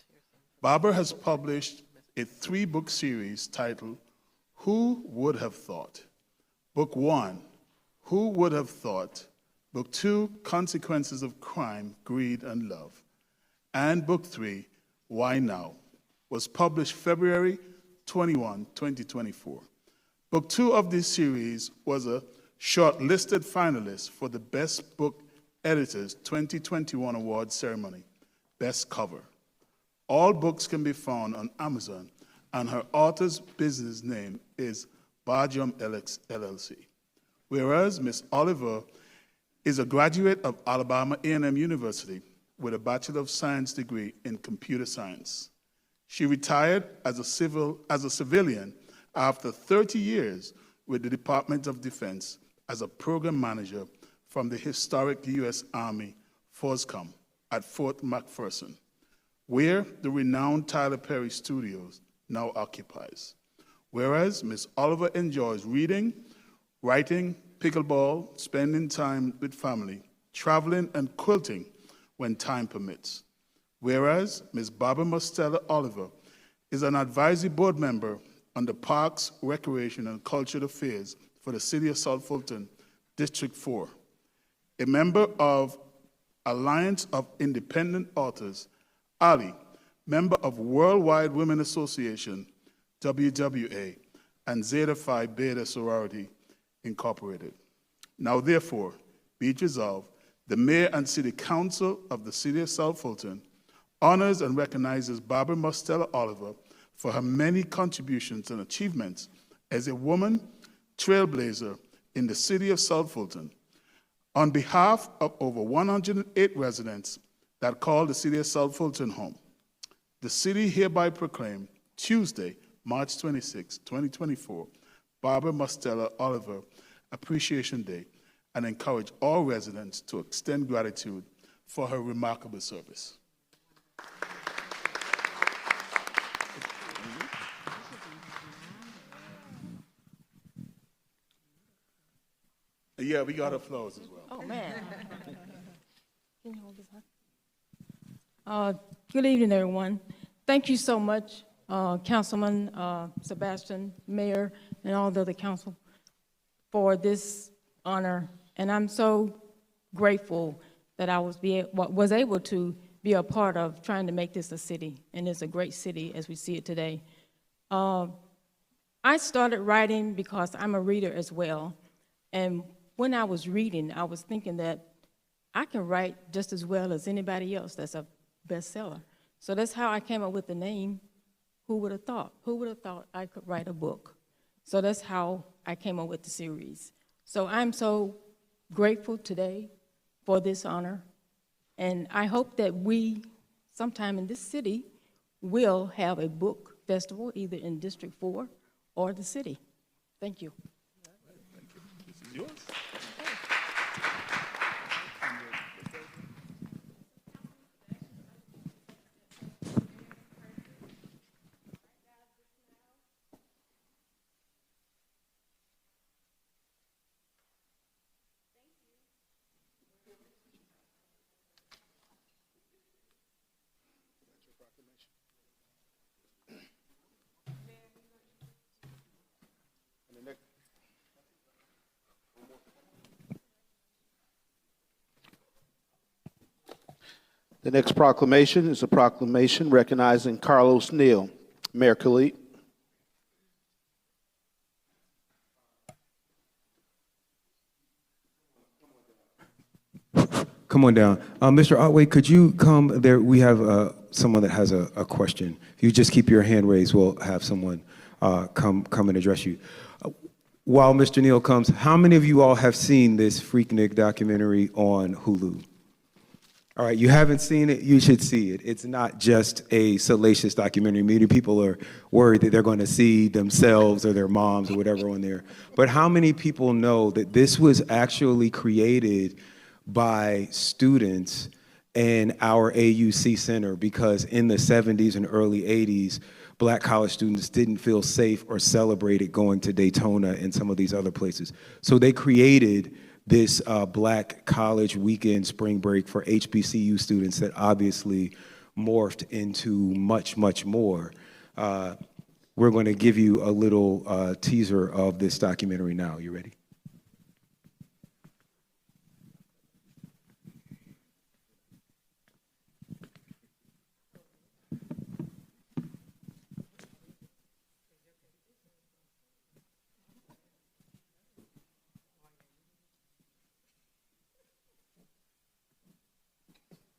Barbara has published a 3-book series titled, Who Would Have Thought? Book 1, Who Would Have Thought? Book 2, Consequences of Crime, Greed, and Love. And Book 3, Why Now? Was published February 21, 2024. Book 2 of this series was a shortlisted finalist for the Best Book Editors 2021 Award Ceremony, Best Cover. All books can be found on Amazon, and her author's business name is Barjum LLC. Whereas Ms. Oliver is a graduate of Alabama A&M University with a Bachelor of Science degree in computer science. She retired as a civilian after 30 years with the Department of Defense as a program manager from the historic U.S. Army FOSCOM at Fort McPherson, where the renowned Tyler Perry Studios now occupies. Whereas Ms. Oliver enjoys reading, writing, pickleball, spending time with family, traveling, and quilting when time permits. Whereas Ms. Barbara Mostella Oliver is an advisory board member on the Parks, Recreation, and Cultural Affairs for the City of South Fulton, District 4, a member of Alliance of Independent Authors, ALI, member of Worldwide Women Association, WWA, and Zeta Phi Beta Sorority, Incorporated. Now, therefore, be it resolved, the Mayor and City Council of the City of South Fulton honors and recognizes Barbara Mostella Oliver for her many contributions and achievements as a woman trailblazer in the City of South Fulton. On behalf of over 108 residents that call the City of South Fulton home, the city hereby proclaimed Tuesday, March 26, 2024, Barbara Mostella Oliver Appreciation Day, and encourage all residents to extend gratitude for her remarkable service. Yeah, we got applause as well. Oh, man. Good evening, everyone. Thank you so much, Councilman Sebastian, Mayor, and all the other council for this honor. And I'm so grateful that I was able to be a part of trying to make this a city, and it's a great city as we see it today. I started writing because I'm a reader as well, and when I was reading, I was thinking that I can write just as well as anybody else that's a bestseller. So that's how I came up with the name, Who Would Have Thought? Who would have thought I could write a book? So that's how I came up with the series. So I'm so grateful today for this honor, and I hope that we, sometime in this city, will have a book festival, either in District 4 or the city. Thank you. Thank you. This is yours. The next proclamation is a proclamation recognizing Carlos Neal. Mayor Khalid. Come on down. Mr. Otway, could you come there? We have someone that has a question. If you just keep your hand raised, we'll have someone come and address you. While Mr. Neal comes, how many of you all have seen this Freaknik documentary on Hulu? All right, you haven't seen it, you should see it. It's not just a salacious documentary. Many people are worried that they're going to see themselves or their moms or whatever on there. But how many people know that this was actually created by students in our AUC Center, because in the 70s and early 80s, Black college students didn't feel safe or celebrated going to Daytona and some of these other places. So they created this Black college weekend spring break for HBCU students that obviously morphed into much, much more. We're going to give you a little teaser of this documentary now. You ready?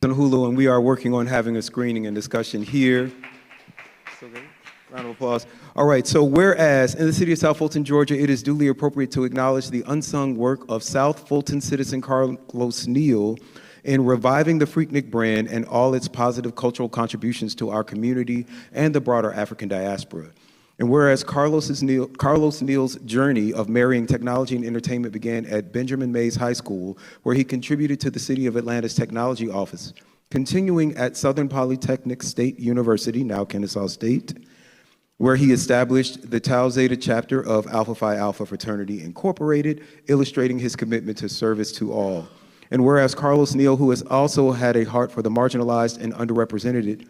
On Hulu, and we are working on having a screening and discussion here. Round of applause. All right, so whereas in the city of South Fulton, Georgia, it is duly appropriate to acknowledge the unsung work of South Fulton citizen Carlos Neal in reviving the Freaknik brand and all its positive cultural contributions to our community and the broader African diaspora. And whereas Carlos Neal's journey of marrying technology and entertainment began at Benjamin Mays High School, where he contributed to the City of Atlanta's technology office, continuing at Southern Polytechnic State University, now Kennesaw State, where he established the Tau Zeta chapter of Alpha Phi Alpha Fraternity Incorporated, illustrating his commitment to service to all. And whereas Carlos Neal, who has also had a heart for the marginalized and underrepresented,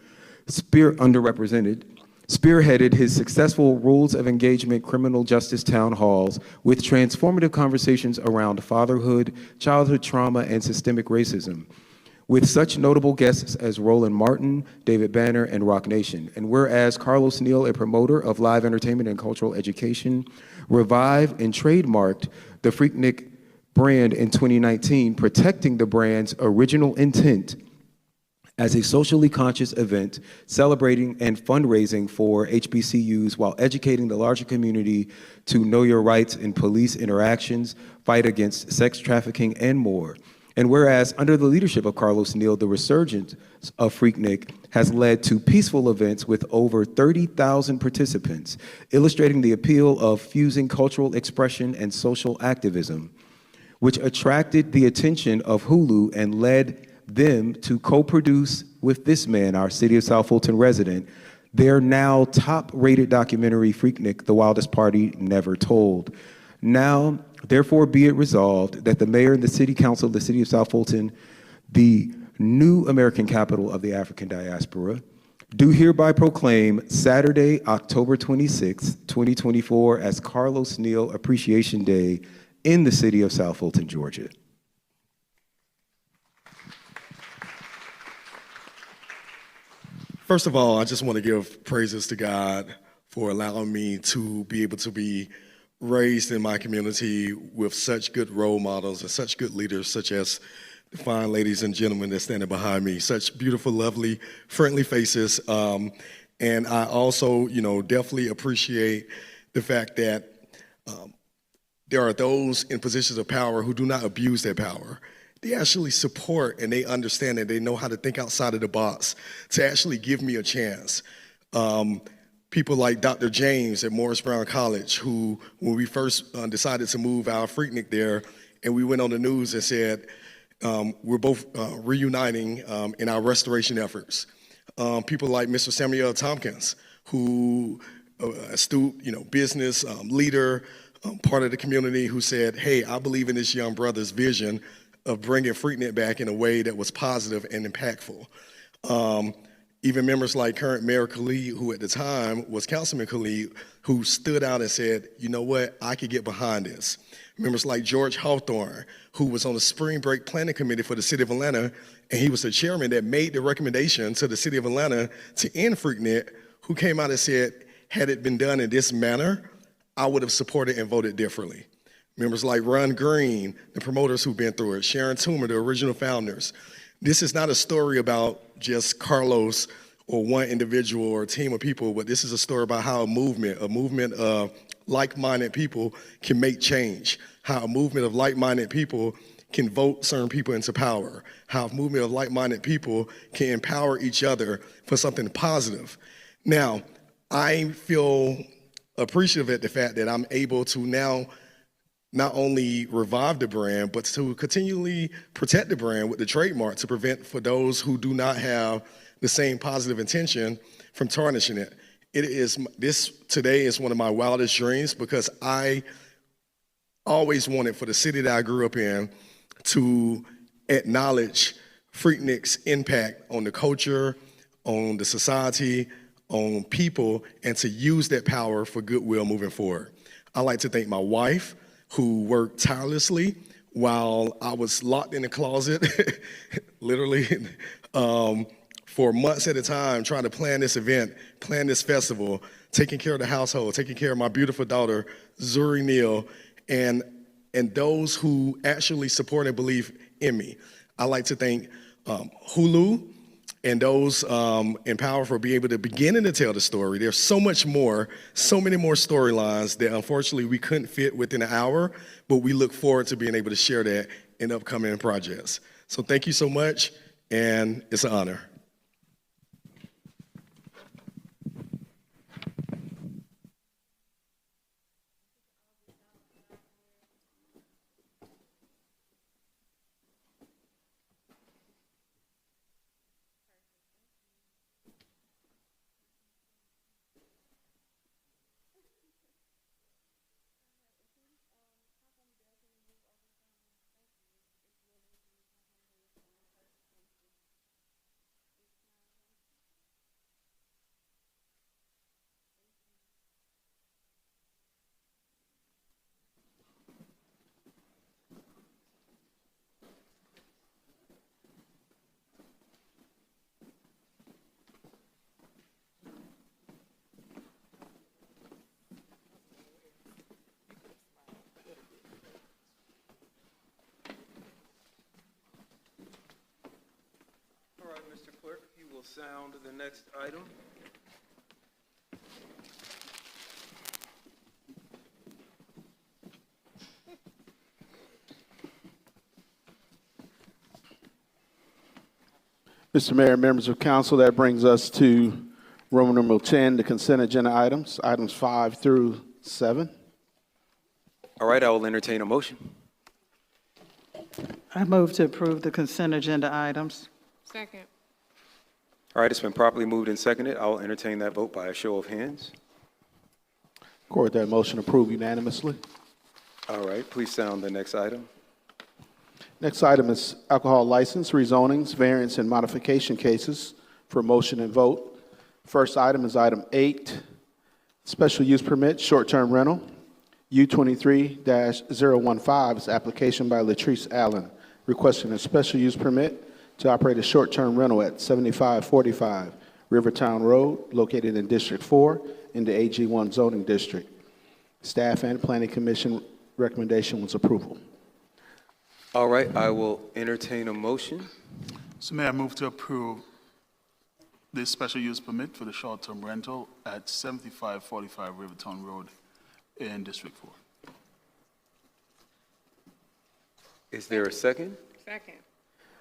spearheaded his successful Rules of Engagement criminal justice town halls with transformative conversations around fatherhood, childhood trauma, and systemic racism, with such notable guests as Roland Martin, David Banner, and Rock Nation. And whereas Carlos Neal, a promoter of live entertainment and cultural education, revived and trademarked the Freaknik brand in 2019, protecting the brand's original intent as a socially conscious event, celebrating and fundraising for HBCUs while educating the larger community to know your rights in police interactions, fight against sex trafficking, and more. And whereas under the leadership of Carlos Neal, the resurgence of Freaknik has led to peaceful events with over 30,000 participants, illustrating the appeal of fusing cultural expression and social activism, which attracted the attention of Hulu and led them to co-produce with this man, our City of South Fulton resident, their now top-rated documentary, Freaknik, The Wildest Party Never Told. Now, therefore be it resolved that the mayor and the city council of the City of South Fulton, the new American capital of the African diaspora, do hereby proclaim Saturday, October 26, 2024 as Carlos Neal Appreciation Day in the City of South Fulton, Georgia. First of all, I just want to give praises to God for allowing me to be able to be raised in my community with such good role models and such good leaders, such as the fine ladies and gentlemen that standing behind me, such beautiful, lovely, friendly faces. And I also, definitely appreciate the fact that there are those in positions of power who do not abuse their power. They actually support and they understand and they know how to think outside of the box to actually give me a chance. People like Dr. James at Morris Brown College, who, when we first decided to move our Freaknik there, and we went on the news and said, we're both reuniting in our restoration efforts. People like Mr. Samuel Tompkins, who astute, business leader, part of the community, who said, hey, I believe in this young brother's vision of bringing Freaknik back in a way that was positive and impactful. Even members like current Mayor Khalid, who at the time was Councilman Khalid, who stood out and said, you know what, I could get behind this. Members like George Hawthorne, who was on the Spring Break Planning Committee for the City of Atlanta, and he was the chairman that made the recommendation to the City of Atlanta to end Freaknik, who came out and said, had it been done in this manner, I would have supported and voted differently. Members like Ron Green, the promoters who've been through it, Sharon Toomer, the original founders. This is not a story about just Carlos or one individual or a team of people, but this is a story about how a movement of like-minded people can make change, how a movement of like-minded people can vote certain people into power, how a movement of like-minded people can empower each other for something positive. Now, I feel appreciative at the fact that I'm able to now not only revive the brand, but to continually protect the brand with the trademark to prevent for those who do not have the same positive intention from tarnishing it. This today is one of my wildest dreams because I always wanted for the city that I grew up in to acknowledge Freaknik's impact on the culture, on the society, on people, and to use that power for goodwill moving forward. I'd like to thank my wife, who worked tirelessly while I was locked in the closet, literally, for months at a time, trying to plan this event, plan this festival, taking care of the household, taking care of my beautiful daughter, Zuri Neal, and those who actually support and believe in me. I'd like to thank Hulu, and those in power for being able to begin to tell the story. There's so much more, so many more storylines that unfortunately we couldn't fit within an hour, but we look forward to being able to share that in upcoming projects. So thank you so much, and it's an honor. All right, Mr. Clerk, if you will sound the next item. Mr. Mayor, members of council, that brings us to Roman numeral 10, the consent agenda items, items 5 through 7. All right, I will entertain a motion. I move to approve the consent agenda items. Second. All right, it's been properly moved and seconded. I will entertain that vote by a show of hands. Record that motion approved unanimously. All right, please sound the next item. Next item is alcohol license, rezonings, variance, and modification cases for motion and vote. First item is item 8, special use permit, short-term rental. U23-015 is application by Latrice Allen, requesting a special use permit to operate a short-term rental at 7545 Rivertown Road, located in District 4 in the AG1 zoning district. Staff and Planning Commission recommendation was approval. All right, I will entertain a motion. So may I move to approve this special use permit for the short-term rental at 7545 Rivertown Road in District 4. Is there a second? Second.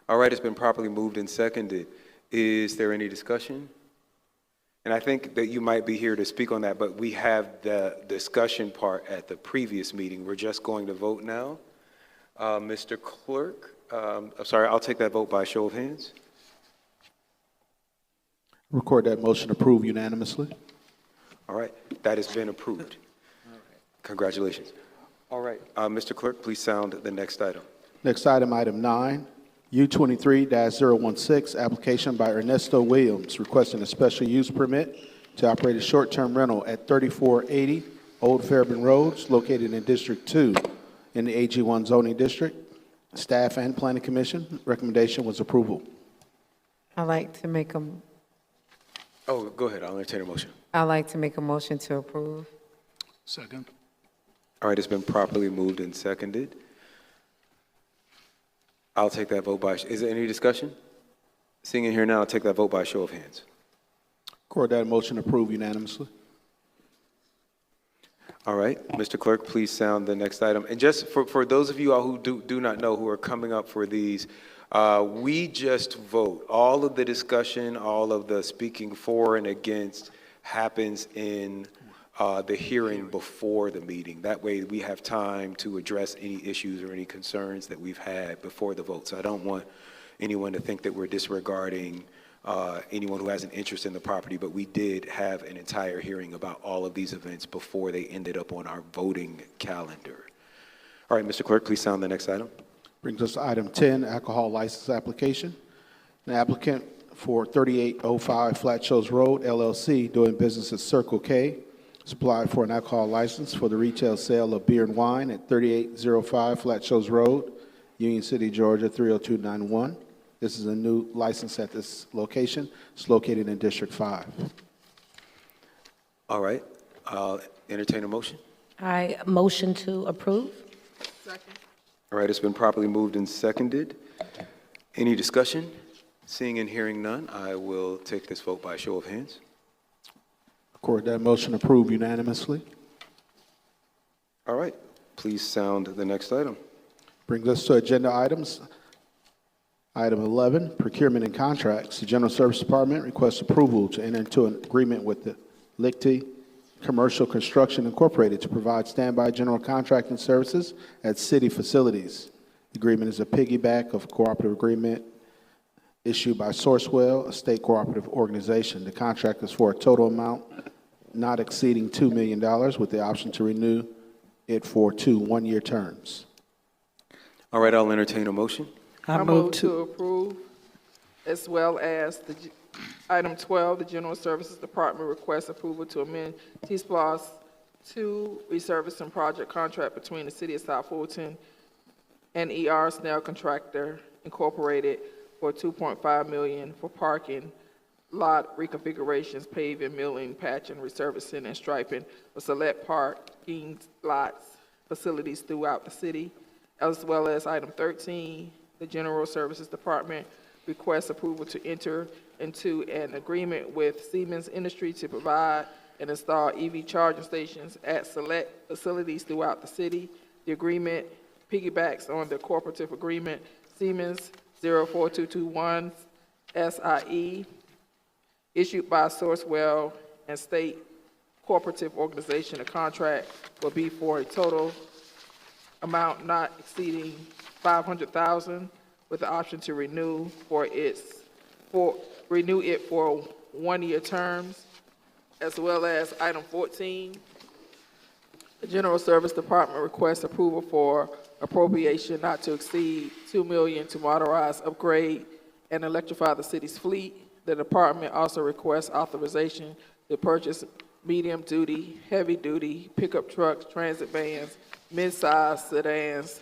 All right, it's been properly moved and seconded. Is there any discussion? And I think that you might be here to speak on that, but we have the discussion part at the previous meeting. We're just going to vote now. Mr. Clerk, I'm sorry, I'll take that vote by a show of hands. Record that motion approved unanimously. All right, that has been approved. Congratulations. All right, Mr. Clerk, please sound the next item. Next item, item 9, U23-016, application by Ernesto Williams, requesting a special use permit to operate a short-term rental at 3480 Old Fairburn Roads, located in District 2 in the AG1 zoning district. Staff and Planning Commission recommendation was approval. I'd like to make a, Oh, go ahead, I'll entertain a motion. I'd like to make a motion to approve. Second. All right, it's been properly moved and seconded. I'll take that vote by, is there any discussion? Seeing it here now, I'll take that vote by a show of hands. Record that motion approved unanimously. All right, Mr. Clerk, please sound the next item. And just for those of you all who do not know, who are coming up for these, we just vote. All of the discussion, all of the speaking for and against happens in the hearing before the meeting. That way we have time to address any issues or any concerns that we've had before the vote. So I don't want anyone to think that we're disregarding anyone who has an interest in the property, but we did have an entire hearing about all of these events before they ended up on our voting calendar. All right, Mr. Clerk, please sound the next item. Brings us to item 10, alcohol license application. An applicant for 3805 Flat Shoals Road, LLC, doing business as Circle K, applied for an alcohol license for the retail sale of beer and wine at 3805 Flat Shoals Road, Union City, Georgia, 30291. This is a new license at this location. It's located in District 5. All right, I'll entertain a motion. I motion to approve. All right, it's been properly moved and seconded. Any discussion? Seeing and hearing none, I will take this vote by a show of hands. Record that motion approved unanimously. All right, please sound the next item. Brings us to agenda items. Item 11, procurement and contracts. The General Service Department requests approval to enter into an agreement with the Lichty Commercial Construction Incorporated to provide standby general contracting services at city facilities. The agreement is a piggyback of a cooperative agreement issued by Sourcewell, a state cooperative organization. The contract is for a total amount not exceeding $2 million with the option to renew it for 2 one-year terms. All right, I'll entertain a motion. I move to approve, as well as item 12, the General Services Department requests approval to amend T-SPLOS 2 resurfacing project contract between the City of South Fulton and ER Snell Contractor Incorporated for $2.5 million for parking lot reconfigurations, paving, milling, patching, resurfacing, and striping for select parking lots facilities throughout the city, as well as item 13, the General Services Department requests approval to enter into an agreement with Siemens Industry to provide and install EV charging stations at select facilities throughout the city. The agreement piggybacks on the cooperative agreement Siemens 04221 SIE issued by Sourcewell and state cooperative organization. The contract will be for a total amount not exceeding $500,000 with the option to renew it for 1-year terms, as well as item 14. The General Service Department requests approval for appropriation not to exceed $2 million to modernize, upgrade, and electrify the city's fleet. The department also requests authorization to purchase medium-duty, heavy-duty pickup trucks, transit vans, mid-size sedans,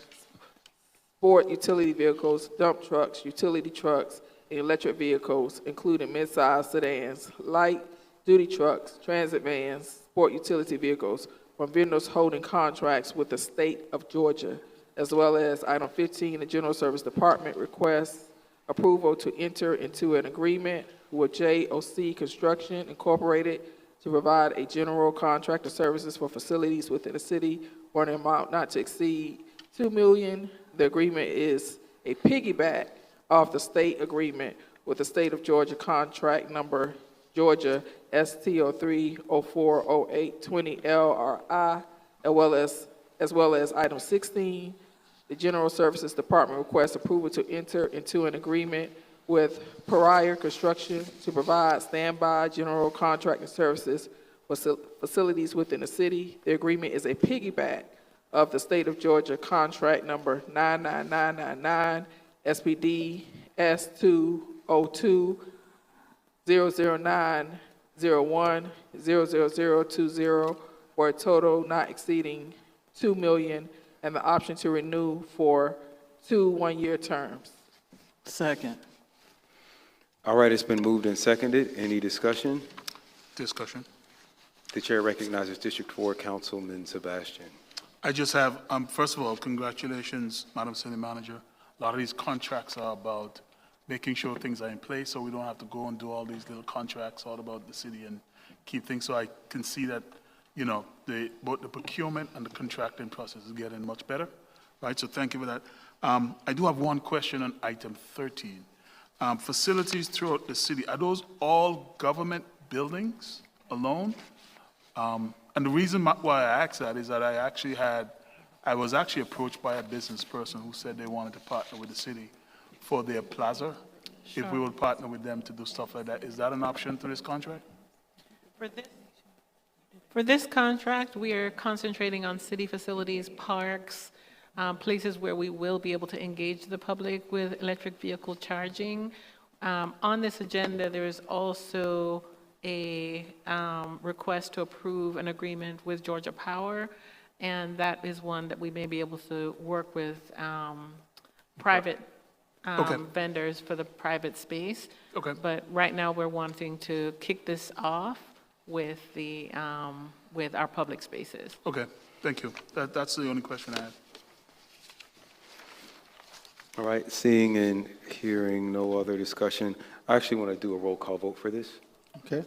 sport utility vehicles, dump trucks, utility trucks, and electric vehicles, including mid-size sedans, light-duty trucks, transit vans, sport utility vehicles, from vendors holding contracts with the state of Georgia, as well as item 15, the General Service Department requests approval to enter into an agreement with JOC Construction Incorporated to provide a general contractor services for facilities within the city for an amount not to exceed $2 million. The agreement is a piggyback of the state agreement with the state of Georgia contract number Georgia STO3040820LRI, as well as item 16. The General Services Department requests approval to enter into an agreement with Pariah Construction to provide standby general contracting services for facilities within the city. The agreement is a piggyback of the state of Georgia contract number 99999 SPD S202 00901 00020 for a total not exceeding $2 million and the option to renew for 2 one-year terms. Second. All right, it's been moved and seconded. Any discussion? Discussion. The chair recognizes District 4 Councilman Sebastian. I just have, first of all, congratulations, Madam City Manager. A lot of these contracts are about making sure things are in place so we don't have to go and do all these little contracts all about the city and keep things. So I can see that, you know, both the procurement and the contracting process is getting much better, right? So thank you for that. I do have one question on item 13. Facilities throughout the city, are those all government buildings alone? And the reason why I asked that is that I was actually approached by a business person who said they wanted to partner with the city for their plaza. Sure. If we would partner with them to do stuff like that, is that an option through this contract? For this contract, we are concentrating on city facilities, parks, places where we will be able to engage the public with electric vehicle charging. On this agenda, there is also a request to approve an agreement with Georgia Power, and that is one that we may be able to work with private vendors for the private space. Okay. But right now, we're wanting to kick this off with with our public spaces. Okay, thank you. That's the only question I had. All right, seeing and hearing no other discussion, I actually want to do a roll call vote for this. Okay.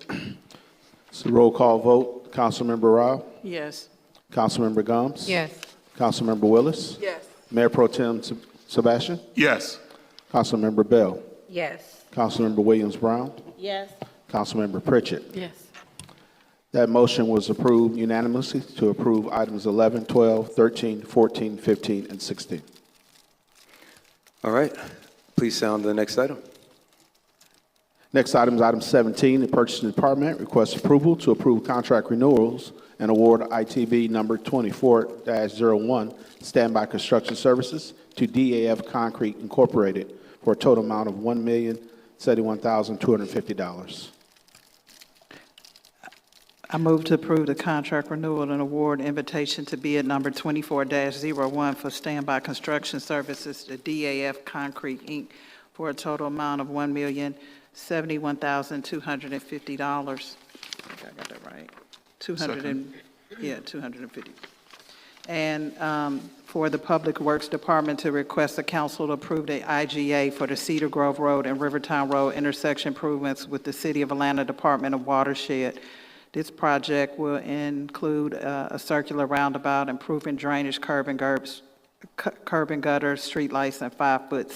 It's a roll call vote. Councilmember Rao? Yes. Councilmember Gomes? Yes. Councilmember Willis? Yes. Mayor Pro Tem Sebastian? Yes. Councilmember Bell? Yes. Councilmember Williams Brown? Yes. Councilmember Pritchett? Yes. That motion was approved unanimously to approve items 11, 12, 13, 14, 15, and 16. All right, please sound the next item. Next item is item 17. The Purchasing Department requests approval to approve contract renewals and award ITB number 24-01 standby construction services to DAF Concrete Incorporated for a total amount of $1,071,250. I move to approve the contract renewal and award invitation to bid number 24-01 for standby construction services to DAF Concrete, Inc. for a total amount of $1,071,250. I think I got that right. 250. And for the Public Works Department to request the council to approve the IGA for the Cedar Grove Road and Rivertown Road intersection improvements with the City of Atlanta Department of Watershed. This project will include a circular roundabout, improving drainage, curb and gutters, streetlights, and 5-foot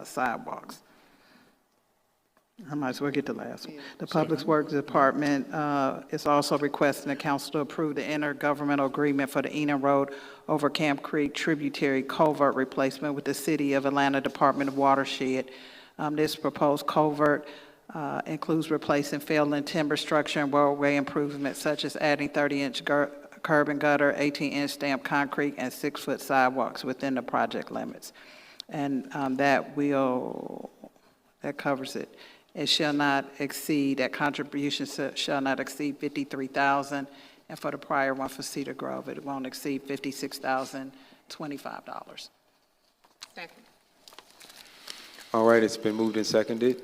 sidewalks. I might as well get the last one. The Public Works Department is also requesting the council to approve the intergovernmental agreement for the Enon Road over Camp Creek tributary culvert replacement with the City of Atlanta Department of Watershed. This proposed culvert includes replacing failing timber structure and roadway improvements such as adding 30-inch curb and gutter, 18-inch stamped concrete, and 6-foot sidewalks within the project limits. And that covers it. It shall not exceed, that contribution shall not exceed $53,000, and for the prior one for Cedar Grove, it won't exceed $56,025. Second. All right, it's been moved and seconded.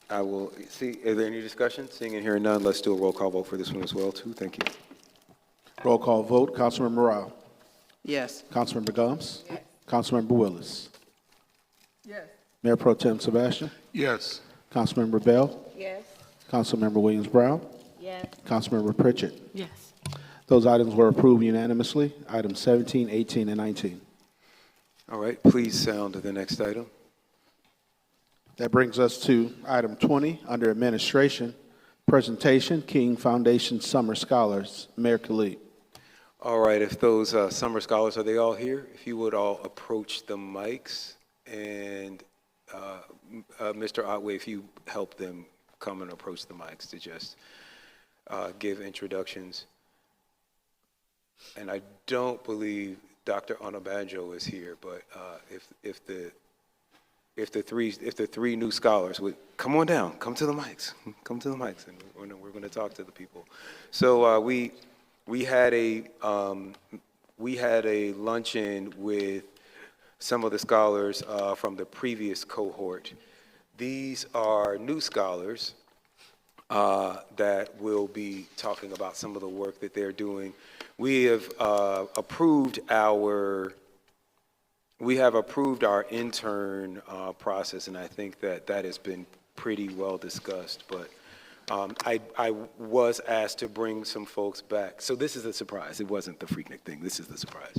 I will see, is there any discussion? Seeing and hearing none, let's do a roll call vote for this one as well, too. Thank you. Roll call vote. Councilmember Rao? Yes. Councilmember Gomes? Yes. Councilmember Willis? Yes. Mayor Pro Tem Sebastian? Yes. Councilmember Bell? Yes. Councilmember Williams Brown? Yes. Councilmember Pritchett? Yes. Those items were approved unanimously. Items 17, 18, and 19. All right, please sound the next item. That brings us to item 20, under administration, presentation, King Foundation Summer Scholars. Mayor Khalid. All right, if those summer scholars, are they all here? If you would all approach the mics, and Mr. Otway, if you help them come and approach the mics to just give introductions. And I don't believe Dr. Onabanjo is here, but if the three new scholars would come on down, come to the mics, and we're going to talk to the people. So we had a luncheon with some of the scholars from the previous cohort. These are new scholars that will be talking about some of the work that they're doing. We have approved our intern process, and I think that has been pretty well discussed. But I was asked to bring some folks back. So this is a surprise. It wasn't the Freaknik thing. This is the surprise.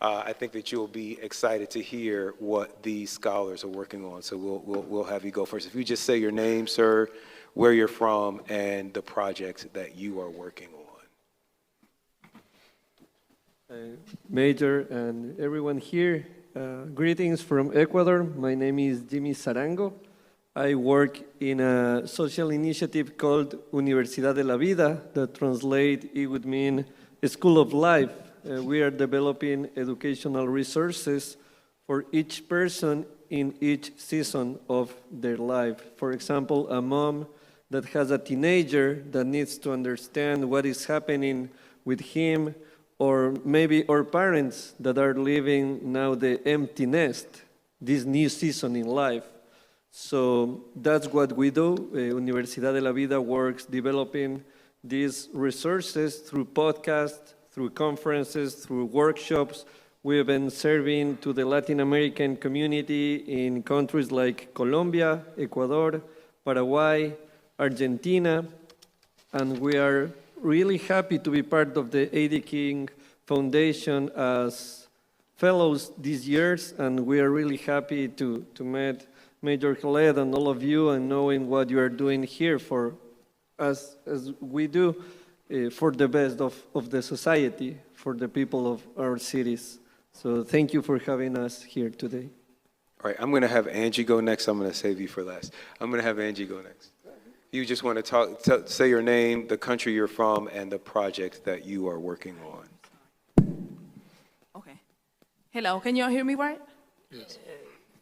I think that you'll be excited to hear what these scholars are working on. So we'll have you go first. If you just say your name, sir, where you're from, and the projects that you are working on. Major and everyone here, greetings from Ecuador. My name is Jimmy Sarango. I work in a social initiative called Universidad de la Vida. That translate, it would mean a school of life. We are developing educational resources for each person in each season of their life. For example, a mom that has a teenager that needs to understand what is happening with him, or maybe our parents that are living now the empty nest, this new season in life. So that's what we do. Universidad de la Vida works developing these resources through podcasts, through conferences, through workshops. We have been serving to the Latin American community in countries like Colombia, Ecuador, Paraguay, Argentina, and we are really happy to be part of the A.D. King Foundation as fellows these years, and we are really happy to meet Major Khalid and all of you, and knowing what you are doing here for us as we do for the best of the society, for the people of our cities. So thank you for having us here today. All right, I'm going to have Angie go next. I'm going to save you for last. I'm going to have Angie go next. You just want to say your name, the country you're from, and the project that you are working on. Okay. Hello, can you all hear me right? Yes.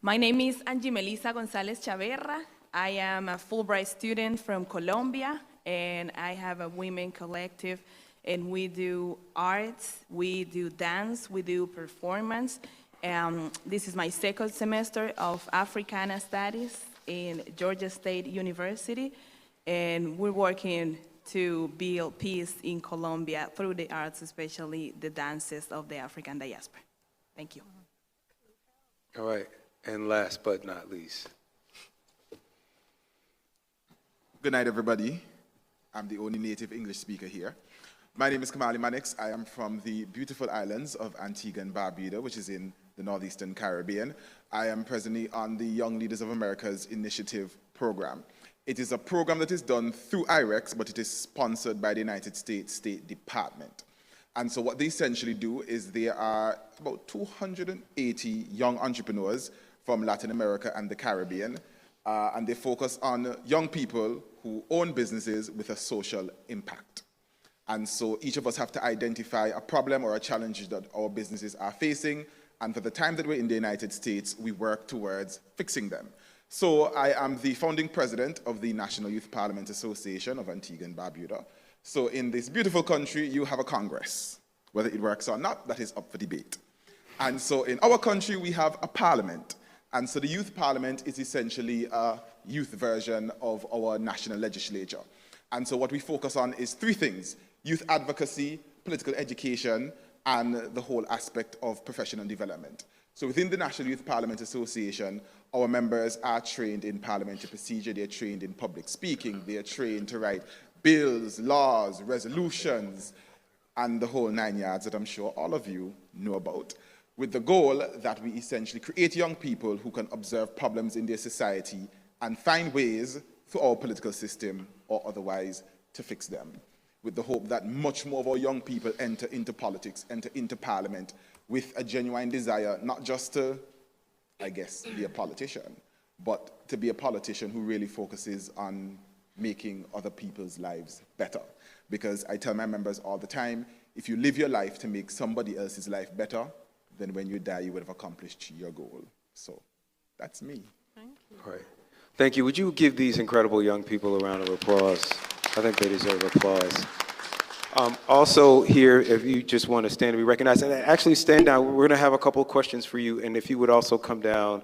My name is Angie Melissa Gonzalez Chaverra. I am a Fulbright student from Colombia, and I have a women collective, and we do arts, we do dance, we do performance. This is my second semester of Africana Studies in Georgia State University, and we're working to build peace in Colombia through the arts, especially the dances of the African diaspora. Thank you. All right, and last but not least. Good night, everybody. I'm the only native English speaker here. My name is Kamali Manix. I am from the beautiful islands of Antigua and Barbuda, which is in the Northeastern Caribbean. I am presently on the Young Leaders of America's Initiative program. It is a program that is done through IREX, but it is sponsored by the United States State Department. And so what they essentially do is there are about 280 young entrepreneurs from Latin America and the Caribbean, and they focus on young people who own businesses with a social impact. And so each of us have to identify a problem or a challenge that our businesses are facing, and for the time that we're in the United States, we work towards fixing them. So I am the founding president of the National Youth Parliament Association of Antigua and Barbuda. So in this beautiful country, you have a Congress. Whether it works or not, that is up for debate. And so in our country, we have a parliament. And so the youth parliament is essentially a youth version of our national legislature. And so what we focus on is three things: youth advocacy, political education, and the whole aspect of professional development. So within the National Youth Parliament Association, our members are trained in parliamentary procedure, they're trained in public speaking, they're trained to write bills, laws, resolutions, and the whole 9 yards that I'm sure all of you know about, with the goal that we essentially create young people who can observe problems in their society and find ways through our political system or otherwise to fix them, with the hope that much more of our young people enter into politics, enter into parliament with a genuine desire, not just to, I guess, be a politician, but to be a politician who really focuses on making other people's lives better. Because I tell my members all the time, if you live your life to make somebody else's life better, then when you die, you would have accomplished your goal. So that's me. Thank you. All right. Thank you. Would you give these incredible young people a round of applause? I think they deserve applause. Also here, if you just want to stand to be recognized, and actually stand down, we're going to have a couple of questions for you, and if you would also come down,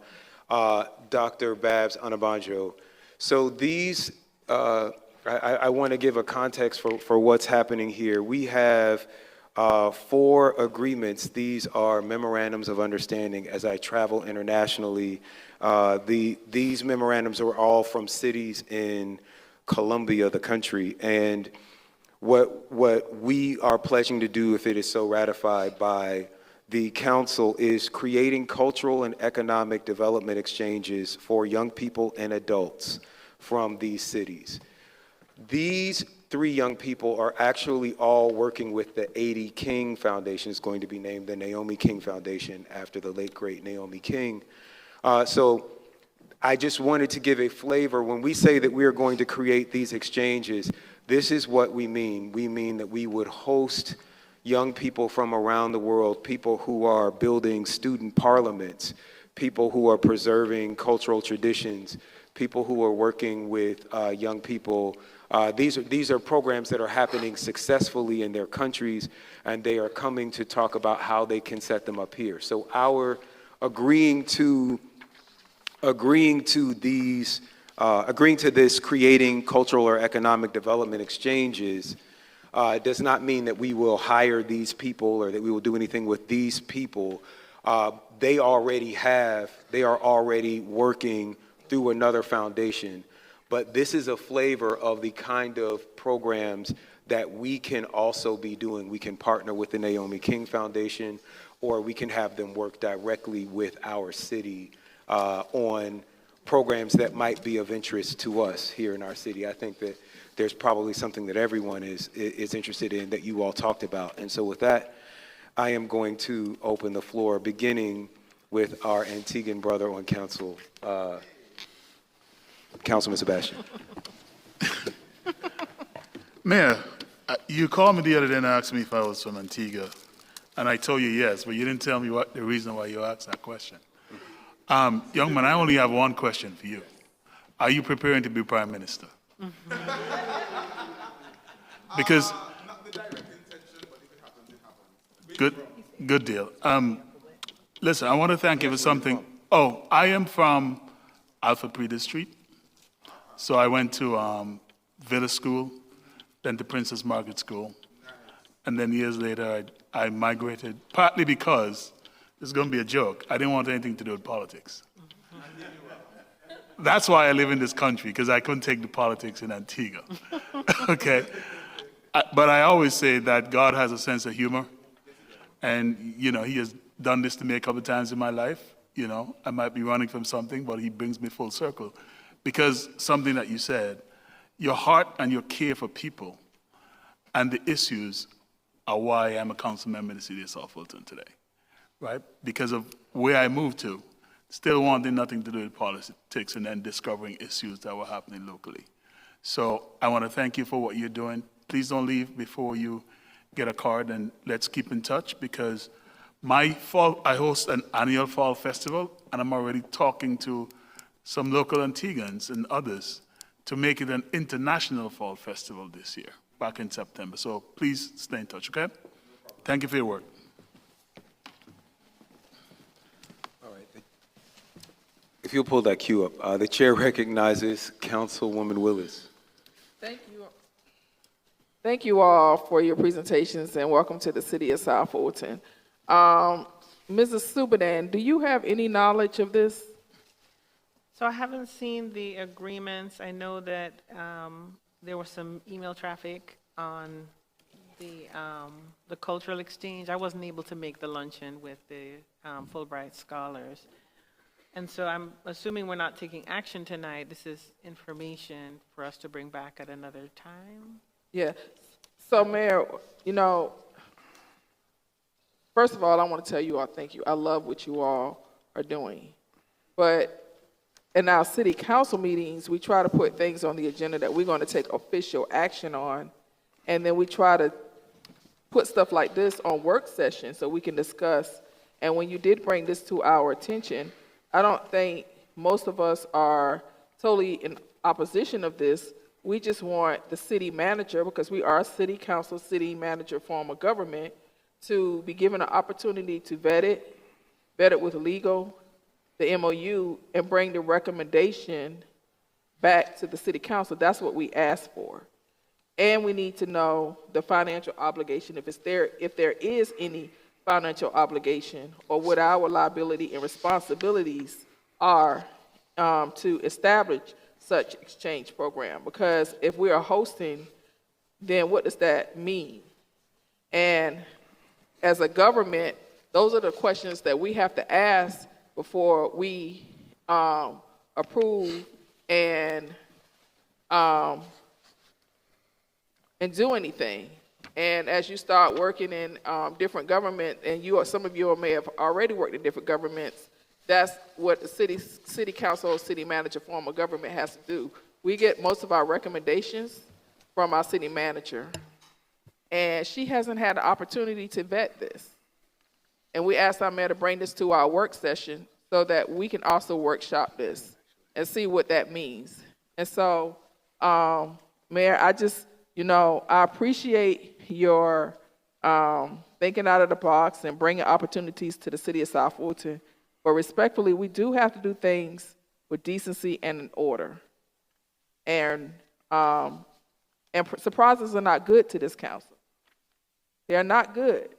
Dr. Babs Anabanjo. So these, I want to give a context for what's happening here. We have 4 agreements. These are memorandums of understanding as I travel internationally. These memorandums are all from cities in Colombia, the country, and what we are pledging to do, if it is so ratified by the council, is creating cultural and economic development exchanges for young people and adults from these cities. These 3 young people are actually all working with the A.D. King Foundation. It's going to be named the Naomi King Foundation after the late, great Naomi King. So I just wanted to give a flavor. When we say that we are going to create these exchanges, this is what we mean. We mean that we would host young people from around the world, people who are building student parliaments, people who are preserving cultural traditions, people who are working with young people. These are programs that are happening successfully in their countries, and they are coming to talk about how they can set them up here. So our agreeing to this creating cultural or economic development exchanges It does not mean that we will hire these people or that we will do anything with these people. They are already working through another foundation. But this is a flavor of the kind of programs that we can also be doing. We can partner with the Naomi King Foundation, or we can have them work directly with our city on programs that might be of interest to us here in our city. I think that there's probably something that everyone is interested in that you all talked about. And so with that, I am going to open the floor, beginning with our Antiguan brother on council, Councilman Sebastian. Mayor, you called me the other day and asked me if I was from Antigua, and I told you yes, but you didn't tell me what the reason why you asked that question. Young man, I only have one question for you. Are you preparing to be Prime Minister? Because, good deal. Listen, I want to thank you for something. Oh, I am from Alfred Preda Street. So I went to Villa School, then to Princess Margaret School. And then years later, I migrated, partly because, this is going to be a joke, I didn't want anything to do with politics. That's why I live in this country, because I couldn't take the politics in Antigua. Okay? But I always say that God has a sense of humor. And, you know, he has done this to me a couple of times in my life. You know, I might be running from something, but he brings me full circle. Because something that you said, your heart and your care for people and the issues are why I'm a council member in the city of South Fulton today, right? Because of where I moved to, still wanting nothing to do with politics and then discovering issues that were happening locally. So I want to thank you for what you're doing. Please don't leave before you get a card, and let's keep in touch, because I host an annual fall festival, and I'm already talking to some local Antiguans and others to make it an international fall festival this year, back in September. So please stay in touch, okay? Thank you for your work. All right. If you'll pull that cue up, the chair recognizes Councilwoman Willis. Thank you. Thank you all for your presentations, and welcome to the city of South Fulton. Mrs. Subadan, do you have any knowledge of this? So I haven't seen the agreements. I know that there was some email traffic on the cultural exchange. I wasn't able to make the luncheon with the Fulbright scholars. And so I'm assuming we're not taking action tonight. This is information for us to bring back at another time. Yeah. So, Mayor, you know, first of all, I want to tell you all thank you. I love what you all are doing. But in our city council meetings, we try to put things on the agenda that we're going to take official action on. And then we try to put stuff like this on work sessions so we can discuss. And when you did bring this to our attention, I don't think most of us are totally in opposition of this. We just want the city manager, because we are a city council, city manager form of government, to be given an opportunity to vet it with legal, the MOU, and bring the recommendation back to the city council. That's what we asked for. And we need to know the financial obligation, if there is any financial obligation, or what our liability and responsibilities are to establish such exchange program. Because if we are hosting, then what does that mean? And as a government, those are the questions that we have to ask before we approve and do anything. And as you start working in different government, and some of you may have already worked in different governments, that's what the city council or city manager form of government has to do. We get most of our recommendations from our city manager, and she hasn't had the opportunity to vet this. And we asked our mayor to bring this to our work session so that we can also workshop this and see what that means. And so, Mayor, I just, I appreciate your thinking out of the box and bringing opportunities to the city of South Fulton. But respectfully, we do have to do things with decency and in order. And And surprises are not good to this council. They are not good.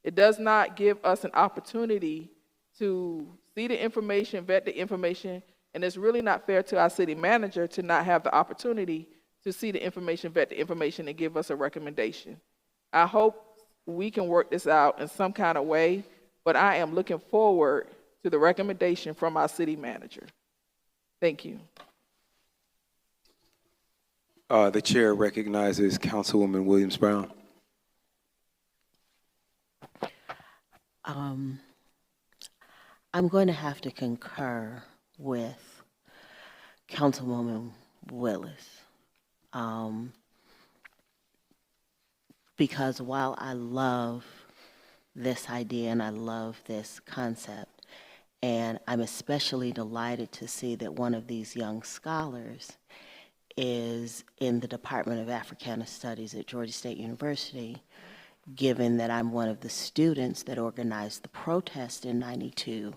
It does not give us an opportunity to see the information, vet the information, and it's really not fair to our city manager to not have the opportunity to see the information, vet the information, and give us a recommendation. I hope we can work this out in some kind of way, but I am looking forward to the recommendation from our city manager. Thank you. The chair recognizes Councilwoman Williams-Brown. I'm going to have to concur with Councilwoman Willis. Because while I love this idea and I love this concept, and I'm especially delighted to see that one of these young scholars is in the Department of Africana Studies at Georgia State University, given that I'm one of the students that organized the protest in '92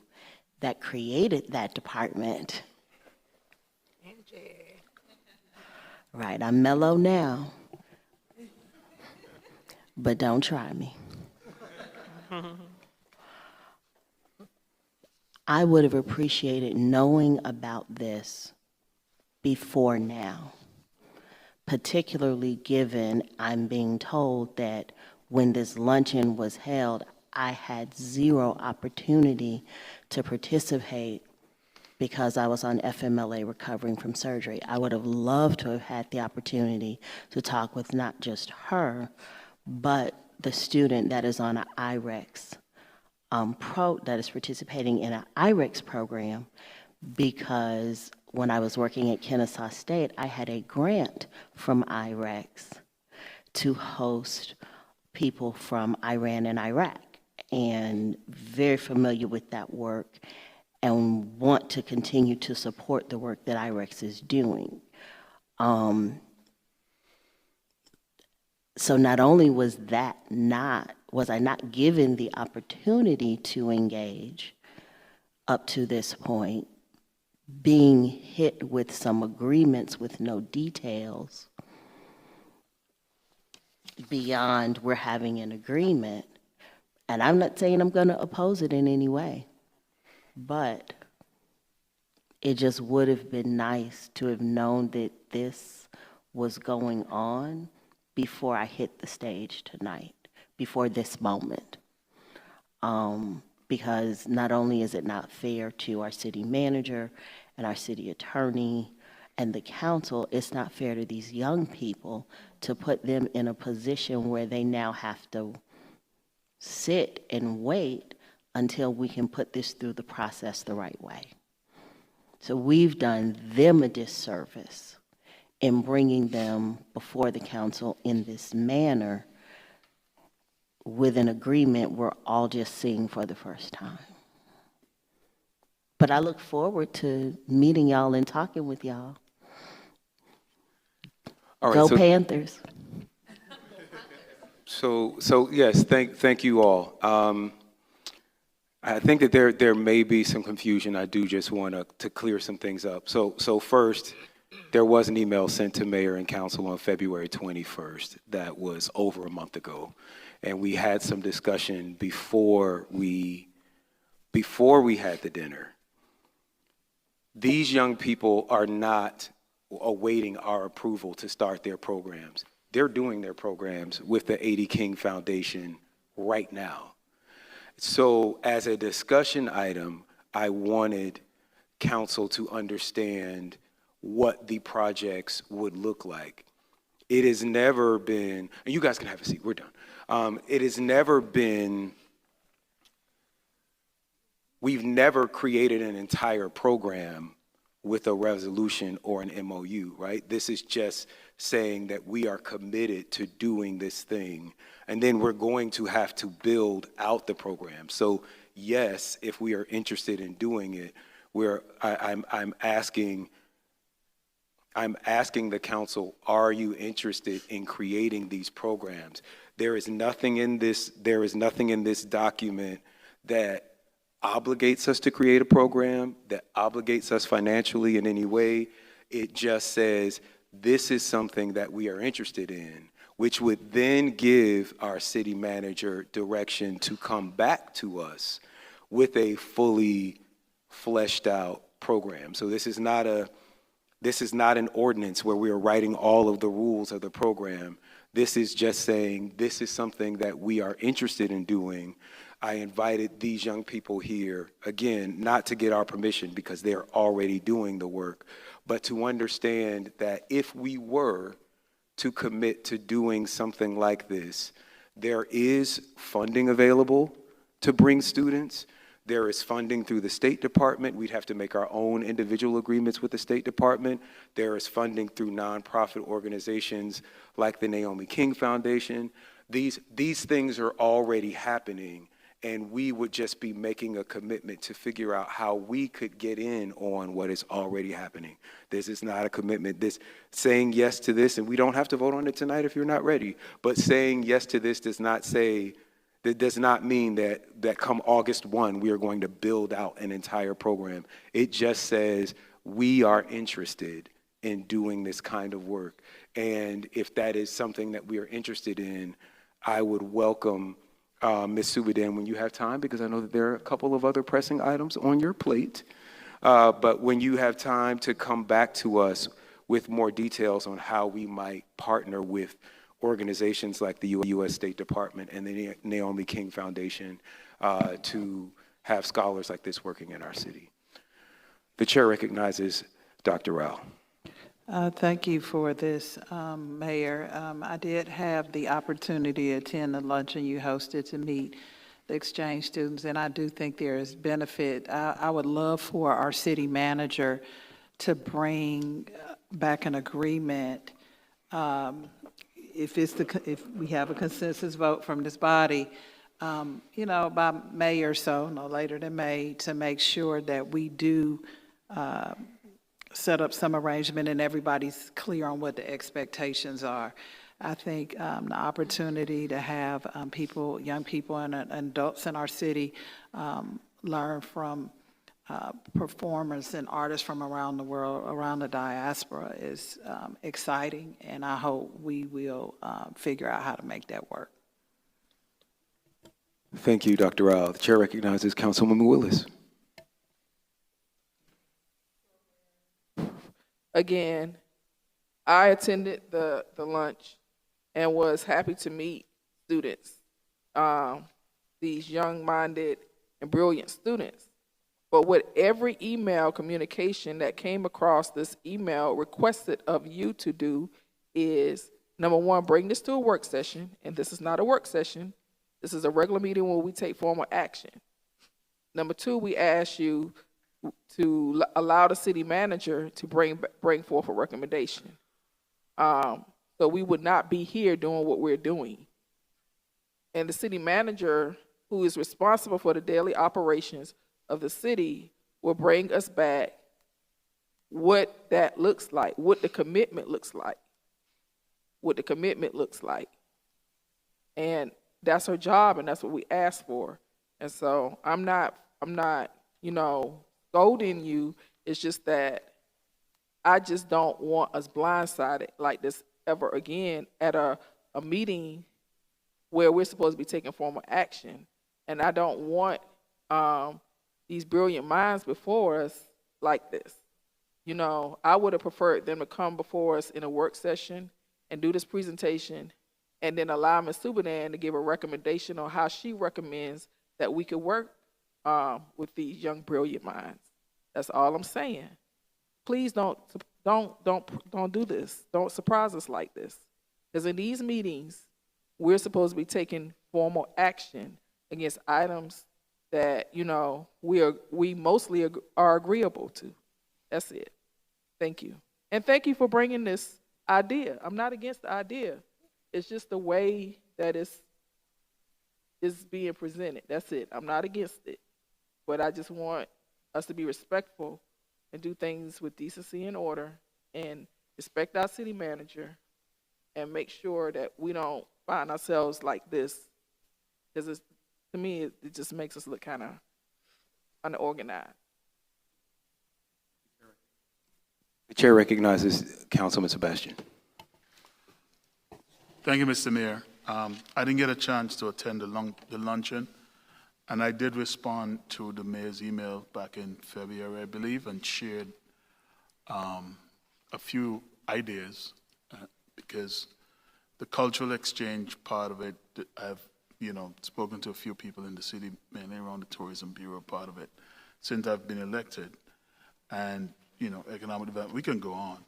that created that department. Right, I'm mellow now, but don't try me. I would have appreciated knowing about this before now, particularly given I'm being told that when this luncheon was held, I had zero opportunity to participate because I was on FMLA recovering from surgery. I would have loved to have had the opportunity to talk with not just her, but the student that is on an IREX that is participating in an IREX program, because when I was working at Kennesaw State, I had a grant from IREX to host people from Iran and Iraq, and very familiar with that work and want to continue to support the work that IREX is doing. So not only was I not given the opportunity to engage up to this point, being hit with some agreements with no details beyond we're having an agreement, and I'm not saying I'm going to oppose it in any way, but it just would have been nice to have known that this was going on before I hit the stage tonight, before this moment. Because not only is it not fair to our city manager and our city attorney and the council, it's not fair to these young people to put them in a position where they now have to sit and wait until we can put this through the process the right way. So we've done them a disservice in bringing them before the council in this manner with an agreement we're all just seeing for the first time. But I look forward to meeting y'all and talking with y'all. All right, Go so, Panthers. So yes, thank you all. I think that there may be some confusion. I do just want to clear some things up. So first, there was an email sent to mayor and council on February 21st that was over a month ago. And we had some discussion before we had the dinner. These young people are not awaiting our approval to start their programs. They're doing their programs with the A.D. King Foundation right now. So as a discussion item, I wanted council to understand what the projects would look like. It has never been, and you guys can have a seat, we're done. It has never been, we've never created an entire program with a resolution or an MOU, right? This is just saying that we are committed to doing this thing, and then we're going to have to build out the program. So yes, if we are interested in doing it, I'm asking the council, are you interested in creating these programs? There is nothing in this document that obligates us to create a program, that obligates us financially in any way. It just says this is something that we are interested in, which would then give our city manager direction to come back to us with a fully fleshed out program. So this is not an ordinance where we are writing all of the rules of the program. This is just saying, this is something that we are interested in doing. I invited these young people here, again, not to get our permission because they're already doing the work, but to understand that if we were to commit to doing something like this, there is funding available to bring students. There is funding through the State Department. We'd have to make our own individual agreements with the State Department. There is funding through nonprofit organizations like the Naomi King Foundation. These things are already happening, and we would just be making a commitment to figure out how we could get in on what is already happening. This is not a commitment. This saying yes to this, and we don't have to vote on it tonight if you're not ready, but saying yes to this does not mean that come August 1, we are going to build out an entire program. It just says we are interested in doing this kind of work. And if that is something that we are interested in, I would welcome Ms. Subadan when you have time, because I know that there are a couple of other pressing items on your plate. But when you have time to come back to us with more details on how we might partner with organizations like the U.S. State Department and the Naomi King Foundation to have scholars like this working in our city. The chair recognizes Dr. Rao. Thank you for this, Mayor. I did have the opportunity to attend the luncheon you hosted to meet the exchange students, and I do think there is benefit. I would love for our city manager to bring back an agreement if we have a consensus vote from this body, by May or so, no later than May, to make sure that we do set up some arrangement and everybody's clear on what the expectations are. I think the opportunity to have young people and adults in our city learn from performers and artists from around the world, around the diaspora, is exciting, and I hope we will figure out how to make that work. Thank you, Dr. Rao. The chair recognizes Councilwoman Willis. Again, I attended the lunch and was happy to meet students, these young-minded and brilliant students. But with every email communication that came across this email requested of you to do is, number one, bring this to a work session, and this is not a work session. This is a regular meeting where we take formal action. Number two, we ask you to allow the city manager to bring forth a recommendation. So we would not be here doing what we're doing. And the city manager, who is responsible for the daily operations of the city, will bring us back what that looks like, what the commitment looks like, And that's her job, and that's what we asked for. And so I'm not, scolding you. It's just that I just don't want us blindsided like this ever again at a meeting where we're supposed to be taking formal action. And I don't want these brilliant minds before us like this. I would have preferred them to come before us in a work session and do this presentation and then allow Ms. Subadan to give a recommendation on how she recommends that we could work with these young, brilliant minds. That's all I'm saying. Please don't do this. Don't surprise us like this. Because in these meetings, we're supposed to be taking formal action against items that, we mostly are agreeable to. That's it. Thank you. And thank you for bringing this idea. I'm not against the idea. It's just the way that it's being presented. That's it. I'm not against it. But I just want us to be respectful and do things with decency and order and respect our city manager and make sure that we don't find ourselves like this. Because to me, it just makes us look kind of unorganized. The chair recognizes Councilman Sebastian. Thank you, Mr. Mayor. I didn't get a chance to attend the luncheon, and I did respond to the mayor's email back in February, I believe, and shared a few ideas because the cultural exchange part of it, I've spoken to a few people in the city, mainly around the tourism bureau part of it, since I've been elected, and economic development. We can go on,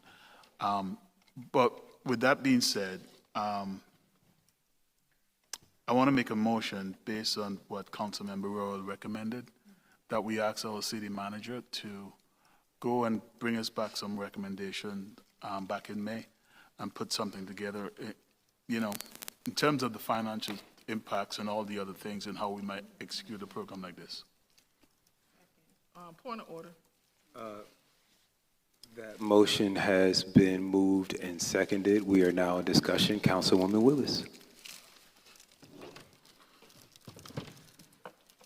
but with that being said, I want to make a motion based on what Councilmember Royal recommended, that we ask our city manager to go and bring us back some recommendation back in May and put something together, in terms of the financial impacts and all the other things and how we might execute a program like this. Point of order. That motion has been moved and seconded. We are now in discussion. Councilwoman Willis.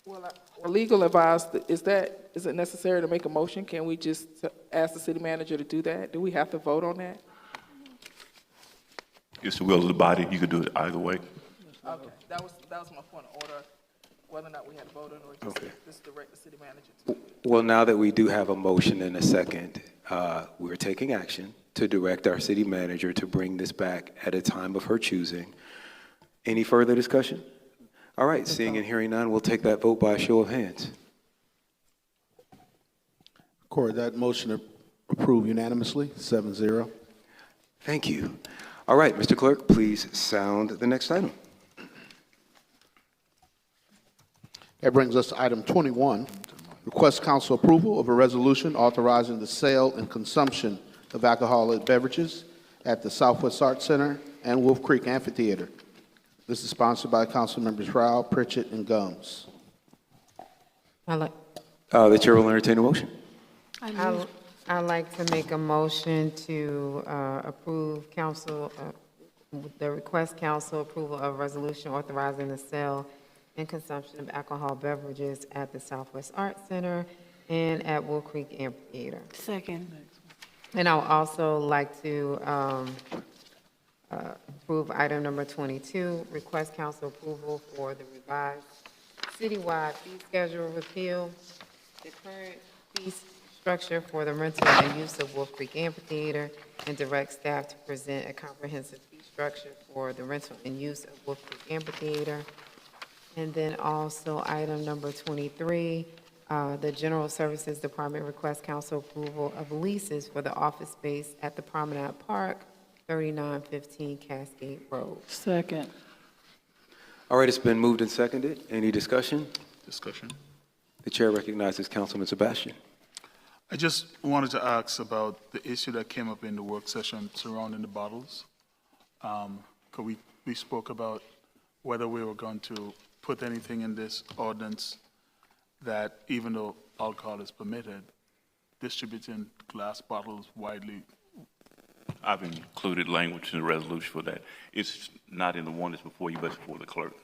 Well, legal advice, is it necessary to make a motion? Can we just ask the city manager to do that? Do we have to vote on that? It's the will of the body. You could do it either way. Okay, that was my point of order, whether or not we had to vote on it, or just direct the city manager to do it. Well, now that we do have a motion and a second, we're taking action to direct our city manager to bring this back at a time of her choosing. Any further discussion? All right, seeing and hearing none, we'll take that vote by a show of hands. Record that motion approved unanimously, 7-0. Thank you. All right, Mr. Clerk, please sound the next item. That brings us to item 21, request council approval of a resolution authorizing the sale and consumption of alcoholic beverages at the Southwest Arts Center and Wolf Creek Amphitheater. This is sponsored by Council Members Rao, Pritchett, and Gums. The chair will entertain a motion. I'd like to make a motion to approve the request council approval of resolution authorizing the sale and consumption of alcohol beverages at the Southwest Arts Center and at Wolf Creek Amphitheater. Second. And I would also like to approve item number 22, request council approval for the revised citywide fee schedule repeal. The current fee structure for the rental and use of Wolf Creek Amphitheater, and direct staff to present a comprehensive fee structure for the rental and use of Wolf Creek Amphitheater. And then also item number 23, the General Services Department requests council approval of leases for the office space at the Promenade Park, 3915 Cascade Road. Second. All right, it's been moved and seconded. Any discussion? Discussion. The chair recognizes Councilman Sebastian. I just wanted to ask about the issue that came up in the work session surrounding the bottles. We spoke about whether we were going to put anything in this ordinance that, even though alcohol is permitted, distributing glass bottles widely. I've included language in the resolution for that. It's not in the one that's before you, but it's before the clerk.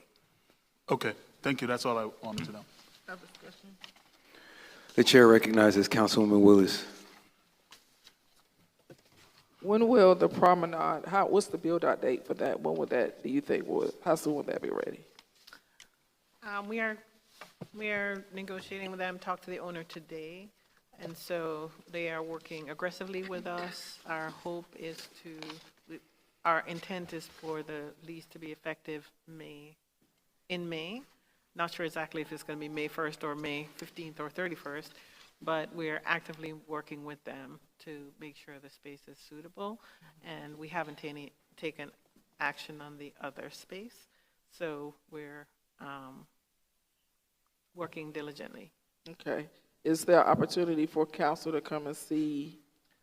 Okay, thank you. That's all I wanted to know. The chair recognizes Councilwoman Willis. When will the promenade, what's the build-out date for that? When would that, do you think, how soon would that be ready? We are negotiating with them, talked to the owner today, and so they are working aggressively with us. Our hope is our intent is for the lease to be effective in May. Not sure exactly if it's going to be May 1st or May 15th or 31st, but we're actively working with them to make sure the space is suitable, and we haven't taken action on the other space, so we're working diligently. Okay. Is there opportunity for council to come and see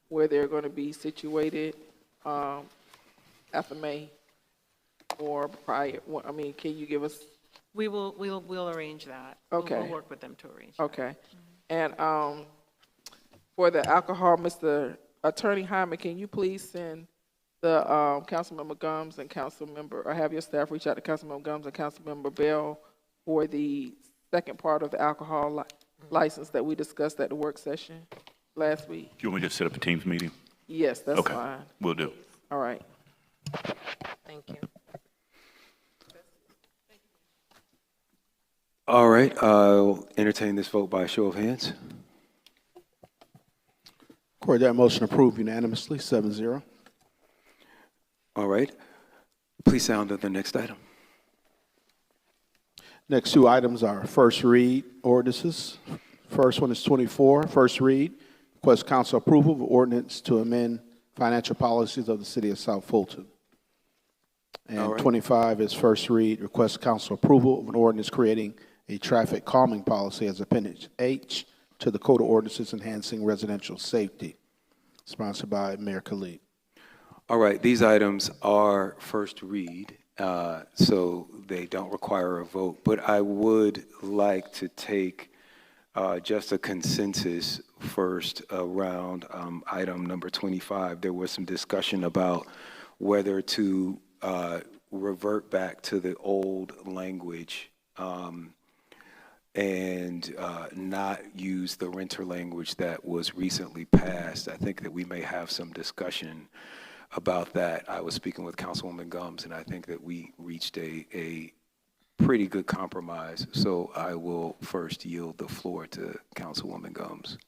where they're going to be situated after May or prior? I mean, can you give us? We'll arrange that. Okay. We'll work with them to arrange that. Okay. And for the alcohol, Mr. Attorney Hyman, can you please send the Councilmember Gums and or have your staff reach out to Councilmember Gums and Councilmember Bell for the second part of the alcohol license that we discussed at the work session last week? You want me to set up a Teams meeting? Yes, that's Okay, fine. will do. All right. Thank you. All right, I'll entertain this vote by a show of hands. Record that motion approved unanimously, 7-0. All right, please sound the next item. Next two items are first read ordinances. First one is 24, first read. Request council approval of ordinance to amend financial policies of the city of South Fulton. And All right. 25 is first read. Request council approval of an ordinance creating a traffic calming policy as Appendix H to the Code of Ordinances enhancing residential safety, sponsored by Mayor Khalid. All right, these items are first read, so they don't require a vote, but I would like to take just a consensus first around item number 25. There was some discussion about whether to revert back to the old language and not use the renter language that was recently passed. I think that we may have some discussion about that. I was speaking with Councilwoman Gums, and I think that we reached a pretty good compromise. So I will first yield the floor to Councilwoman Gums.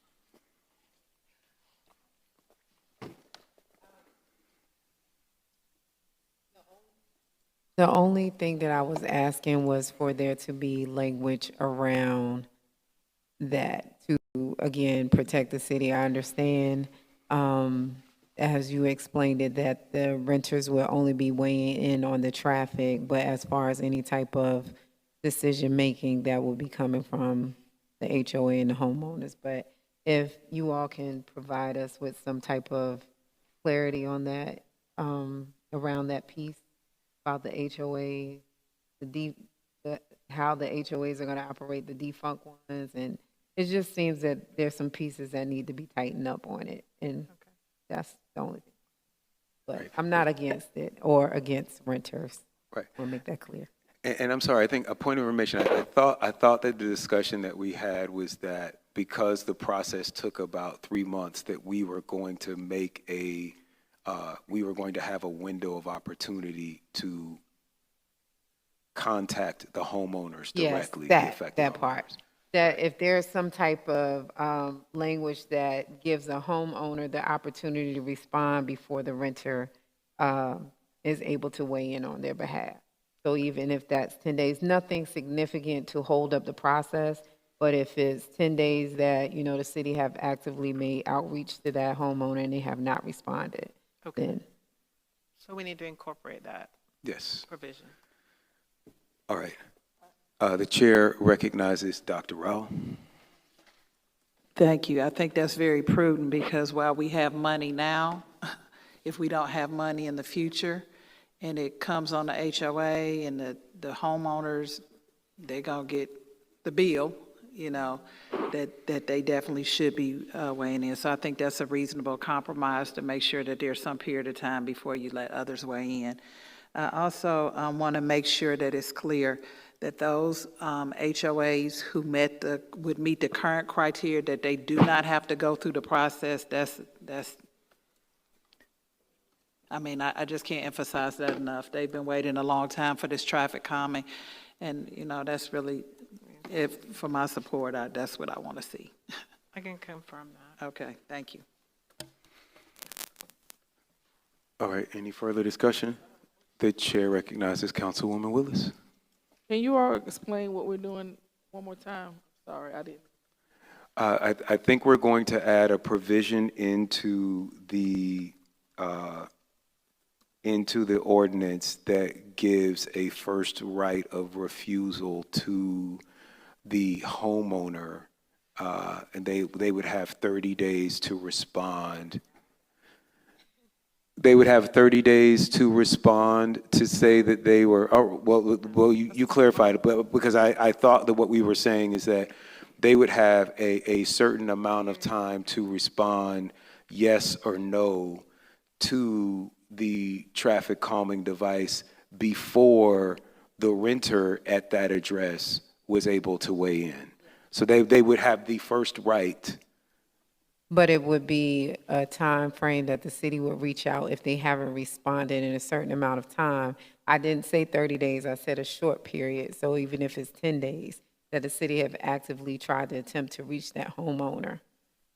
The only thing that I was asking was for there to be language around that to, again, protect the city. I understand, as you explained it, that the renters will only be weighing in on the traffic, but as far as any type of decision-making, that will be coming from the HOA and the homeowners. But if you all can provide us with some type of clarity on that, around that piece, about the HOA, how the HOAs are going to operate, the defunct ones, and it just seems that there's some pieces that need to be tightened up on it, and that's the only thing. But Right. I'm not against it or against renters. Right. We'll make that clear. And I'm sorry, I think a point of information, I thought that the discussion that we had was that because the process took about 3 months, that we were going to make we were going to have a window of opportunity to contact the homeowners directly. Yes, the that part. homeowners. That if there's some type of language that gives a homeowner the opportunity to respond before the renter is able to weigh in on their behalf. So even if that's 10 days, nothing significant to hold up the process, but if it's 10 days that, you know, the city have actively made outreach to that homeowner and they have not responded, then. So we need to incorporate that Yes. provision. All right. The chair recognizes Dr. Rao. Thank you. I think that's very prudent because while we have money now, if we don't have money in the future and it comes on the HOA and the homeowners, they're going to get the bill, you know, that they definitely should be weighing in. So I think that's a reasonable compromise to make sure that there's some period of time before you let others weigh in. I also want to make sure that it's clear that those HOAs who would meet the current criteria, that they do not have to go through the process. I mean, I just can't emphasize that enough. They've been waiting a long time for this traffic calming, and, you know, that's really, for my support, that's what I want to see. I can confirm that. Okay, thank you. All right, any further discussion? The chair recognizes Councilwoman Willis. Can you all explain what we're doing one more time? Sorry, I didn't. I think we're going to add a provision into the ordinance that gives a first right of refusal to the homeowner, and they would have 30 days to respond. They would have 30 days to respond to say that they were, well, you clarified it, but because I thought that what we were saying is that they would have a certain amount of time to respond yes or no to the traffic calming device before the renter at that address was able to weigh in. So they would have the first right But it would be a time frame that the city would reach out if they haven't responded in a certain amount of time. I didn't say 30 days, I said a short period. So even if it's 10 days, that the city have actively tried to attempt to reach that homeowner,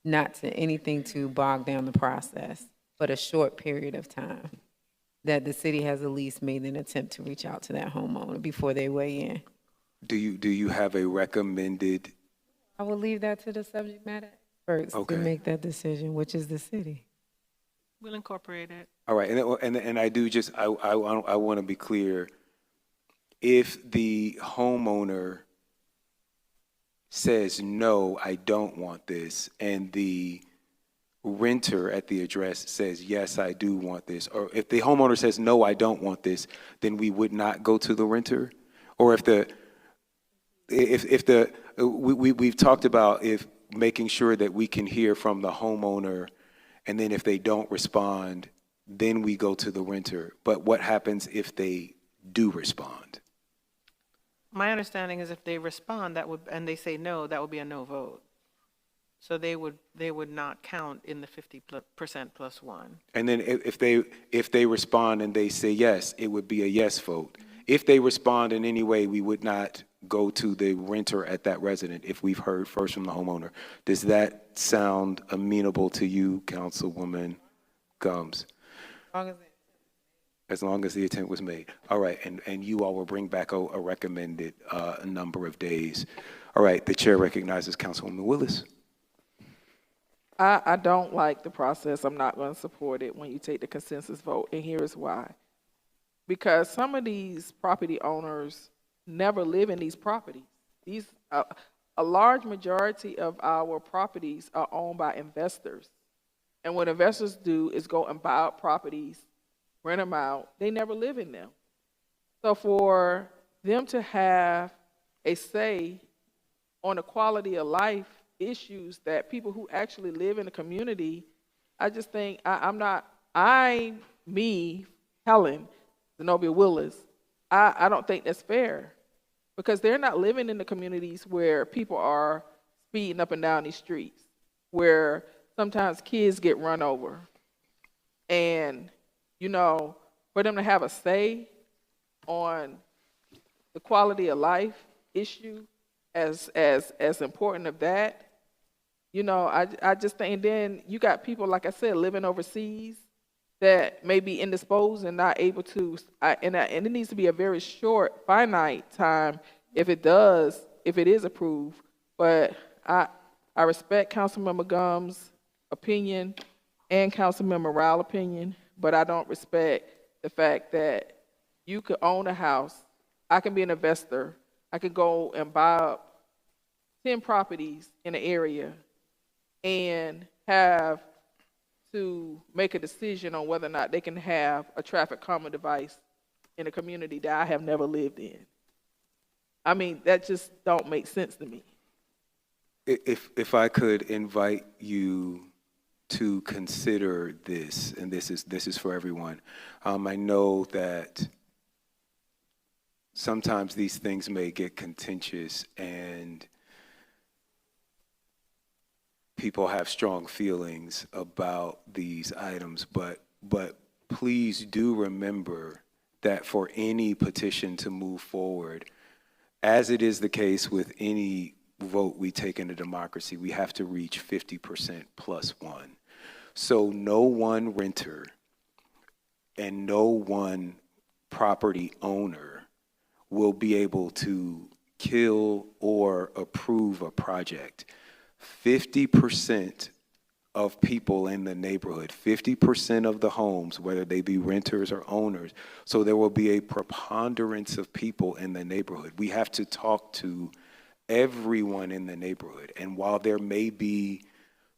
not to anything to bog down the process, but a short period of time that the city has at least made an attempt to reach out to that homeowner before they weigh in. Do you have a recommended? I will leave that to the subject matter experts to make that decision, which is the city. We'll incorporate it. All right, and I do just, I want to be clear. If the homeowner says, no, I don't want this, and the renter at the address says, yes, I do want this, or if the homeowner says, no, I don't want this, then we would not go to the renter? Or we've talked about if making sure that we can hear from the homeowner, and then if they don't respond, then we go to the renter. But what happens if they do respond? My understanding is if they respond, and they say no, that would be a no vote. So they would not count in the 50% plus one. And then if they respond and they say yes, it would be a yes vote. If they respond in any way, we would not go to the renter at that resident if we've heard first from the homeowner. Does that sound amenable to you, Councilwoman Gumbs? As long as the attempt was made. All right, and you all will bring back a recommended number of days. All right, the chair recognizes Councilwoman Willis. I don't like the process. I'm not going to support it when you take the consensus vote, and here's why. Because some of these property owners never live in these properties. A large majority of our properties are owned by investors. And what investors do is go and buy out properties, rent them out. They never live in them. So for them to have a say on the quality of life issues that people who actually live in the community, I just think Helen, Zenobia Willis, I don't think that's fair, because they're not living in the communities where people are speeding up and down these streets, where sometimes kids get run over. And, for them to have a say on the quality of life issue as important of that, I just think, and then you got people, like I said, living overseas that may be indisposed and not able to, and it needs to be a very short, finite time if it is approved. But I respect Councilmember Gumbs' opinion and Councilmember Rao's opinion, but I don't respect the fact that you could own a house, I can be an investor, I could go and buy up 10 properties in an area and have to make a decision on whether or not they can have a traffic calming device in a community that I have never lived in. I mean, that just don't make sense to me. If I could invite you to consider this, and this is for everyone. I know that sometimes these things may get contentious and people have strong feelings about these items, but please do remember that for any petition to move forward, as it is the case with any vote we take in a democracy, we have to reach 50% plus one. So no one renter and no one property owner will be able to kill or approve a project. 50% of people in the neighborhood, 50% of the homes, whether they be renters or owners, so there will be a preponderance of people in the neighborhood. We have to talk to everyone in the neighborhood. And while there may be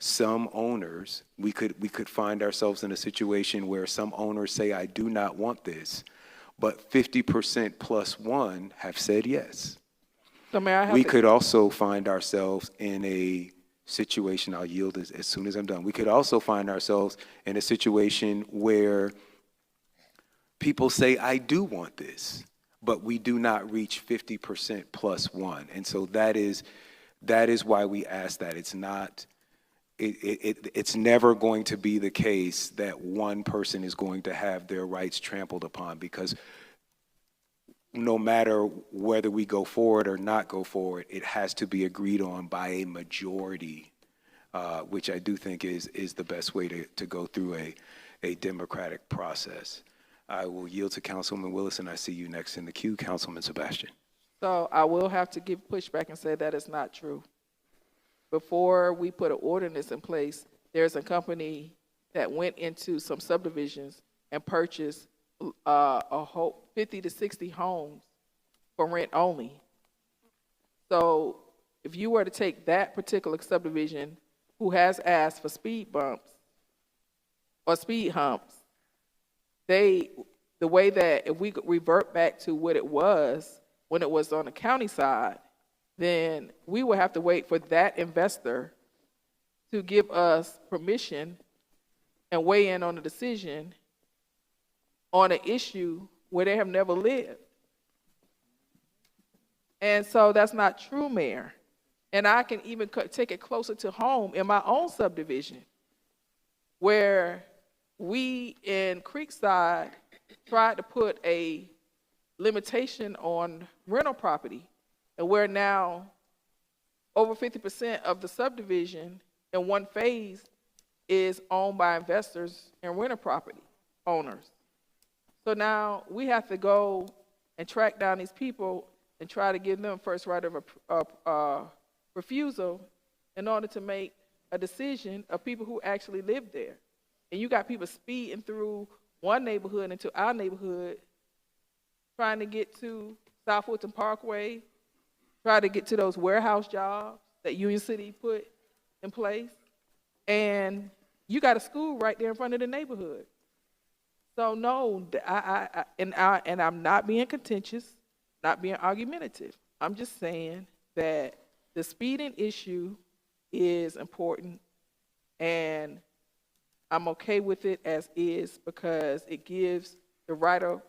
some owners, we could find ourselves in a situation where some owners say, I do not want this, but 50% plus one have said yes. So we could also find ourselves in a situation, I'll yield as soon as I'm done. We could also find ourselves in a situation where people say, I do want this, but we do not reach 50% plus one. And so that is why we ask that. It's not it's never going to be the case that one person is going to have their rights trampled upon, because no matter whether we go forward or not go forward, it has to be agreed on by a majority, which I do think is the best way to go through a democratic process. I will yield to Councilman Willis, and I see you next in the queue, Councilman Sebastian. So I will have to give pushback and say that is not true. Before we put an ordinance in place, there's a company that went into some subdivisions and purchased a whole 50 to 60 homes for rent only. So if you were to take that particular subdivision who has asked for speed bumps or speed humps, the way that if we revert back to what it was when it was on the county side, then we would have to wait for that investor to give us permission and weigh in on the decision on an issue where they have never lived. And so that's not true, Mayor. And I can even take it closer to home in my own subdivision, where we in Creekside tried to put a limitation on rental property, and where now over 50% of the subdivision in one phase is owned by investors and rental property owners. So now we have to go and track down these people and try to give them first right of refusal in order to make a decision of people who actually live there. And you got people speeding through one neighborhood into our neighborhood, trying to get to South Fulton Parkway, trying to get to those warehouse jobs that Union City put in place. And you got a school right there in front of the neighborhood. So no, and I'm not being contentious, not being argumentative. I'm just saying that the speeding issue is important, and I'm okay with it as is because it gives the right of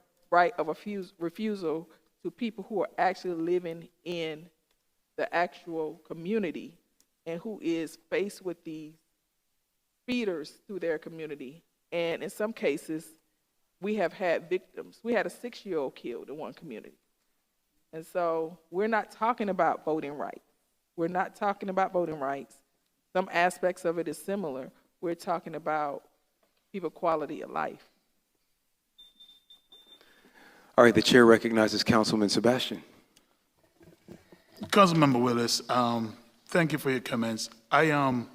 refusal to people who are actually living in the actual community and who is faced with these speeders through their community. And in some cases, we have had victims. We had a 6-year-old killed in one community. And so we're not talking about voting rights. We're not talking about voting rights. Some aspects of it is similar. We're talking about people's quality of life. All right, the chair recognizes Councilman Sebastian. Councilmember Willis, thank you for your comments. I'm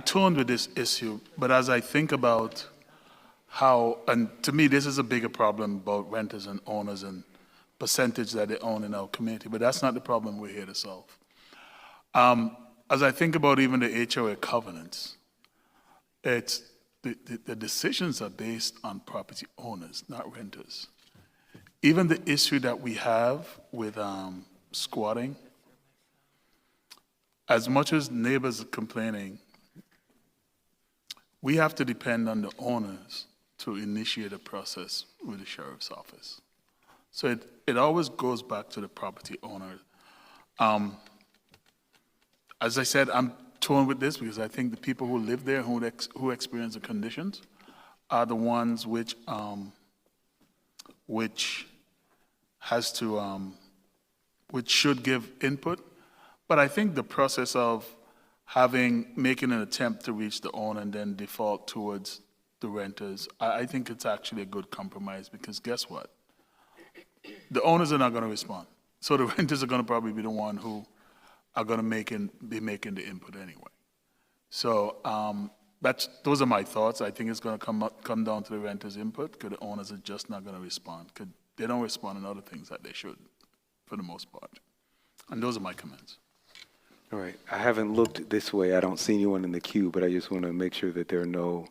torn with this issue, but as I think about how, and to me, this is a bigger problem about renters and owners and percentage that they own in our community, but that's not the problem we're here to solve. As I think about even the HOA covenants, it's the decisions are based on property owners, not renters. Even the issue that we have with squatting, as much as neighbors are complaining, we have to depend on the owners to initiate a process with the sheriff's office. So it always goes back to the property owner. As I said, I'm torn with this because I think the people who live there, who experience the conditions, are the ones which should give input. But I think the process of making an attempt to reach the owner and then default towards the renters, I think it's actually a good compromise because guess what? The owners are not going to respond. So the renters are going to probably be the one who are going to be making the input anyway. So those are my thoughts. I think it's going to come down to the renters' input because the owners are just not going to respond because they don't respond in other things that they should for the most part. And those are my comments. All right, I haven't looked this way. I don't see anyone in the queue, but I just want to make sure that there are no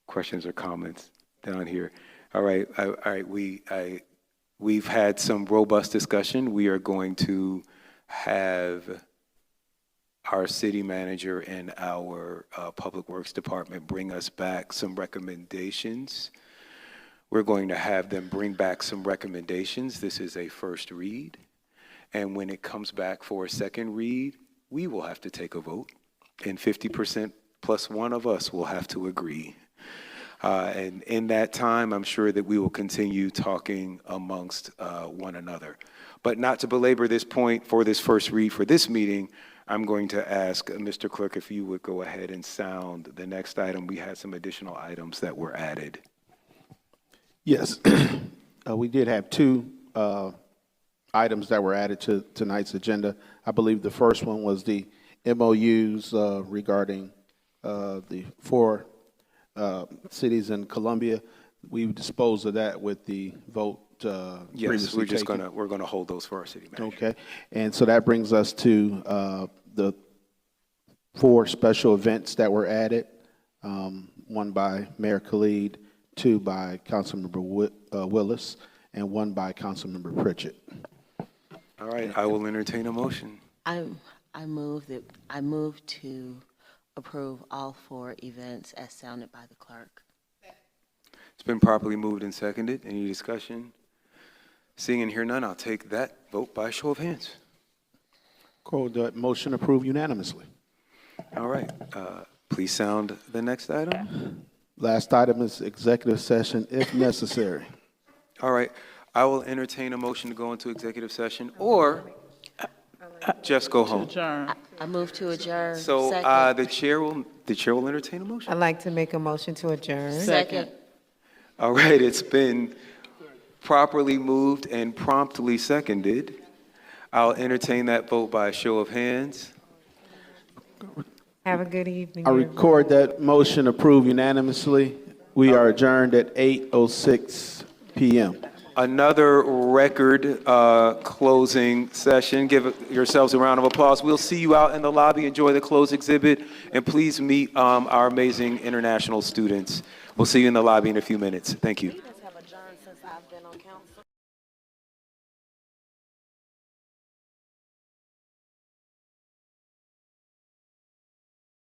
questions or comments down here. All right, we've had some robust discussion. We are going to have our city manager and our public works department bring us back some recommendations. We're going to have them bring back some recommendations. This is a first read. And when it comes back for a second read, we will have to take a vote. and 50% plus one of us will have to agree. And in that time, I'm sure that we will continue talking amongst one another. But not to belabor this point for this first read for this meeting, I'm going to ask Mr. Clerk if you would go ahead and sound the next item. We had some additional items that were added. Yes, we did have two items that were added to tonight's agenda. I believe the first one was the MOUs regarding the 4 cities in Columbia. We disposed of that with the vote Yes, we're gonna hold those for our city manager. Okay, and so that brings us to the 4 special events that were added, one by Mayor Khalid, 2 by Councilmember Willis, and 1 by Councilmember Pritchett. All right, I will entertain a motion. I move to approve all 4 events as sounded by the clerk. It's been properly moved and seconded. Any discussion? Seeing and hearing none, I'll take that vote by show of hands. Call that motion approved unanimously. All right, please sound the next item. Last item is executive session if necessary. All right, I will entertain a motion to go into executive session or just go home. I move to adjourn. So Second. the chair will entertain a motion. I'd like to make a motion to adjourn. Second. All right, it's been properly moved and promptly seconded. I'll entertain that vote by a show of hands. Have a good evening. I record that motion approved unanimously. We are adjourned at 8:06 p.m. Another record closing session. Give yourselves a round of applause. We'll see you out in the lobby. Enjoy the closed exhibit. And please meet our amazing international students. We'll see you in the lobby in a few minutes. Thank you.